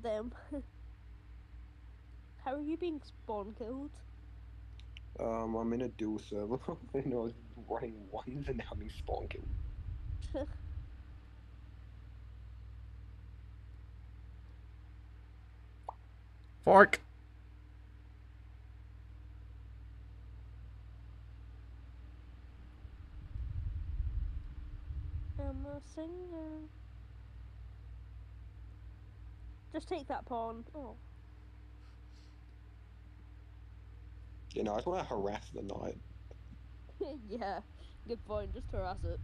Them. How are you being spawn killed? I'm in a dual server and I was running ones and now I'm being spawn killed. Fork. I'm a singer. Just take that pawn. Oh. You know, I just want to harass the knight. Yeah, good point. Just harass it.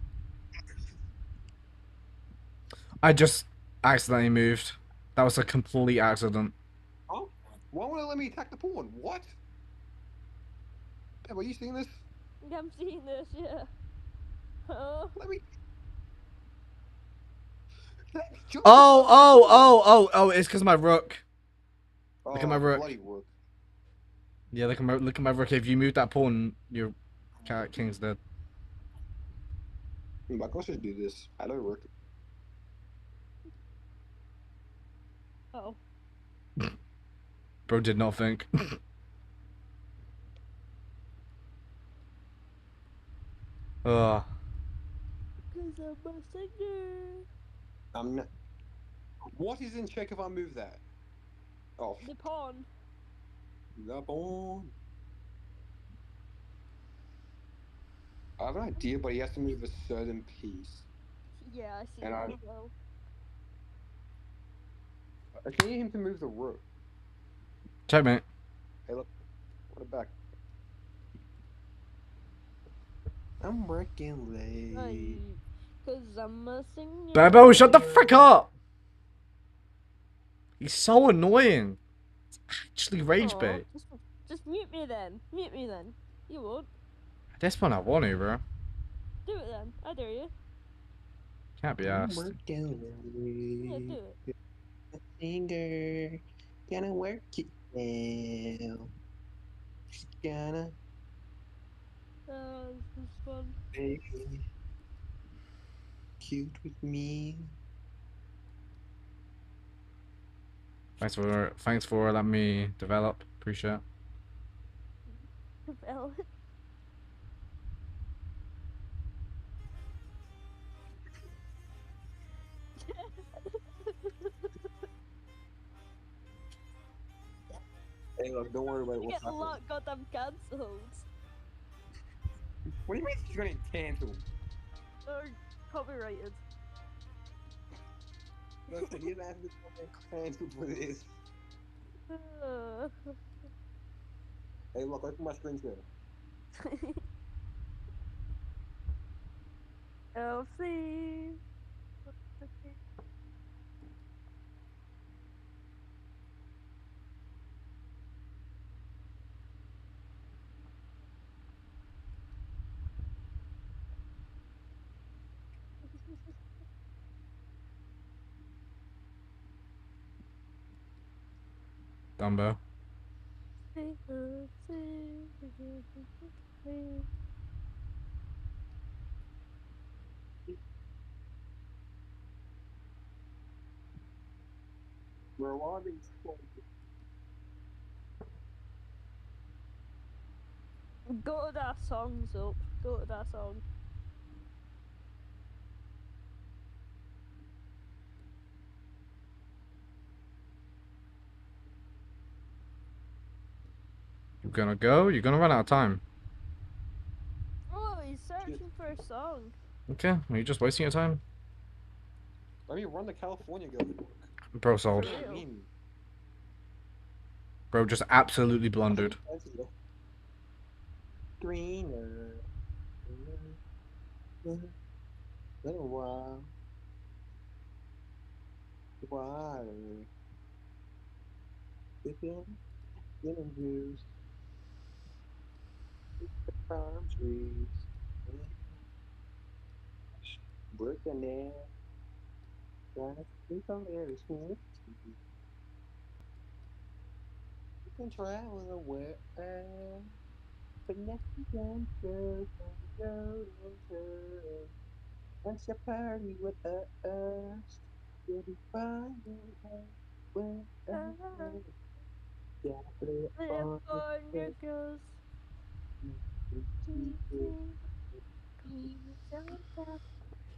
I just accidentally moved. That was a complete accident. Oh? Why won't it let me attack the pawn? What? Have you seen this? I'm seeing this, yeah. Let me... Oh, it's because of my rook. Look at my rook. Bloody rook. Yeah, look at my rook. If you move that pawn, your king's dead. Like, let's just do this. Hello, rook. Oh. Bro did not think. Cause I'm a singer. I'm not... What is in check if I move that? Oh. The pawn. The pawn. I have an idea, but he has to move a certain piece. Yeah, I see And that as well. I need him to move the rook. Checkmate. Hey, look. What a back. I'm working late. Cause I'm a singer. Bebo, shut the frick up! He's so annoying. It's actually rage bait. Just mute me then. Mute me then. You won't. At this point, I want to, bro. Do it then. I dare you. Can't be I'm asked. working late. Yeah, do it. A singer. Gonna work it now. Gonna. This is fun. Baby. Cute with me. Thanks for letting me develop. Appreciate it. Develop. Hey, look, don't worry about it. You What's get happening? goddamn cancelled. What do you mean it's gonna get cancelled? Or copyrighted. Listen, he's asking for cancelled for this. Hey, look at my screen share. LC. Dumbo. We're logging. Go to that songs up. Go to that song. You're gonna go? You're gonna run out of time. Oh, he's searching for a song. Okay, are you just wasting your time? Let me run the California girl. Bro, sold. Bro, just absolutely blundered. Greener. Little while. Water. Sipping lemon juice. The palm trees. Working there. Trying to sleep on every smooth. You can travel the world. But nothing can go from golden curve. Once you party with us, you'll be finding out with us. Chocolate on your girls.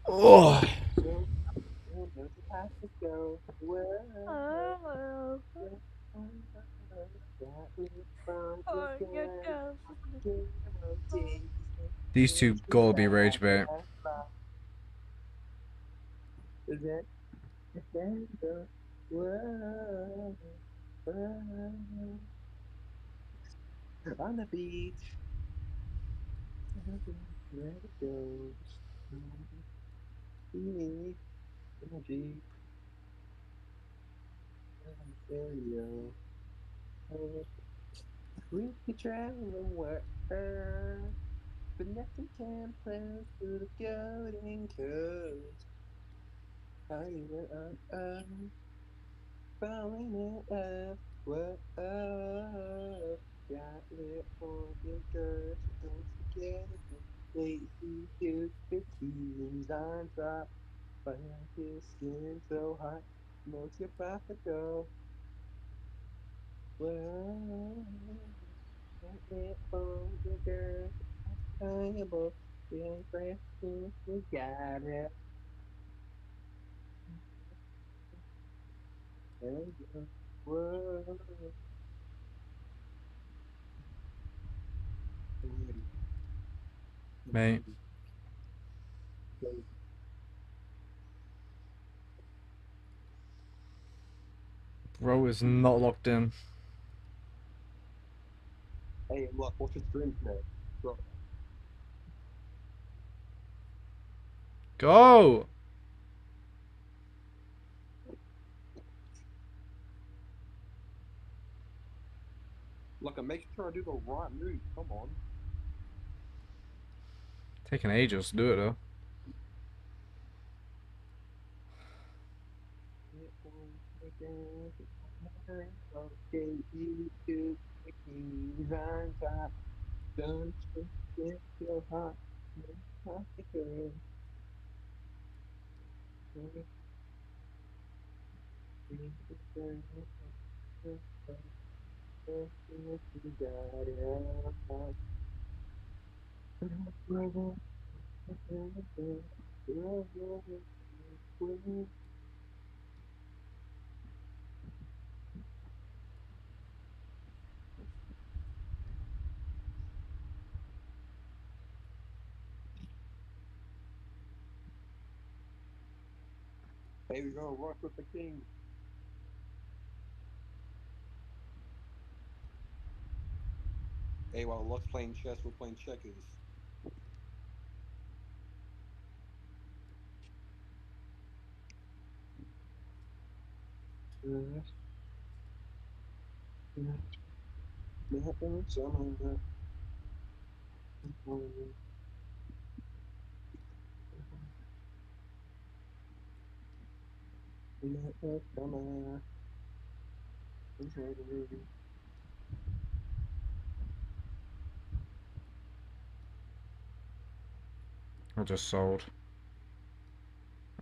Oh. These two gotta be rage bait. Is it? On the beach. Where it goes. In the Jeep. Stereo. We could travel the world, but nothing can close to the golden coast. Are you with us? Falling in love, whoa, got lit on your girl, so don't forget it. Lazy dude, bikinis on top, but your skin so hot, makes you about to go. Whoa, got lit on your girl, valuable, feeling fresh, we got it. Whoa. Mate. Bro is not locked in. Hey, look, what's your stream today? Bro. Go! Look, I'm making sure I do the right move. Come on. Taking ages to do it though. Here we go, rock with the king. Hey, while Luck's playing chess, we're playing checkers. I just sold.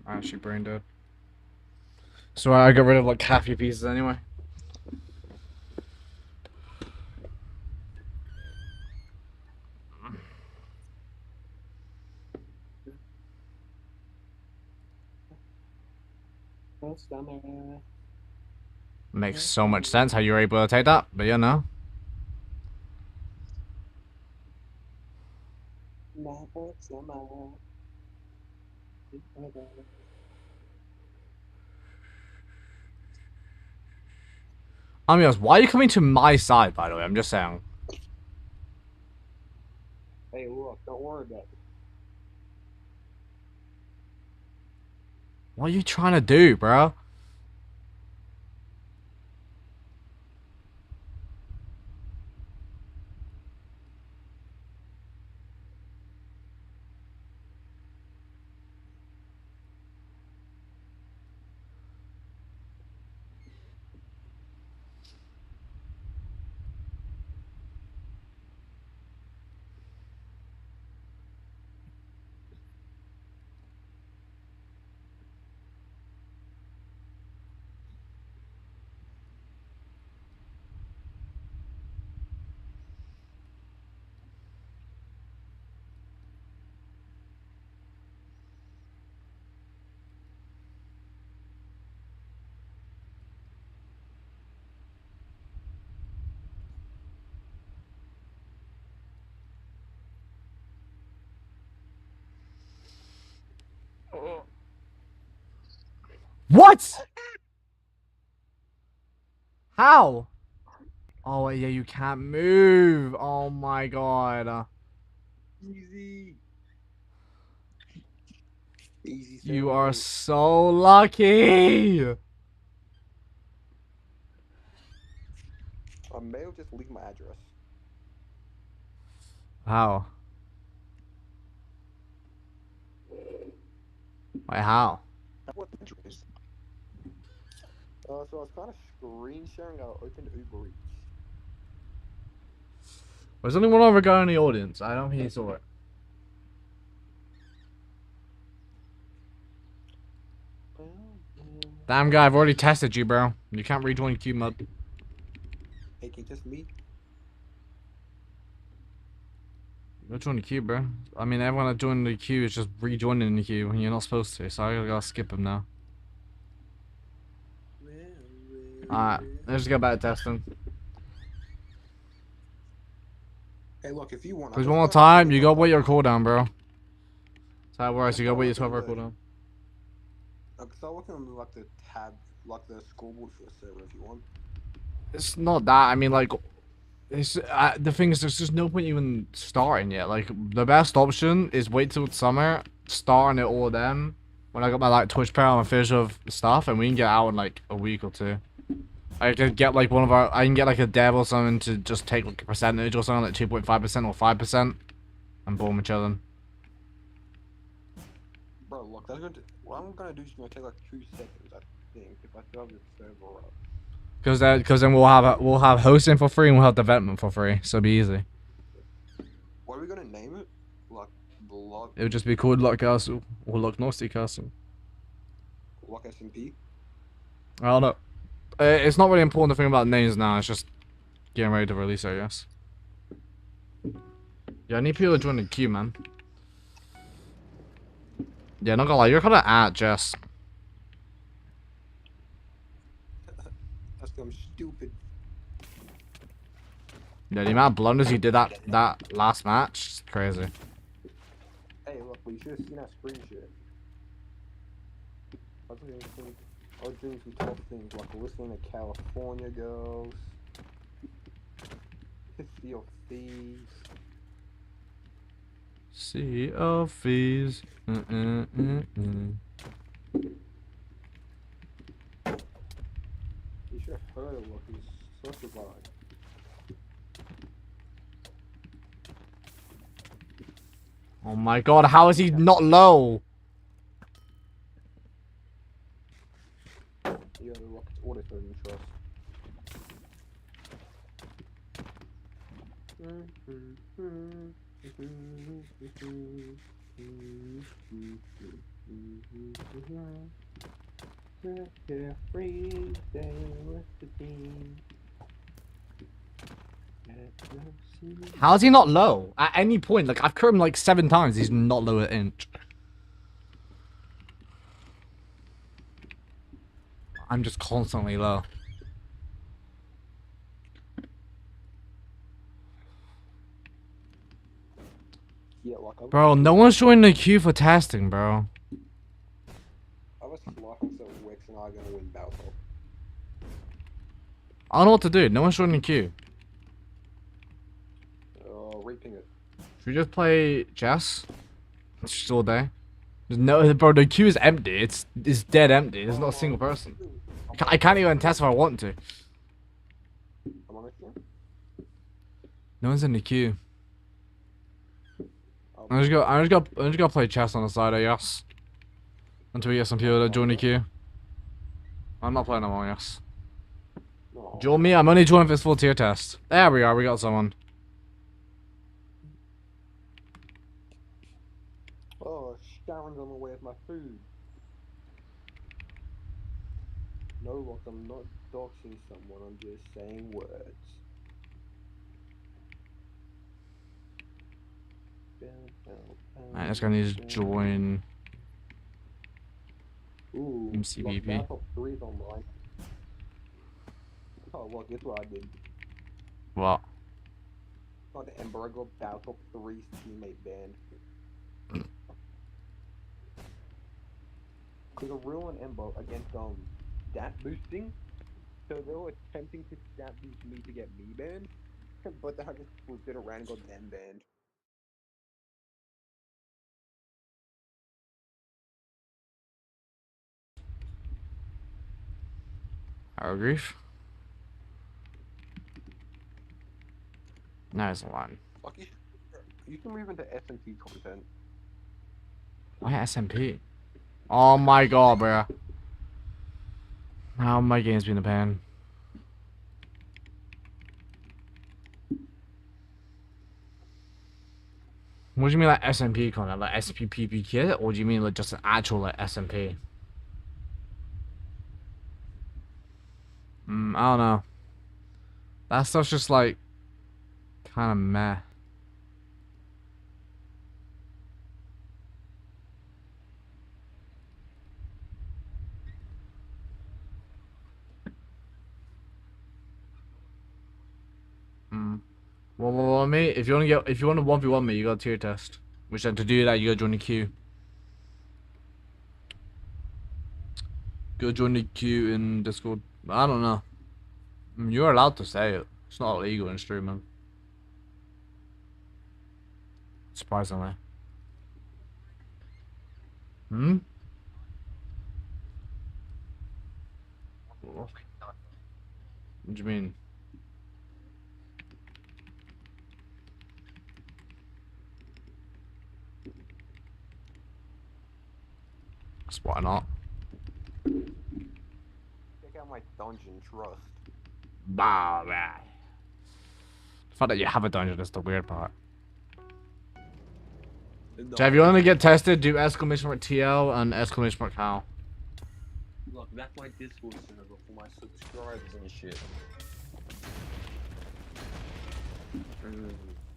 I'm actually brain dead. So I got rid of like half your pieces anyway. Makes so much sense how you were able to take that, but you know. I'm honest, why are you coming to my side, by the way? I'm just saying. Hey, look, don't worry about it. What are you trying to do, bro? What? How? Oh yeah, you can't move. Oh my god. Easy. Easy. You are so lucky. I may have just leave my address. How? Wait, how? What address? So I was kind of screen sharing. I opened Uber Eats. There's only one other guy in the audience. I don't think he saw it. Damn guy, I've already tested you, bro. You can't rejoin queue mode. Hey, can you test me? Go join the queue, bro. I mean, everyone that joined the queue is just rejoining the queue, and you're not supposed to, so I gotta skip him now. Alright, let's go back to testing. Hey, look, if you want. Please, one more time, you gotta wait your cooldown, bro. That's how it works, you gotta wait your 12-hour cooldown. Start looking on like the tab, like the scoreboard for the server if you want. It's not that, I mean, like, It's the thing is, there's just no point even starting yet. Like, the best option is wait till summer, starting it all then. When I got my like Twitch pair, I'm official of stuff, and we can get out in like a week or two. I could get like I can get like a dev or something to just take like a percentage or something, like 2.5% or 5%, and boom, we're chilling. Bro, look, what I'm gonna do is gonna take like 2 seconds, I think, if I still have the server up. Because then we'll have hosting for free and we'll have development for free, so it'll be easy. What are we gonna name it? Like Block. It would just be called Lock Castle or Lock Nosty Castle. Lock SMP. I don't know. It's not really important to think about names now. It's just getting ready to release, I guess. Yeah, I need people to join the queue, man. Yeah, not gonna lie, you're kind of at Jess. That's dumb stupid. Yeah, the amount of blunders you did that last match, is crazy. Hey, look, we should have seen that screenshot. I was doing some tough things, like listening to California Girls, Sea of Thieves. Sea of Thieves. You should have heard it, look, he's such a vibe. Oh my god, how is he not low? Yeah, the rocket's order for him, trust. How is he not low? At any point, like, I've caught him like 7 times, he's not low at inch. I'm just constantly low. Yeah, like, Bro, no one's joining the queue for testing, bro. I was slotting so Wix and I'm gonna win battle. I don't know what to do. No one's joining the queue. Raping it. Should we just play chess? It's just all day. There's no, bro, the queue is empty. It's dead empty. There's not a single person. I can't even test if I want to. No one's in the queue. I'm just gonna play chess on the side, I guess. Until we get some people that join the queue. I'm not playing Among Us. Join me, I'm only joining for this full tier test. There we are, we got someone. Oh, Sharon's on the way with my food. No, look, I'm not doxing someone, I'm just saying words. Alright, this guy needs to join. Ooh, MCVP. look, 3's online. Oh, look, guess what I did? What? Not the Ember, I got Battle 3's teammate banned. Because a rule on Ember against stat boosting, so they were attempting to stat boost me to get me banned, but I just flipped it around and got them banned. Our grief. No, it's a lot. Lucky, you can move into SMP content. Why SMP? Oh my god, bro. Now my game's been a pain. What do you mean like SMP content? Like SPPP kit? Or do you mean like just an actual like SMP? I don't know. That stuff's just like kind of meh. Well, mate, if you want to 1v1 me, you got a tier test. Which then to do that, you gotta join the queue. Go join the queue in Discord. I don't know. You're allowed to say it. It's not illegal in streaming. Surprisingly. Hmm? What do you mean? Why not? Check out my dungeon trust. Bah, bah. The fact that you have a dungeon is the weird part. No, So if you want to get tested, do exclamation mark TL and exclamation mark how. Look, that's my Discord server for my subscribers and shit.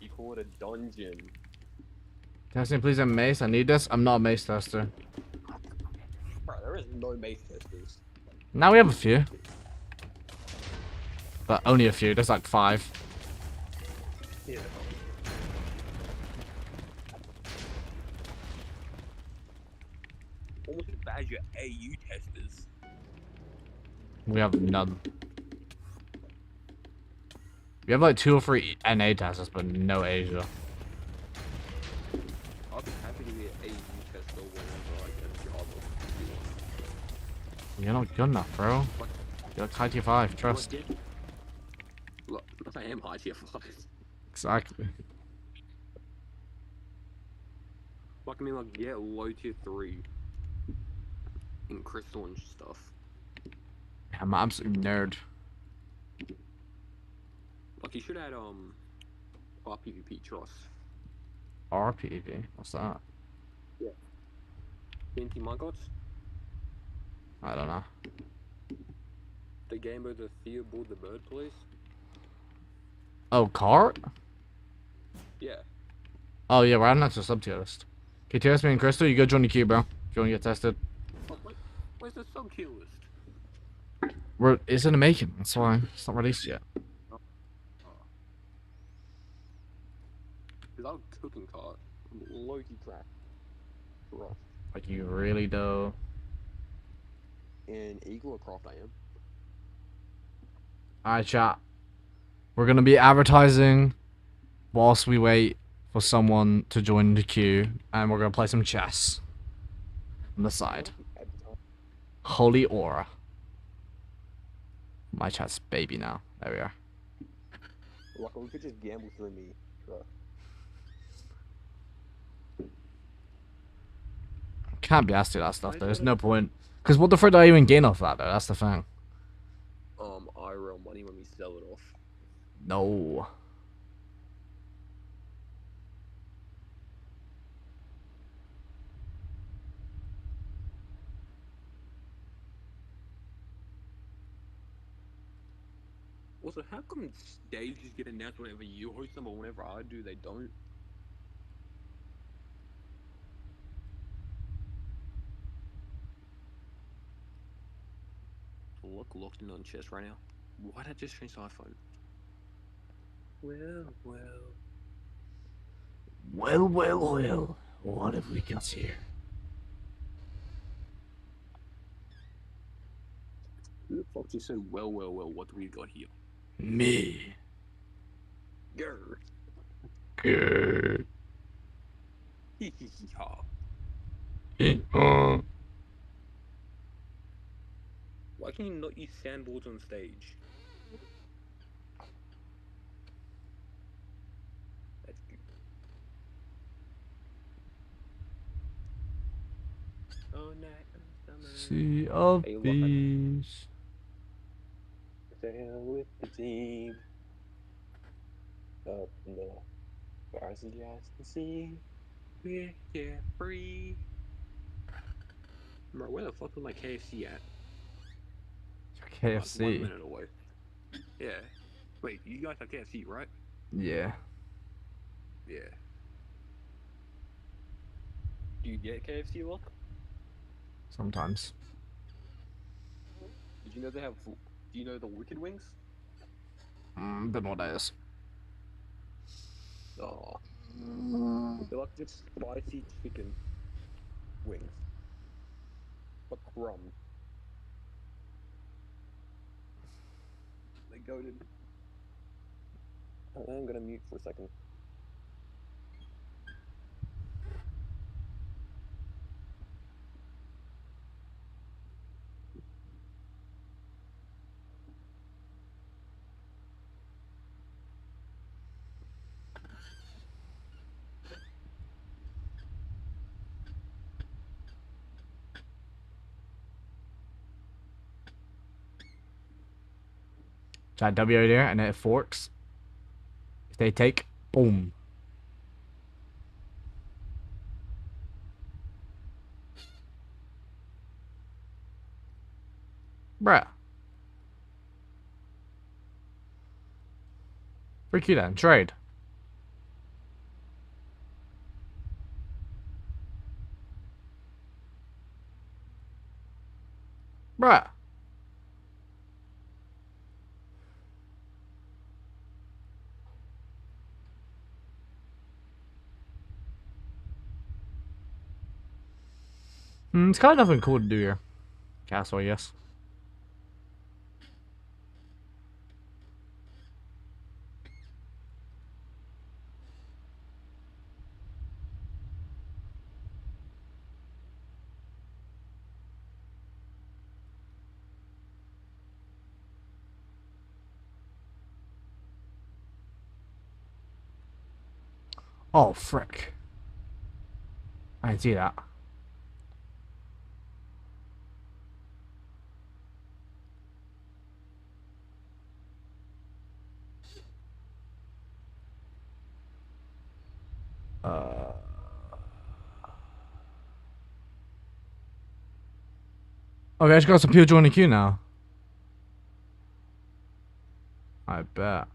You call it a dungeon. Testing, please, I'm mace. I need this. I'm not a mace tester. Bro, there is no mace testers. Now we have a few. But only a few. There's like 5. Yeah. Almost as bad as your AU testers. We have none. We have like 2 or 3 NA testers, but no Asia. I'll be happy to be an AU tester whenever I get a job. You're not good enough, bro. You're like high tier 5, trust. Look, I am high tier 5. Exactly. Like, I mean, like, yeah, low tier 3. In crystal and stuff. I'm an absolute nerd. Like, you should add, RPVP trust. RPV? What's that? Yeah. TNT Minecraft? I don't know. The game where the Theobald the bird plays? Oh, cart? Yeah. Oh, yeah, we're adding that to the sub-tier list. Okay, test me and Crystal, you go join the queue, bro. If you want to get tested. Oh, where's the sub-tier list? It's in the making, that's why. It's not released yet. Because I'm cooking cart. I'm low-key crack. Rough. Like, you really do. In Eagle or Croft I am. Alright, chat. We're gonna be advertising whilst we wait for someone to join the queue, and we're gonna play some chess on the side. Holy Aura. My chat's baby now. There we are. Like, we could just gamble through me. Bro. Can't be asked to do that stuff, though. There's no point. Because what the frick do I even gain off that, though? That's the thing. IRL money when we sell it off. No. Also, how come stages get announced whenever you host them, but whenever I do, they don't? Look locked in on chess right now. Why'd I just change to iPhone? Well. Well. What have we got here? Who the fuck just said, well, what do we got here? Me. Grr. Grr. Hee hee hee ha. Why can you not use sandboards on stage? That's good. Oh, night summer. Sea of Thieves. Sail with the team. Up in the bars of the sea. We're carefree. Bro, where the fuck was my KFC at? KFC. Like 1 minute away. Yeah. Wait, you guys have KFC, right? Yeah. Yeah. Do you get KFC, look? Sometimes. Did you know they have? Do you know the Wicked Wings? Don't know what that is. Oh. They're like just spicy chicken wings. But crumb. They goated. I'm gonna mute for a second. Try W there, and then it forks. If they take, boom. Bruh. Freak you then. Trade. Bruh. It's kind of nothing cool to do here. Castle, yes. Oh, frick. I didn't see that. Okay, I just got some people joining the queue now. I bet.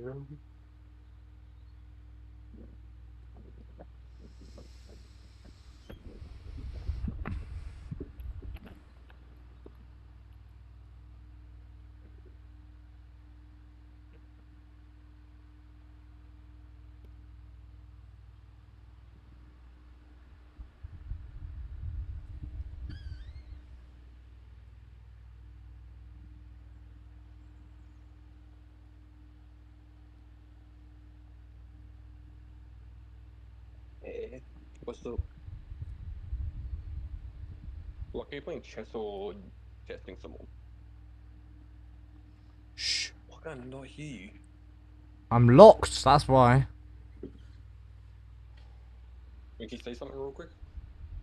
Yeah. Hey, what's up? Like, are you playing chess or testing someone? Shh. Why can't I not hear you? I'm locked, that's why. Can you say something real quick?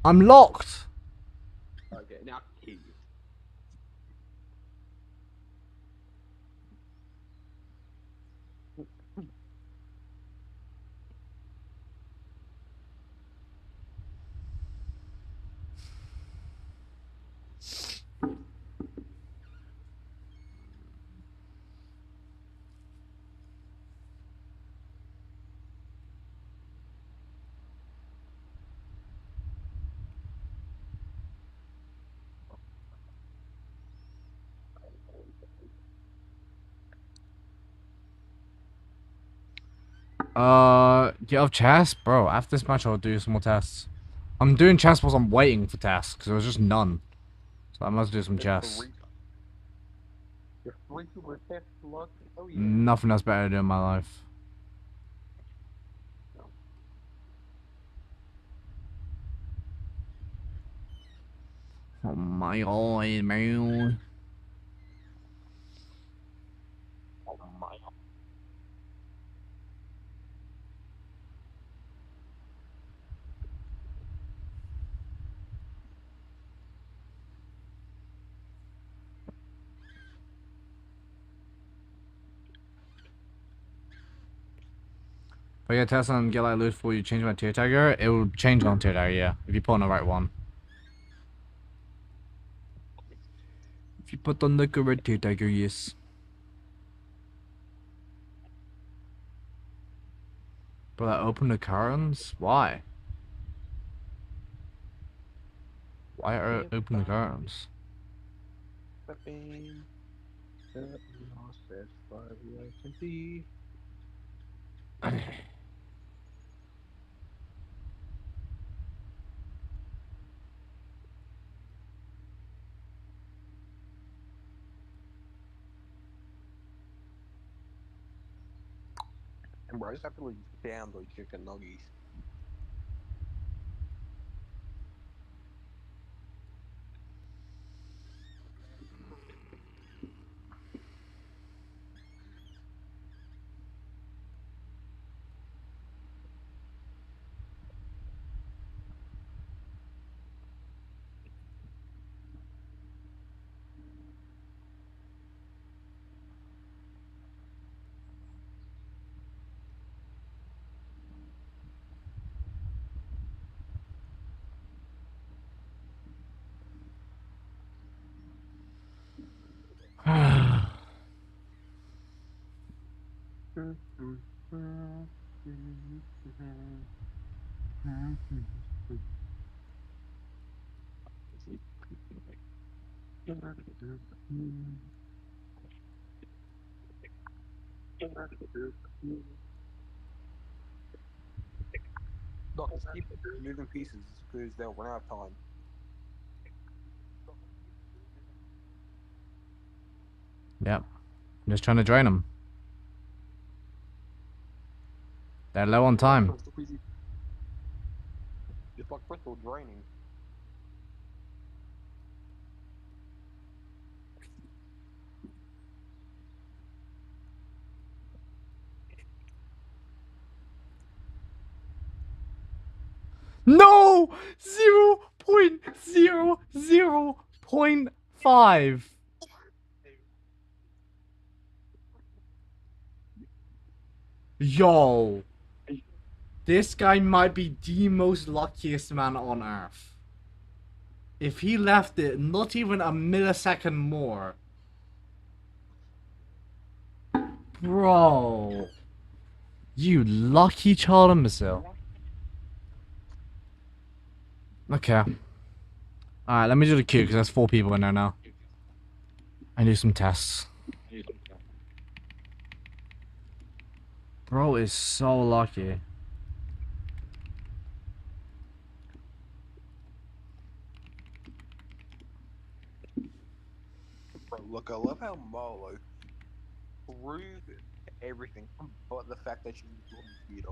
I'm locked. Okay, now I can hear you. Do you have chess? Bro, after this match I'll do some more tests. I'm doing chess whilst I'm waiting for tests, because there was just none. So I must do some chess. You're free to test luck? Oh yeah. Nothing else better to do in my life. Oh my god, man. Oh my. If I get a Tesla and get like loot before you change my tier tagger, it will change on tier tagger, yeah. If you put on the right one. If you put on the correct tier tagger, yes. But I open the curtains? Why? Why are open the curtains? And bro, I just have to like damn those chicken nuggets. Look, just keep moving pieces because they'll run out of time. Yep. I'm just trying to drain them. They're low on time. Just like crystal draining. No! 0.00.5. Yo. This guy might be the most luckiest man on earth. If he left it not even a millisecond more. Bro. You lucky child imbecile. Okay. Alright, let me do the queue because there's 4 people in there now. I do some tests. Bro is so lucky. Bro, look, I love how Marlo proved everything but the fact that she was a computer.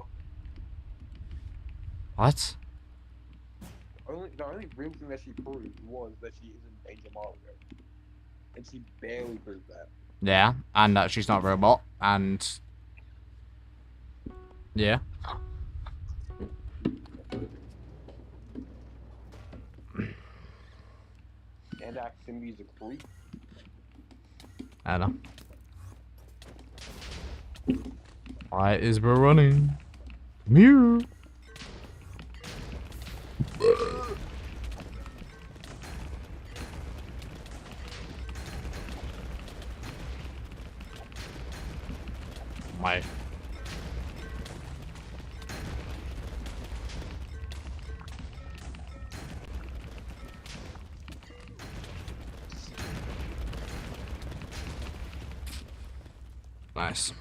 What? The only real thing that she proved was that she isn't Danger Mario. And she barely proved that. Yeah, and that she's not a robot, and... Yeah. And Simbi's a creep. I know. Why is bro running? Come here. My. Nice.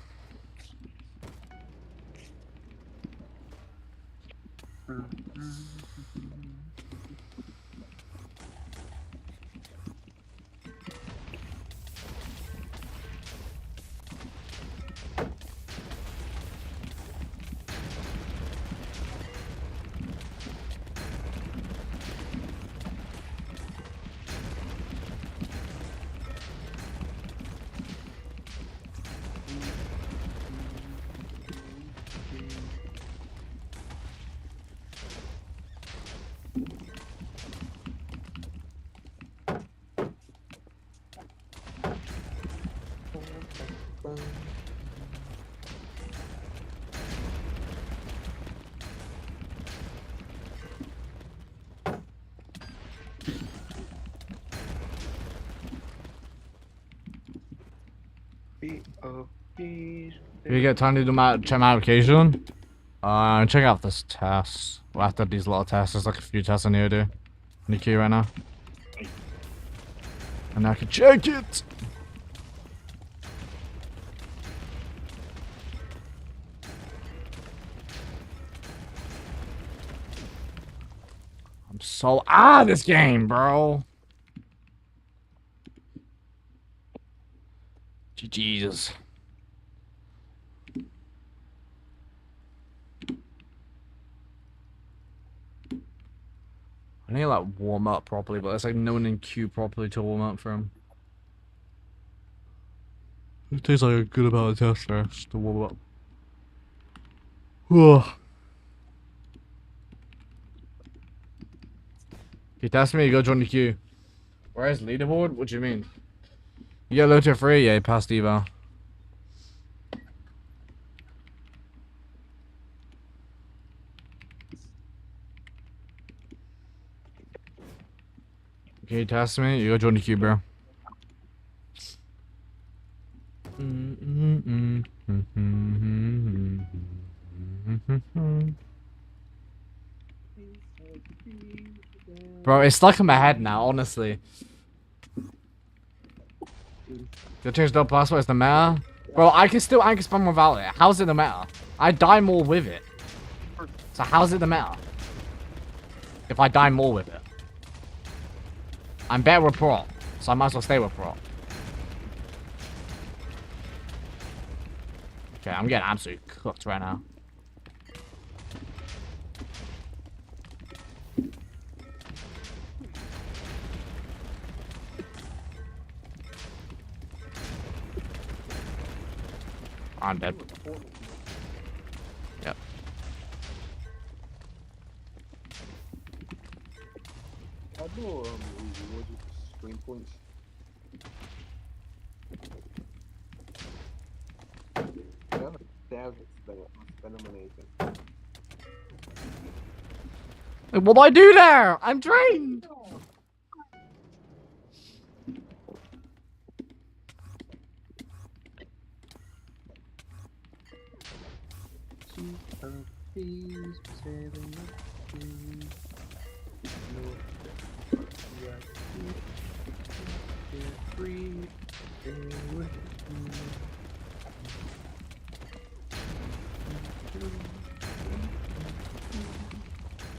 You get time to do my check my application. Check out this test. Well, after these little tests, there's like a few tests I need to do in the queue right now. And I can check it. I'm so out of this game, bro. Jesus. I need to like warm up properly, but it's like no one in queue properly to warm up from. It takes like a good amount of test first to warm up. Ugh. If you test me, you go join the queue. Where's leaderboard? What do you mean? You get low tier 3? Yeah, you passed eval. Okay, you test me, you go join the queue, bro. Bro, it's stuck in my head now, honestly. You change the password, it's the meta? Bro, I can spam without it. How's it the meta? I die more with it. So how's it the meta? If I die more with it. I'm better with Pro, so I might as well stay with Pro. Okay, I'm getting absolutely cooked right now. I'm dead. Yep. I do rewards with screen points. I have a thousand spend them on anything. What do I do there? I'm drained.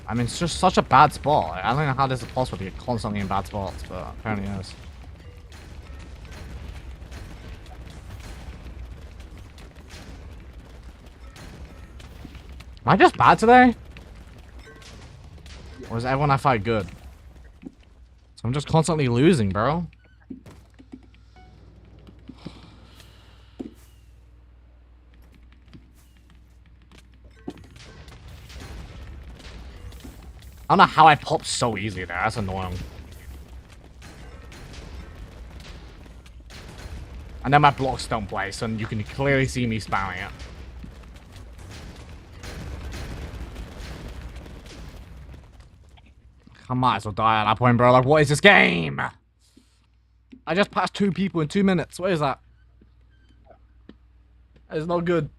I mean, it's just such a bad spot. I don't know how this is possible to get constantly in bad spots, but apparently it is. Am I just bad today? Or is everyone I fight good? So I'm just constantly losing, bro. I don't know how I popped so easy there. That's annoying. And then my blocks don't place, and you can clearly see me spamming it. I might as well die at that point, bro. Like, what is this game? I just passed 2 people in 2 minutes. What is that? That is not good.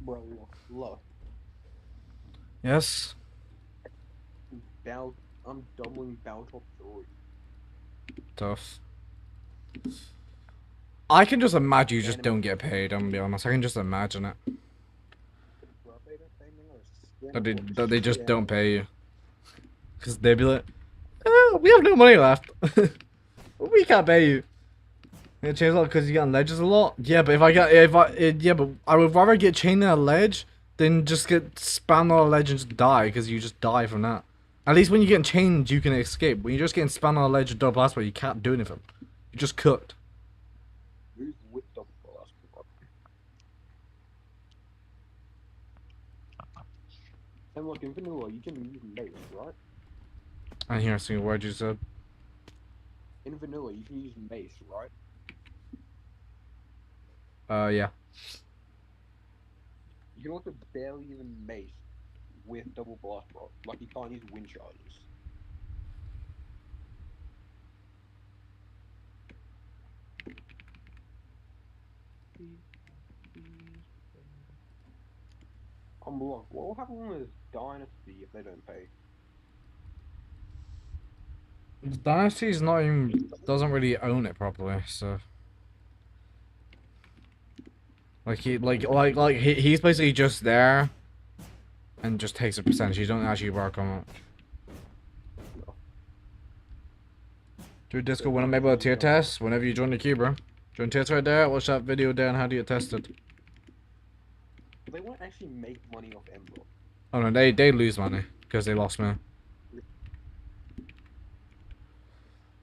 Bro, look. Yes? I'm doubling Battle 3. Tough. I can just imagine you just don't get paid, I'm gonna be honest. I can just imagine it. That they just don't pay you. Because they'd be like, oh, we have no money left. We can't pay you. It changes a lot because you get on ledges a lot. Yeah, but yeah, but I would rather get chained in a ledge than just get spammed on a ledge and just die, because you just die from that. At least when you get chained, you can escape. When you're just getting spammed on a ledge and double blast, where you can't do anything. You're just cooked. And look, in vanilla, you can use mace, right? I didn't hear a single word you said. In vanilla, you can use mace, right? Yeah. You can also barely even mace with double blast rock. Like you can't use wind charges. Look, what will happen with Dynasty if they don't pay? Dynasty's not even doesn't really own it properly, so like he's basically just there and just takes a percentage. He don't actually work on it. Do Discord when I'm able to tier test whenever you join the queue, bro. Join tier right there. Watch that video there on how do you test it. They won't actually make money off Embro. Oh no, they lose money because they lost me.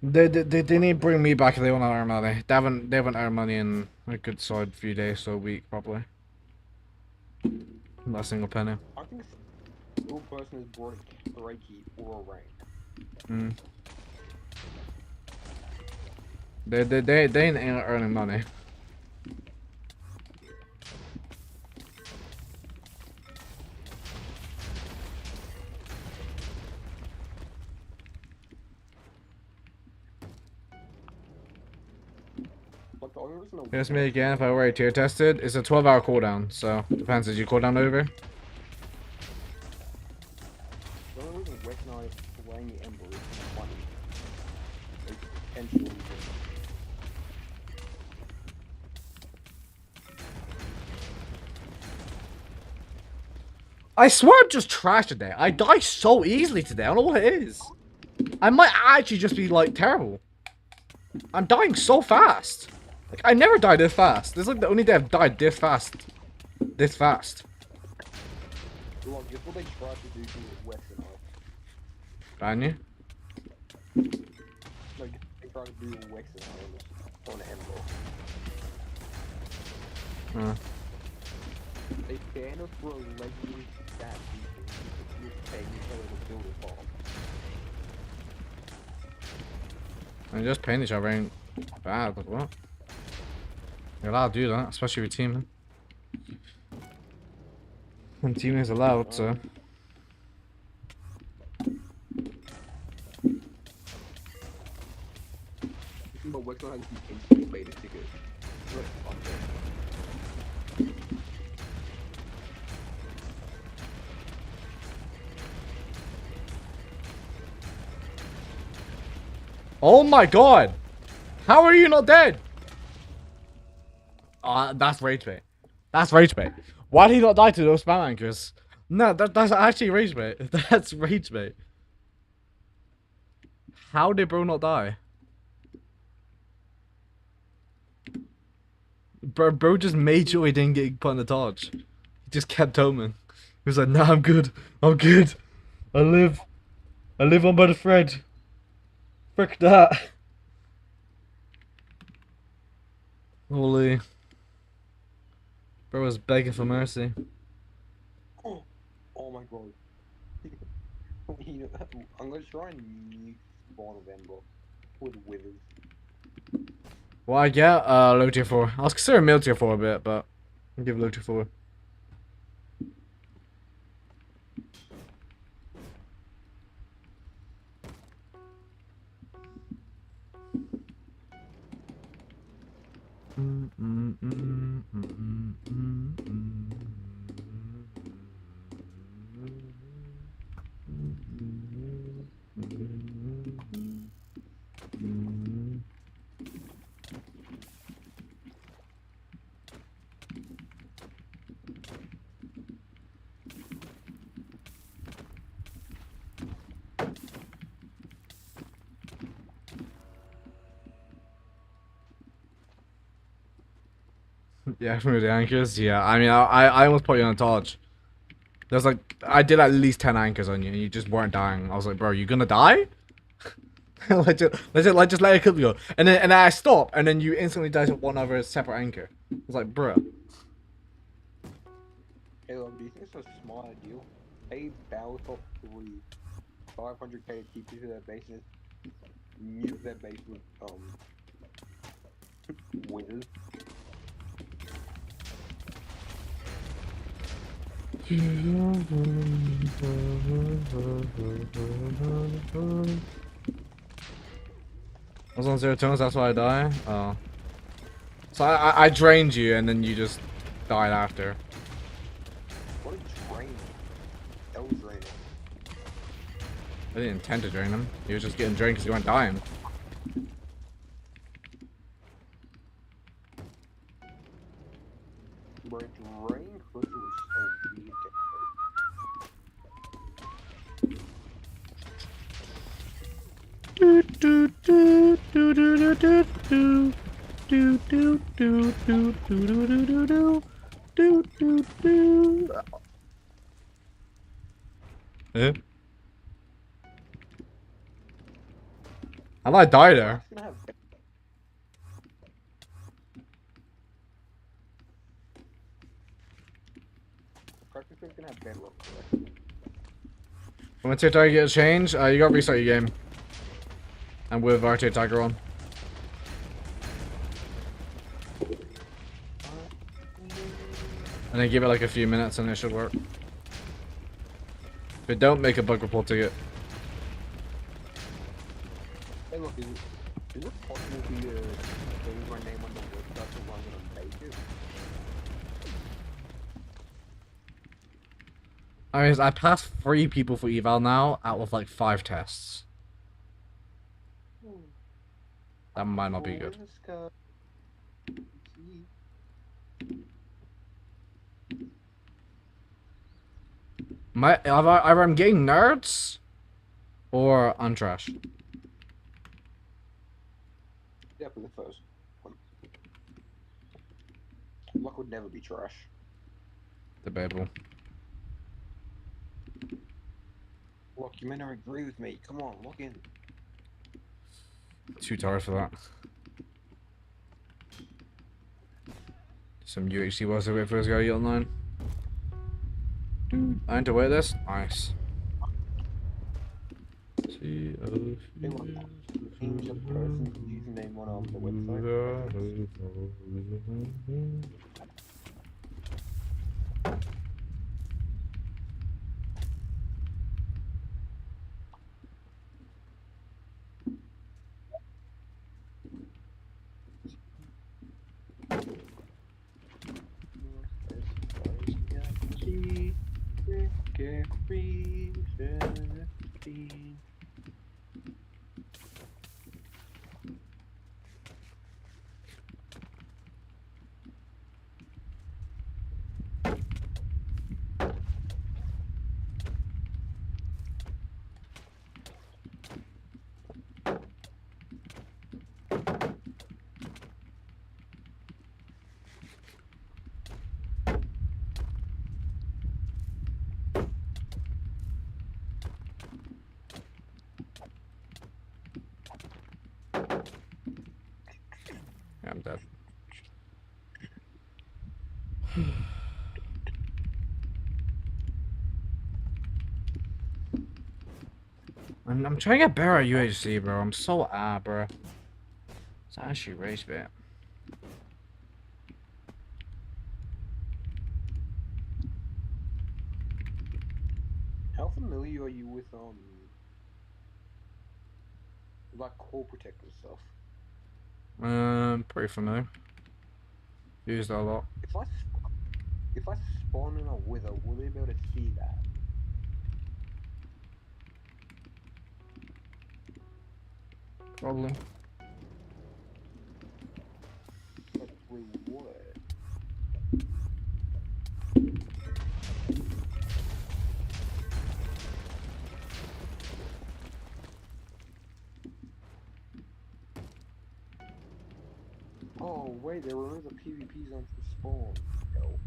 They need to bring me back if they want to earn money. They haven't earned money in a good solid few days, so a week probably. Not a single penny. I think a single person has brought a Reiki or a rank. Mm. They ain't earning money. Here's me again if I already tier tested. It's a 12-hour cooldown, so depends. Is your cooldown over? The only reason recognize playing the Ember is money. It's potentially I swear I'm just trash today. I die so easily today. I don't know what it is. I might actually just be like terrible. I'm dying so fast. Like I never die this fast. This is like the only day I've died this fast. This fast. Look, it's what they tried to do to Western Isle. Ban you? Like they tried to do Western Isle on Ember. Huh. They banned us for a legendary stat beacon with paying each other to build a bomb. And just paying each other ain't bad, but what? You're allowed to do that, especially with teaming. And teaming is allowed, so. But Wexel has the instant beta ticket. Oh my god! How are you not dead? That's rage bait. That's rage bait. Why did he not die to those spam anchors? No, that's actually rage bait. That's rage bait. How did bro not die? Bro just made sure he didn't get put on the torch. He just kept homing. He was like, nah, I'm good. I'm good. I live on by the thread. Frick that. Holy. Bro was begging for mercy. Oh my god. I'm gonna try and mute Spawn of Ember with Withers. Well, I get low tier 4. I was considering mid tier 4 a bit, but I'll give low tier 4. Yeah, from the anchors. Yeah, I mean, I almost put you on a torch. There's like, I did at least 10 anchors on you, and you just weren't dying. I was like, bro, you gonna die? let's just let it go. And then I stop, and then you instantly die to one other separate anchor. I was like, bro. Hey, look, do you think it's a smart deal? Pay Battle Top 3 500k to keep you to their bases, mute their base with Withers. I was on 0 turns, that's why I die? Oh. So I drained you and then you just died after. What a drain. That was draining. I didn't intend to drain him. He was just getting drained because he went dying. Bro, drain crystal was so weird. Do do do do do do do do do do do do do do do do do do. Eh? How did I die there? Practically gonna have bedrock. When tier tag get a change, you gotta restart your game. And with our tier tagger on. And then give it like a few minutes and it should work. If it don't, make a bug report ticket. Hey, look, is it possible for you to change my name on the website to run it on pages? I mean, I passed 3 people for eval now out of like 5 tests. That might not be good. Either I'm getting nerds or I'm trash. Yeah, for the first one. Luck would never be trash. Debatable. Look, you may not agree with me. Come on, lock in. Too tired for that. Some UHC was the way for this guy to get online. I need to wear this. Nice. See, Change the person's username on the website. I'm dead. I'm trying to get better at UHC, bro. I'm so bro. It's actually race bit. How familiar are you with like core protector stuff? Pretty familiar. Used that a lot. If I spawn in a wither, will they be able to see that? Probably. But we would. Oh wait, there were other PvP zones for spawn. No.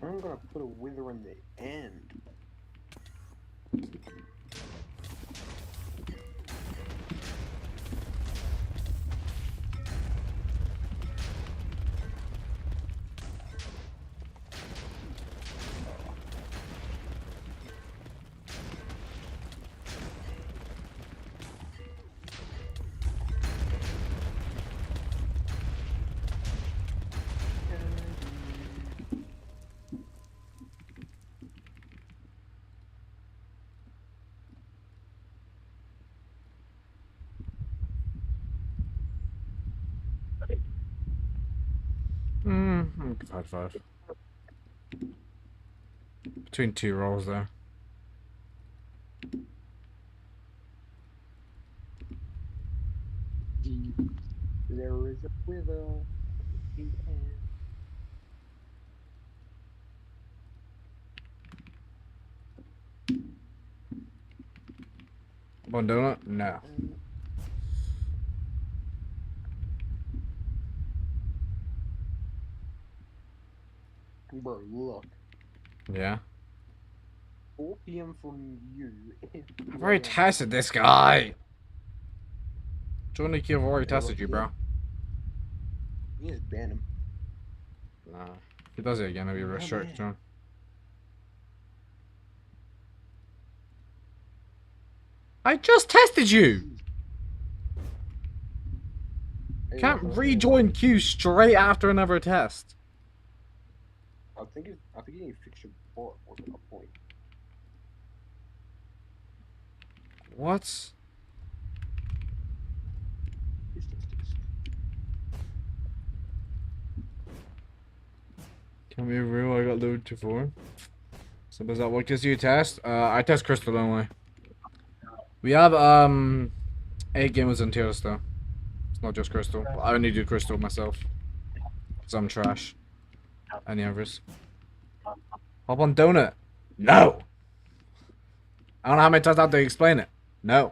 I'm gonna put a wither in the end. high five. Between two rolls there. There is a quiver. He can. One donut? No. Bro, look. Yeah. 4 p.m. from you. I've already tested this guy. Join the queue. I've already tested you, bro. You just ban him. Nah. If he does it again, I'll be restricted, John. I just tested you! Can't rejoin queue straight after another test. I think you need to fix your bot or a point. What? Can we real? I got loaded to 4. So does that what gives you a test? I test crystal only. We have 8 gamers in tier list though. It's not just crystal. I only do crystal myself. Cause I'm trash. Any others? Hop on donut. No. I don't know how many times I have to explain it. No.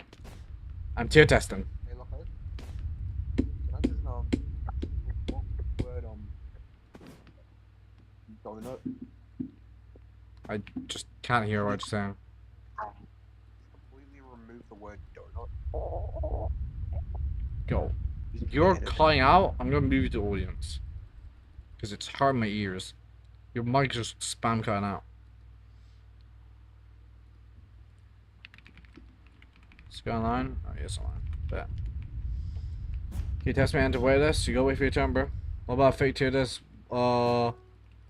I'm tier testing. Hey, look, can I just what word donut? I just can't hear what you're saying. Completely remove the word donut. Go. You're calling out, I'm gonna move you to audience. Because it's hard in my ears. Your mic just spam cutting out. Let's go online. Oh, yes, online. Bet. Can you test me into wait list? You gotta wait for your turn, bro. What about fake tier list? What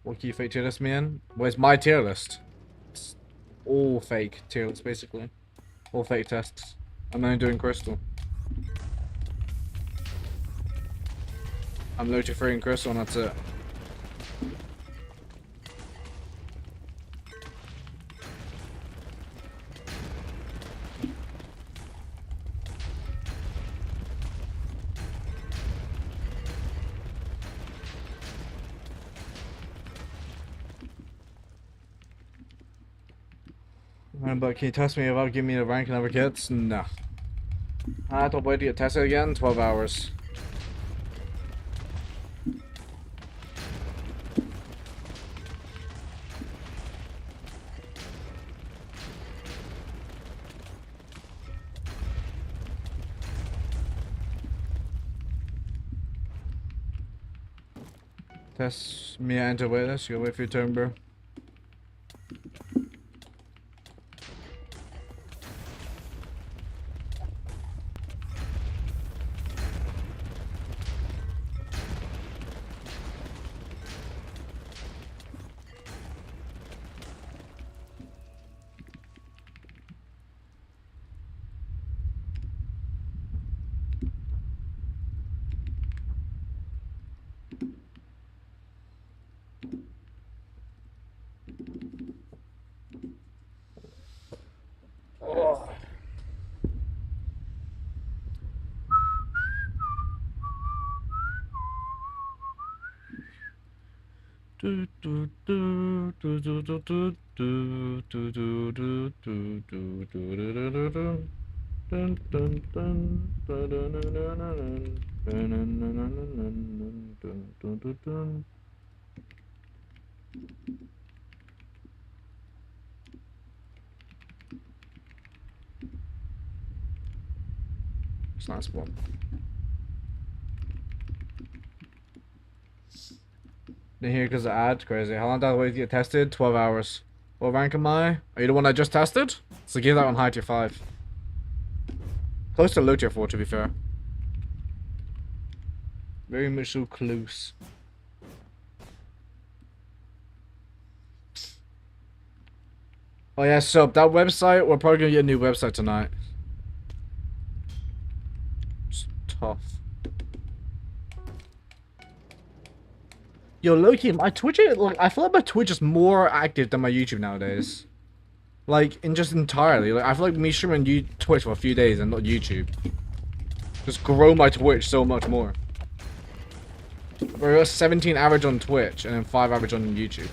can you fake tier list me in? Where's my tier list? It's all fake tier lists, basically. All fake tests. I'm only doing crystal. I'm low to 3 in crystal and that's it. But can you test me without giving me the rank and other kits? No. I have to wait to get tested again? 12 hours. Test me enter waitlist. You gotta wait for your turn, bro. Oh. It's not a spot. In here because the ad, crazy. How long did I wait to get tested? 12 hours. What rank am I? Are you the one I just tested? So give that one high tier 5. Close to low tier 4 to be fair. Very much so close. Oh yeah, so that website, we're probably gonna get a new website tonight. It's tough. Yo, Loki, my Twitch, like, I feel like my Twitch is more active than my YouTube nowadays. Like, entirely. Like, I feel like me streaming Twitch for a few days and not YouTube just grow my Twitch so much more. We're 17 average on Twitch and then 5 average on YouTube.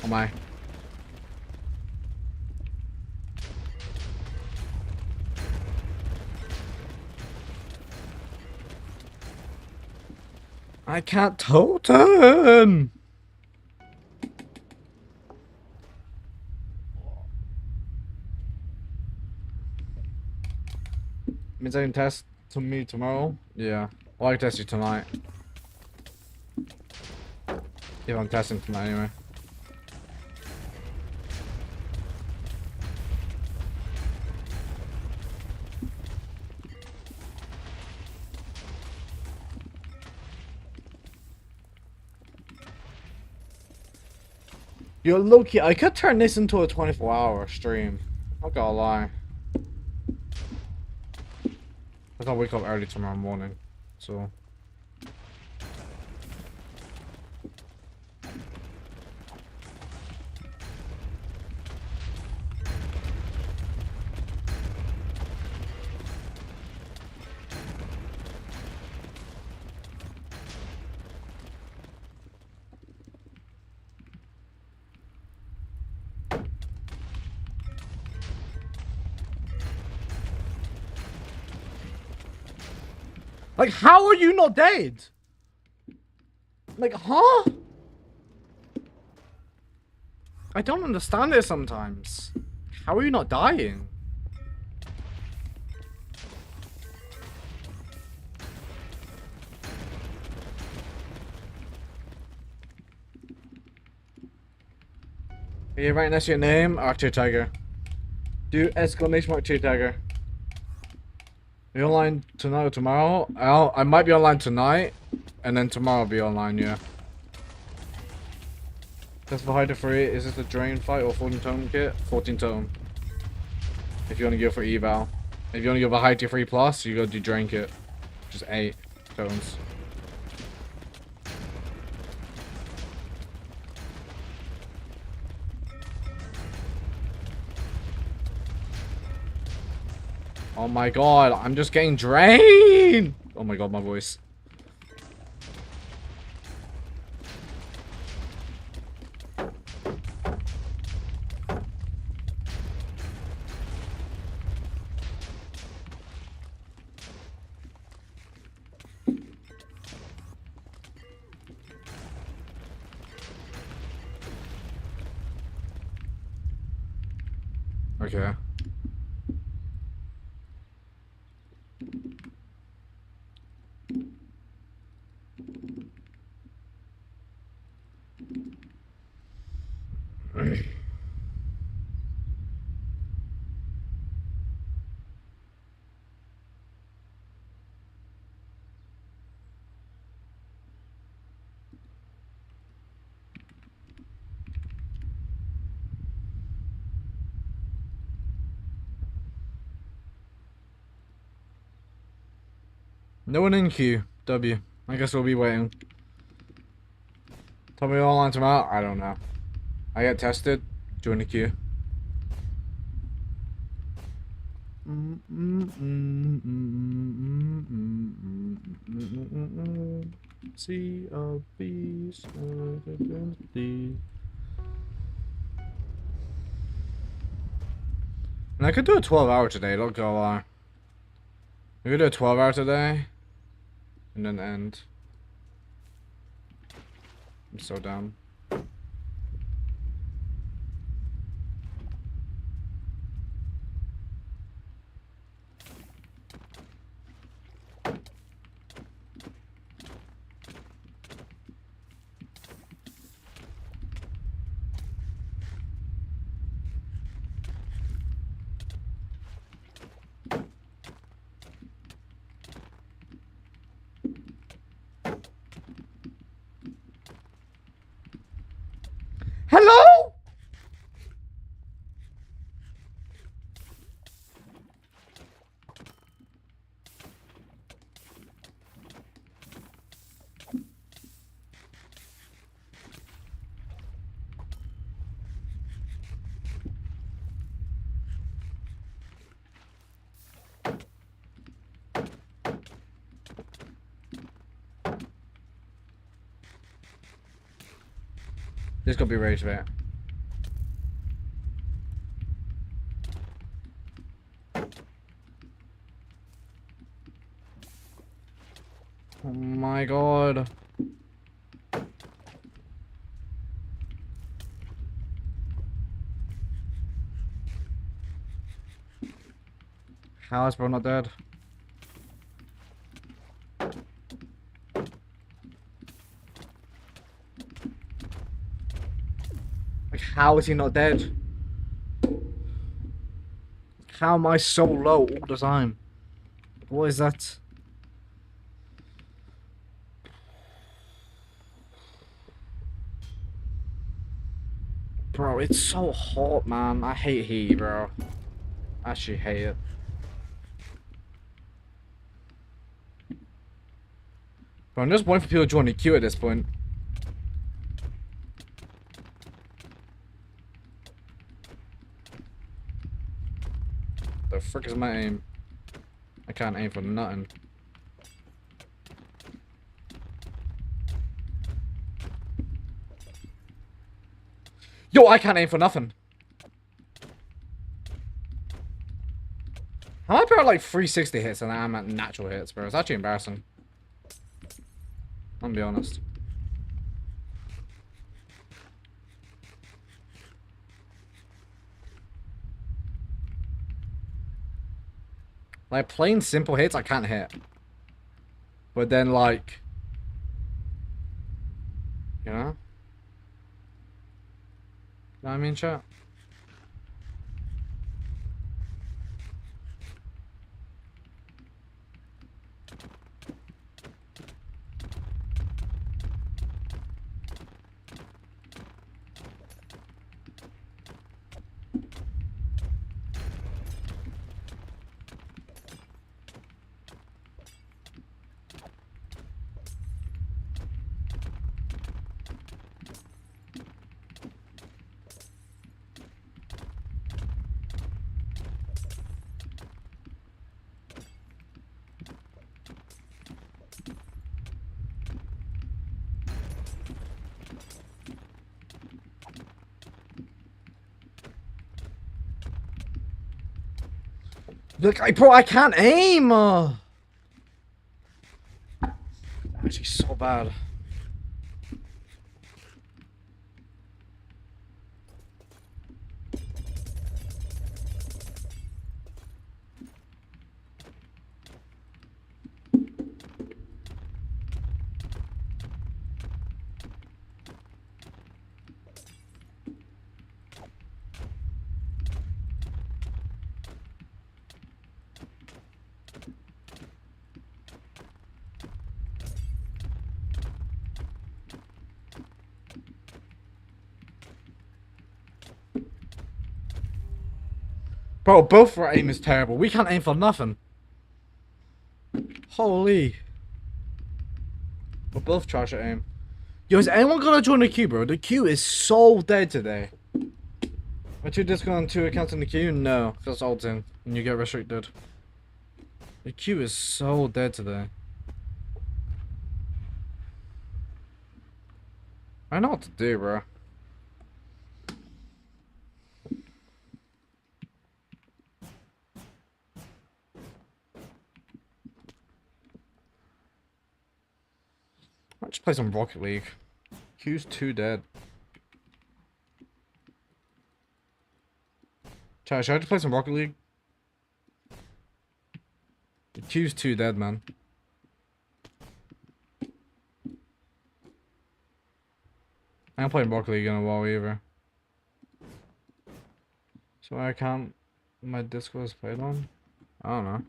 Oh my. I can't totem! Means I can test to me tomorrow? Yeah. Well, I can test you tonight. If I'm testing tonight anyway. Yo, Loki, I could turn this into a 24-hour stream. Not gonna lie. I gotta wake up early tomorrow morning, so. Like, how are you not dead? Like, huh? I don't understand it sometimes. How are you not dying? Are you right next to your name? Archer Tiger. Do exclamation mark Tier Tiger. Are you online tonight or tomorrow? I might be online tonight, and then tomorrow I'll be online, yeah. That's for Hyder 3. Is this the Drain fight or 14 tone kit? 14 tone. If you want to go for eval. If you want to go for High Tier 3 plus, you gotta do Drain kit. Which is 8 tones. Oh my god, I'm just getting drained! Oh my god, my voice. Okay. No one in queue. W. I guess we'll be waiting. Tell me online tomorrow? I don't know. I get tested. Join the queue. Sea of bees. And I could do a 12-hour today, don't go lie. We could do a 12-hour today. And then end. I'm so down. This could be rage bait. Oh my god. How is bro not dead? Like, how is he not dead? How am I so low all the time? What is that? Bro, it's so hot, man. I hate heat, bro. I actually hate it. Bro, I'm just waiting for people to join the queue at this point. The frick is my aim? I can't aim for nothing. Yo, I can't aim for nothing. How am I at like 360 hits and I'm at natural hits, bro? It's actually embarrassing. I'm gonna be honest. Like, plain simple hits I can't hit. But then, like... You know? You know what I mean, chat? Look, bro, I can't aim! Actually, so bad. Bro, both our aim is terrible. We can't aim for nothing. Holy. We're both trash at aim. Yo, is anyone gonna join the queue, bro? The queue is so dead today. Are you just going on 2 accounts in the queue? No, that's ulting. And you get restricted. The queue is so dead today. I know what to do, bro. I'll just play some Rocket League. Queue's too dead. Chat, should I just play some Rocket League? The queue's too dead, man. I ain't playing Rocket League in a while either. So I can't... My Discord is played on? I don't know.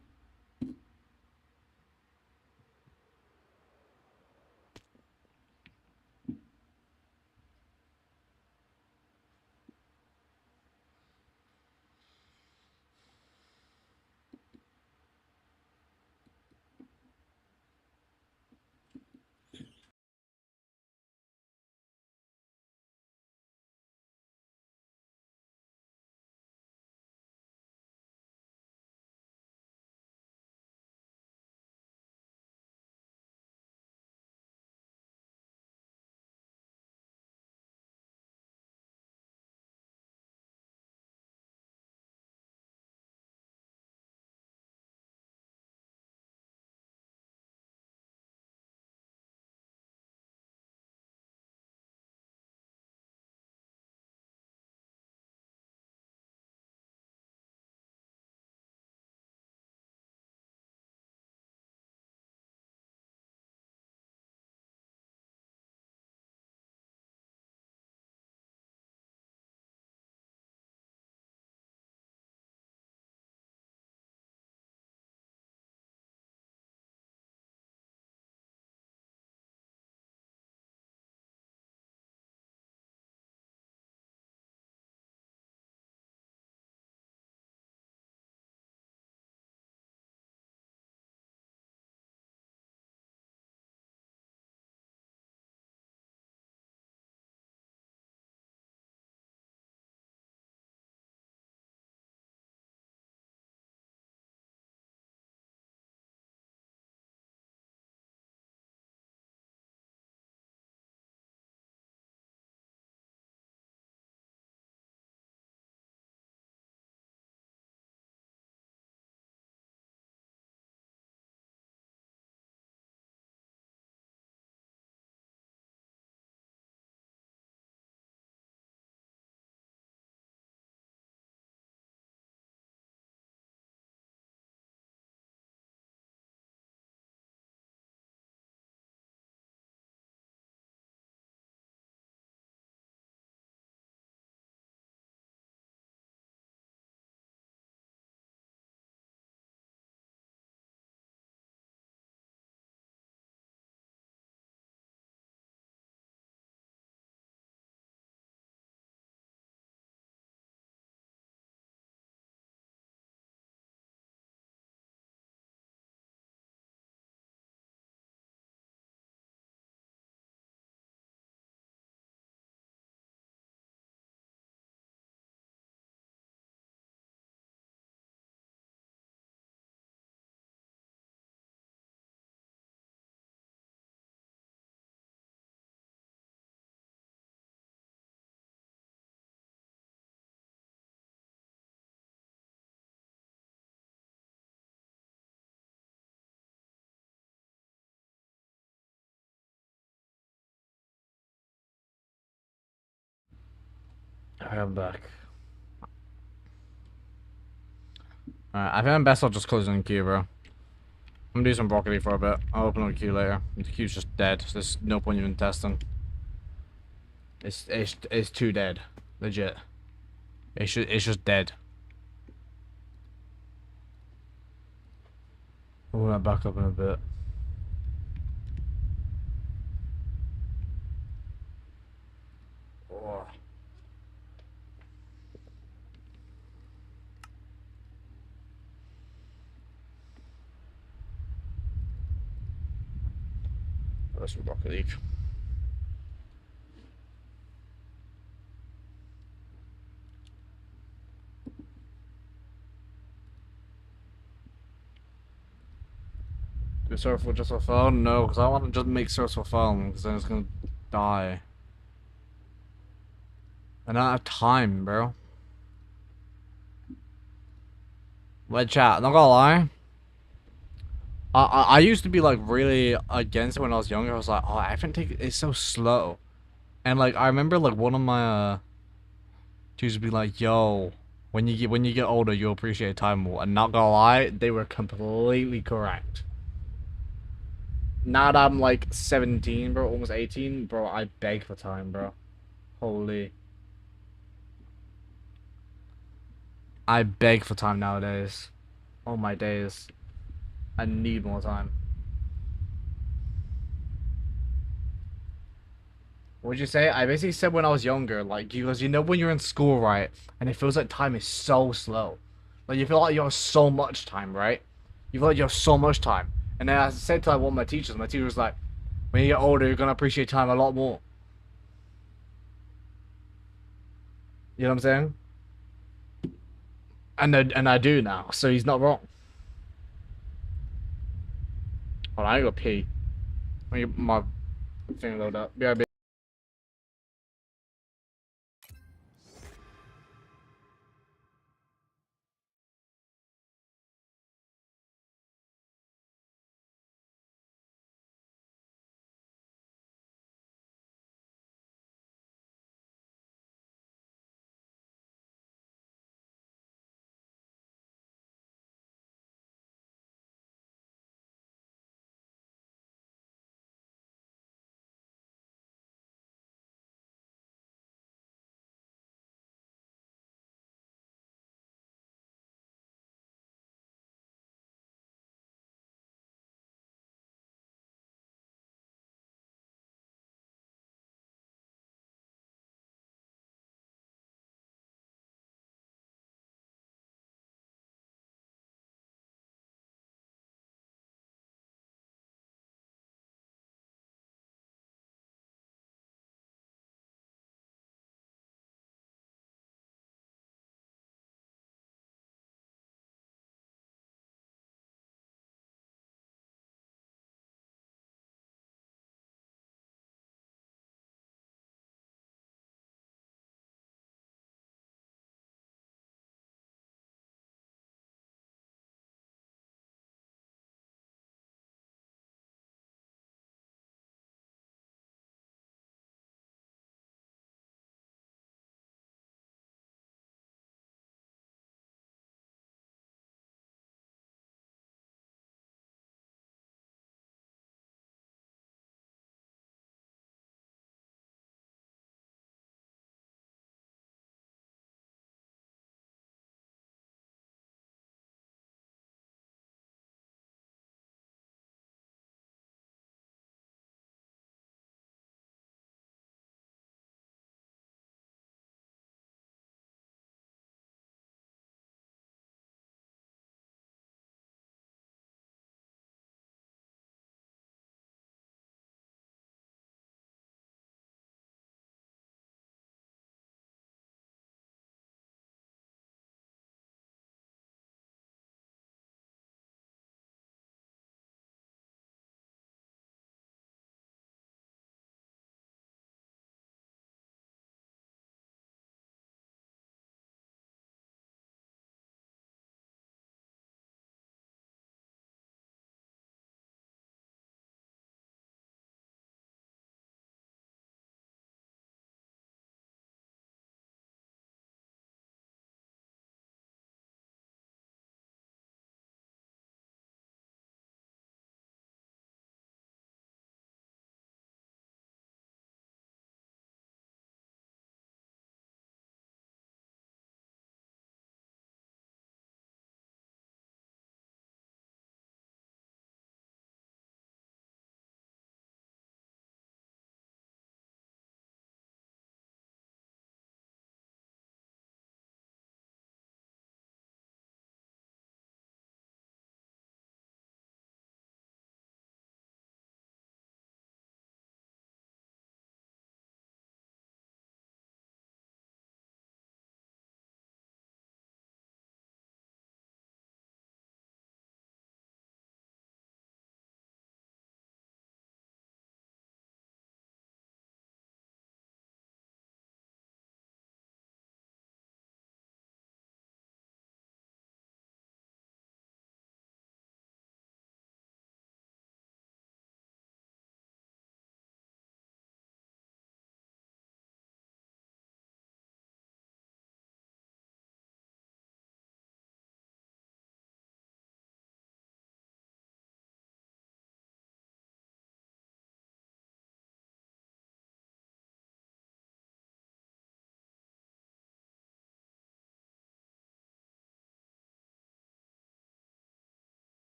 I'm back. Alright, I think I'm best I'll just close on queue, bro. I'm gonna do some broccoli for a bit. I'll open up the queue later. The queue's just dead, so there's no point even testing. It's too dead. Legit. It's just dead. We'll back up in a bit. Oh. That's some broccoli. Do surf with just a phone? No, because I want to just make surf for phone, because then it's gonna die. I don't have time, bro. Red chat, not gonna lie. I used to be like really against it when I was younger. I was like, oh, I think it's so slow. And like I remember like one of my teachers would be like, yo, when you get older, you'll appreciate time more. And not gonna lie, they were completely correct. Now that I'm like 17, bro, almost 18, bro, I beg for time, bro. Holy. I beg for time nowadays. Oh my days. I need more time. What'd you say? I basically said when I was younger, like, because you know when you're in school, right? And it feels like time is so slow. Like, you feel like you have so much time, right? You feel like you have so much time. And then I said to like, one of my teachers was like, when you get older, you're gonna appreciate time a lot more. You know what I'm saying? And I do now, so he's not wrong. Hold on, I gotta pee. Let me get my thing load up. BRB.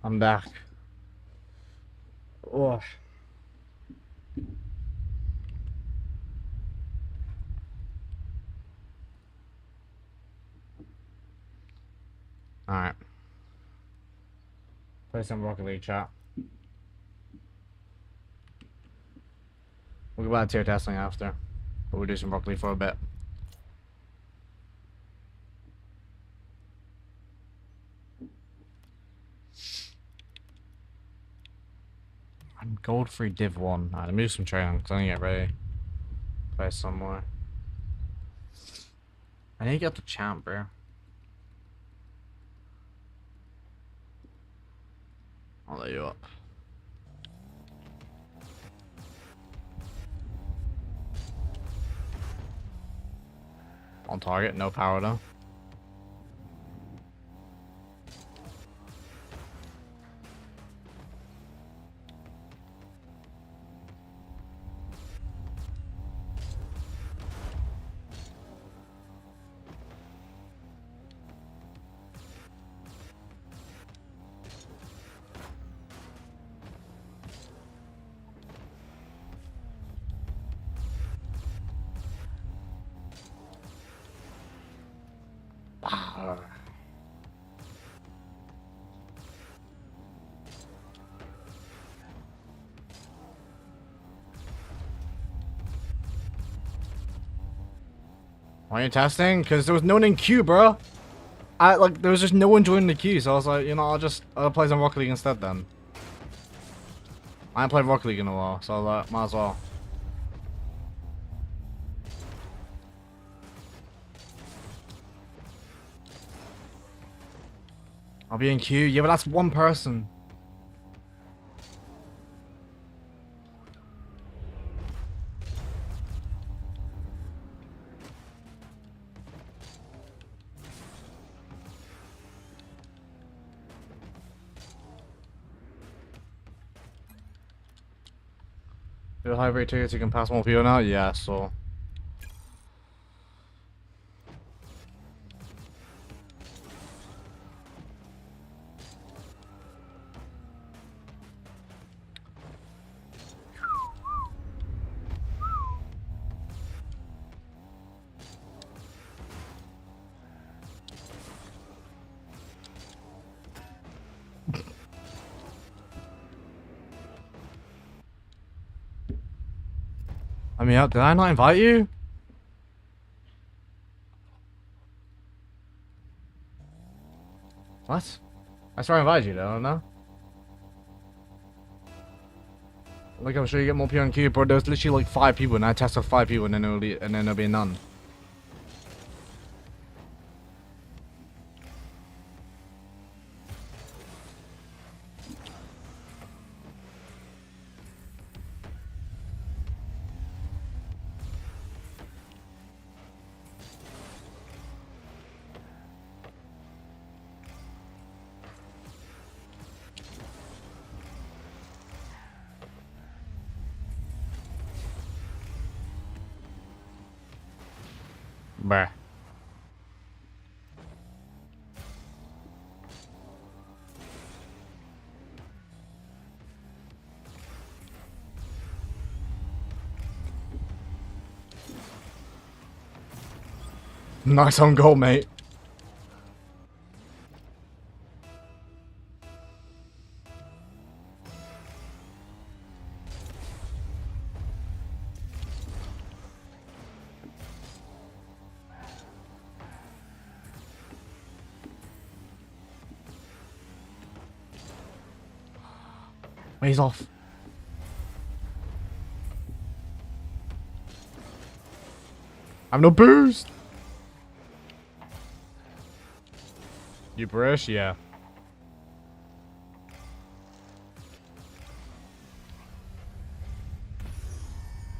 I'm back. Oh. Alright. Play some Rocket League, chat. We'll go back to tier testing after. But we'll do some Rocket League for a bit. I'm gold free Div 1. Alright, let me do some training because I need to get ready. Play somewhere. I need to get up to champ, bro. I'll let you up. On target, no power though. Why are you testing? Because there was no one in queue, bro. There was just no one joining the queue, so I was like, you know, I'll play some Rocket League instead then. I haven't played Rocket League in a while, so I was like, might as well. I'll be in queue. Yeah, but that's one person. Do high rate tickets, you can pass more people now? Yeah, so. I mean, did I not invite you? What? I swear I invited you though, I don't know. Like, I'm sure you get more people on queue, bro. There's literally like 5 people, and I tested 5 people, and then there'll be none. Bruh. Nice on goal, mate. He's off. I have no boost. You British? Yeah.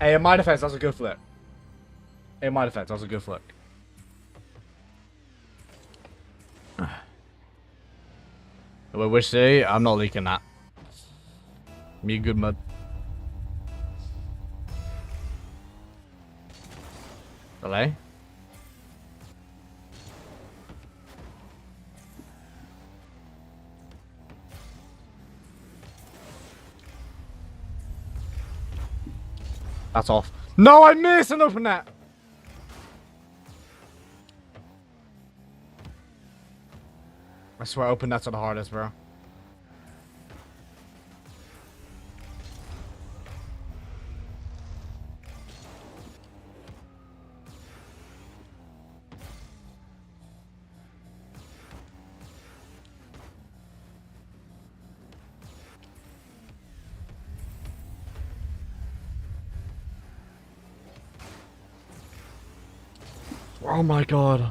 Hey, in my defense, that's a good flick. In my defense, that's a good flick. Wait, which city? I'm not leaking that. Me good mud. Delay? That's off. No, I missed an open net. I swear open nets are the hardest, bro. Oh my god.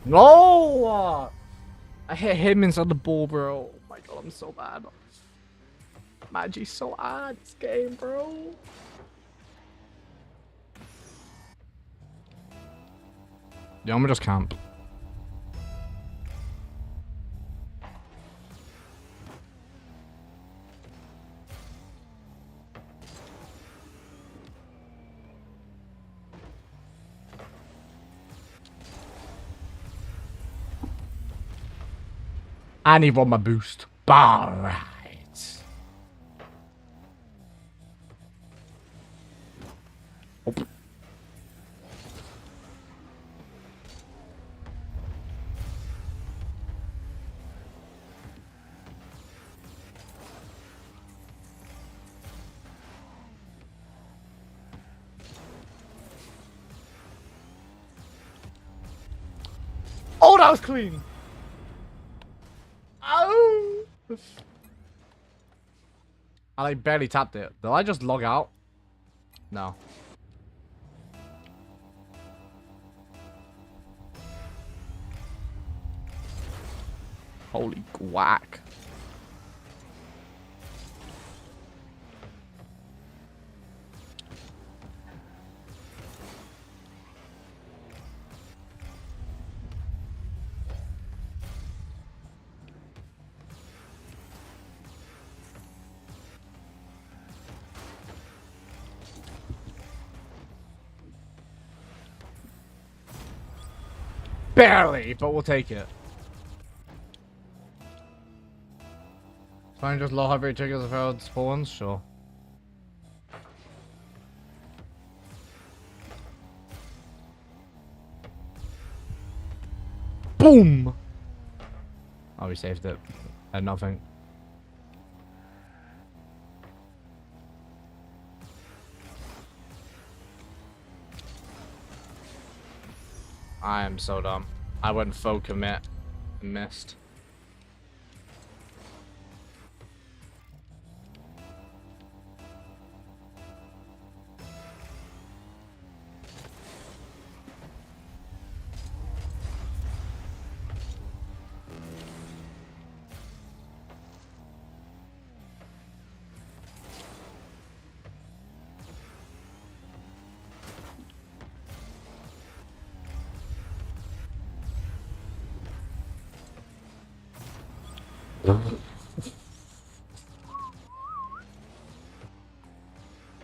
No! I hit him inside the ball, bro. Oh my god, I'm so bad. Magi's so bad this game, bro. Yeah, I'm gonna just camp. I need one my boost. Alright. Oh. Oh, that was clean. Oh. I like barely tapped it. Did I just log out? No. Holy guac. Barely, but we'll take it. Fine, just low heavy triggers without spawns, sure. Boom! Oh, we saved it. And nothing. I am so dumb. I went full commit and missed.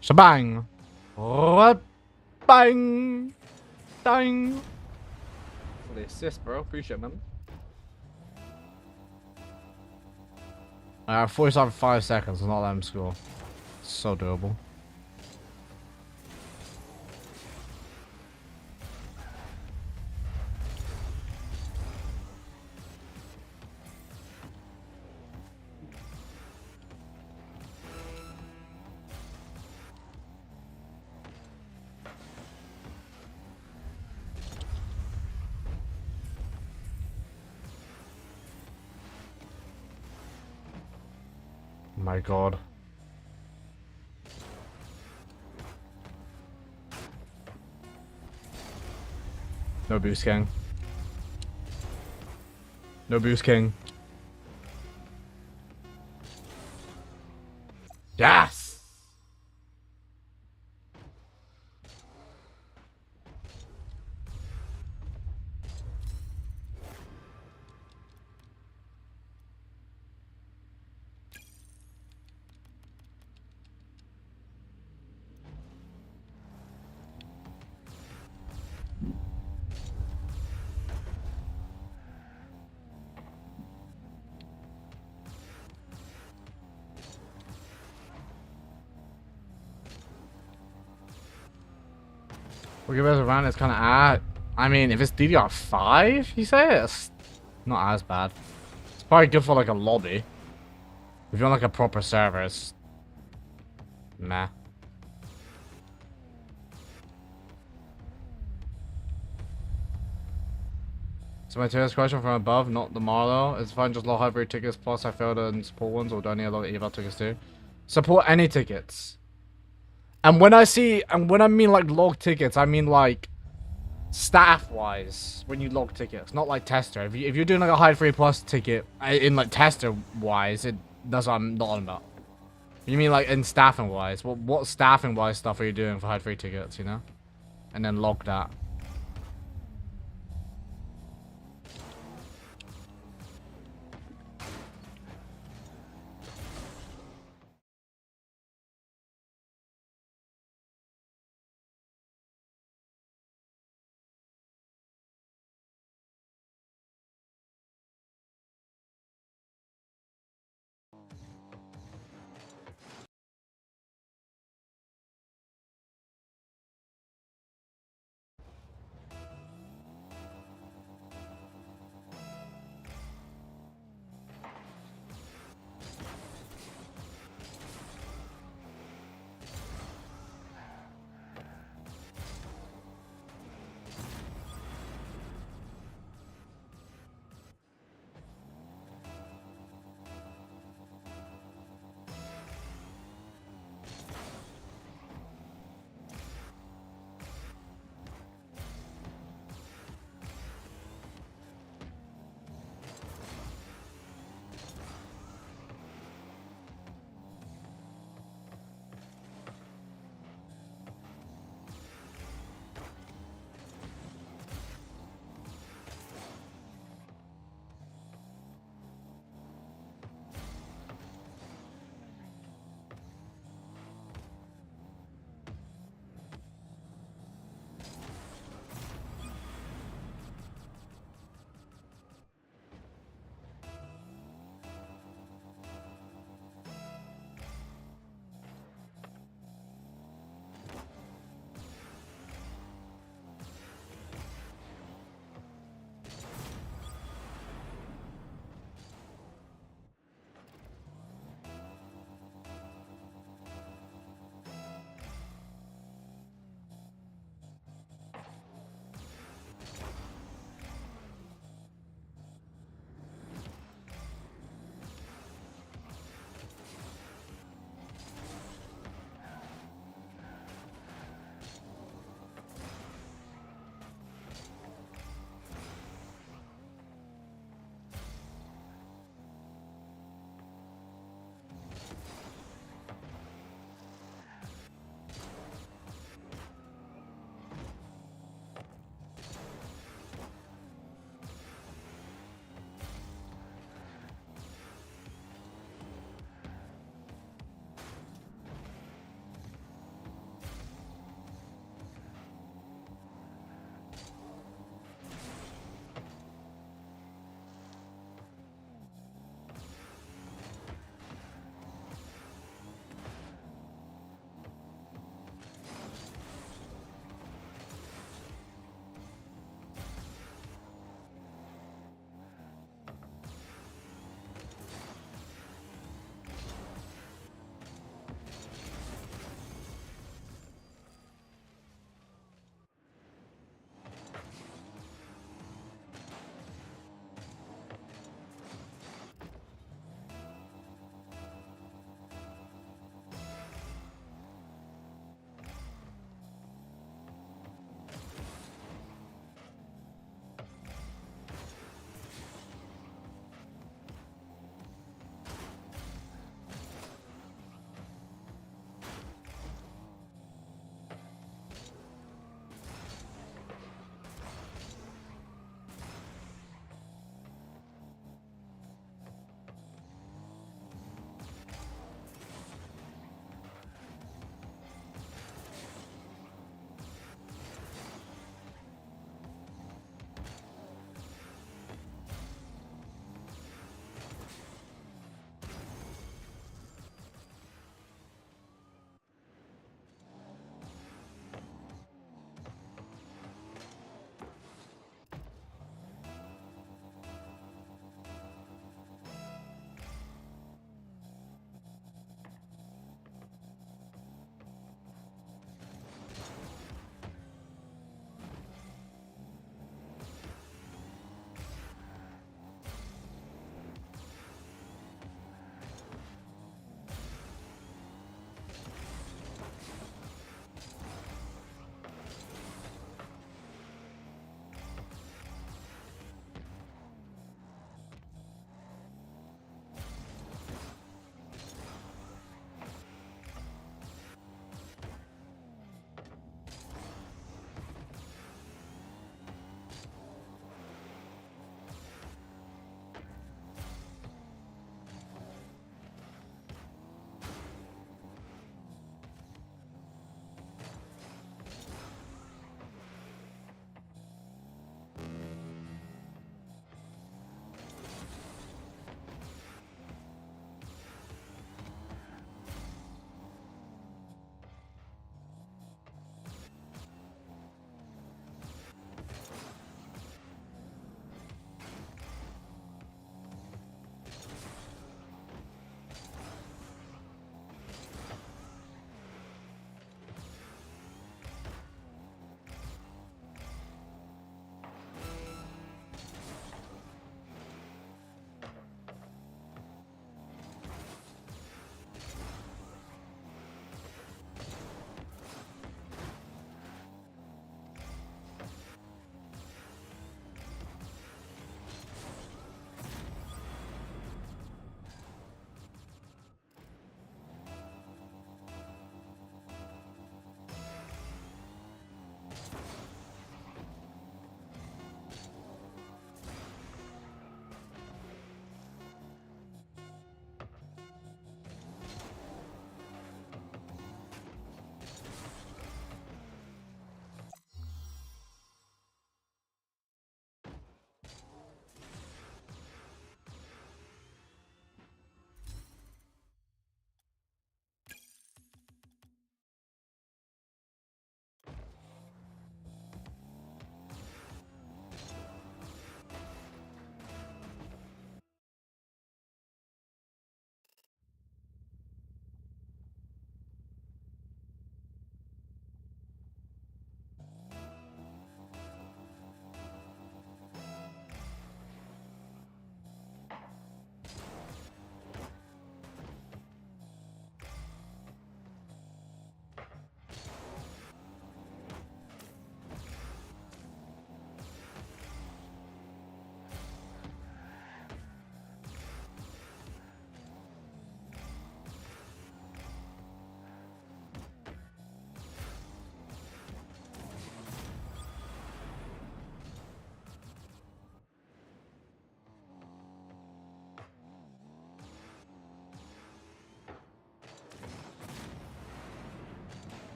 Shabang! Bang! Dang! For the assist, bro. Appreciate it, man. 45 seconds. Not let him score. So doable. My god. No boost king. No boost king. Yes! We'll give us around. It's kind of I mean, if it's DDR5, you say it's not as bad. It's probably good for like a lobby. If you're on like a proper server, it's meh. So my serious question from above, not the Marlow. Is fine just log hybrid tickets plus I failed in support ones, or do I need a lot of eval tickets too? Support any tickets. And when I mean like log tickets, I mean like staff wise when you log tickets, not like tester. If you're doing like a hide 3 plus ticket in like tester wise, that's what I'm not on about. You mean like in staffing wise? What staffing wise stuff are you doing for hide 3 tickets, you know? And then log that.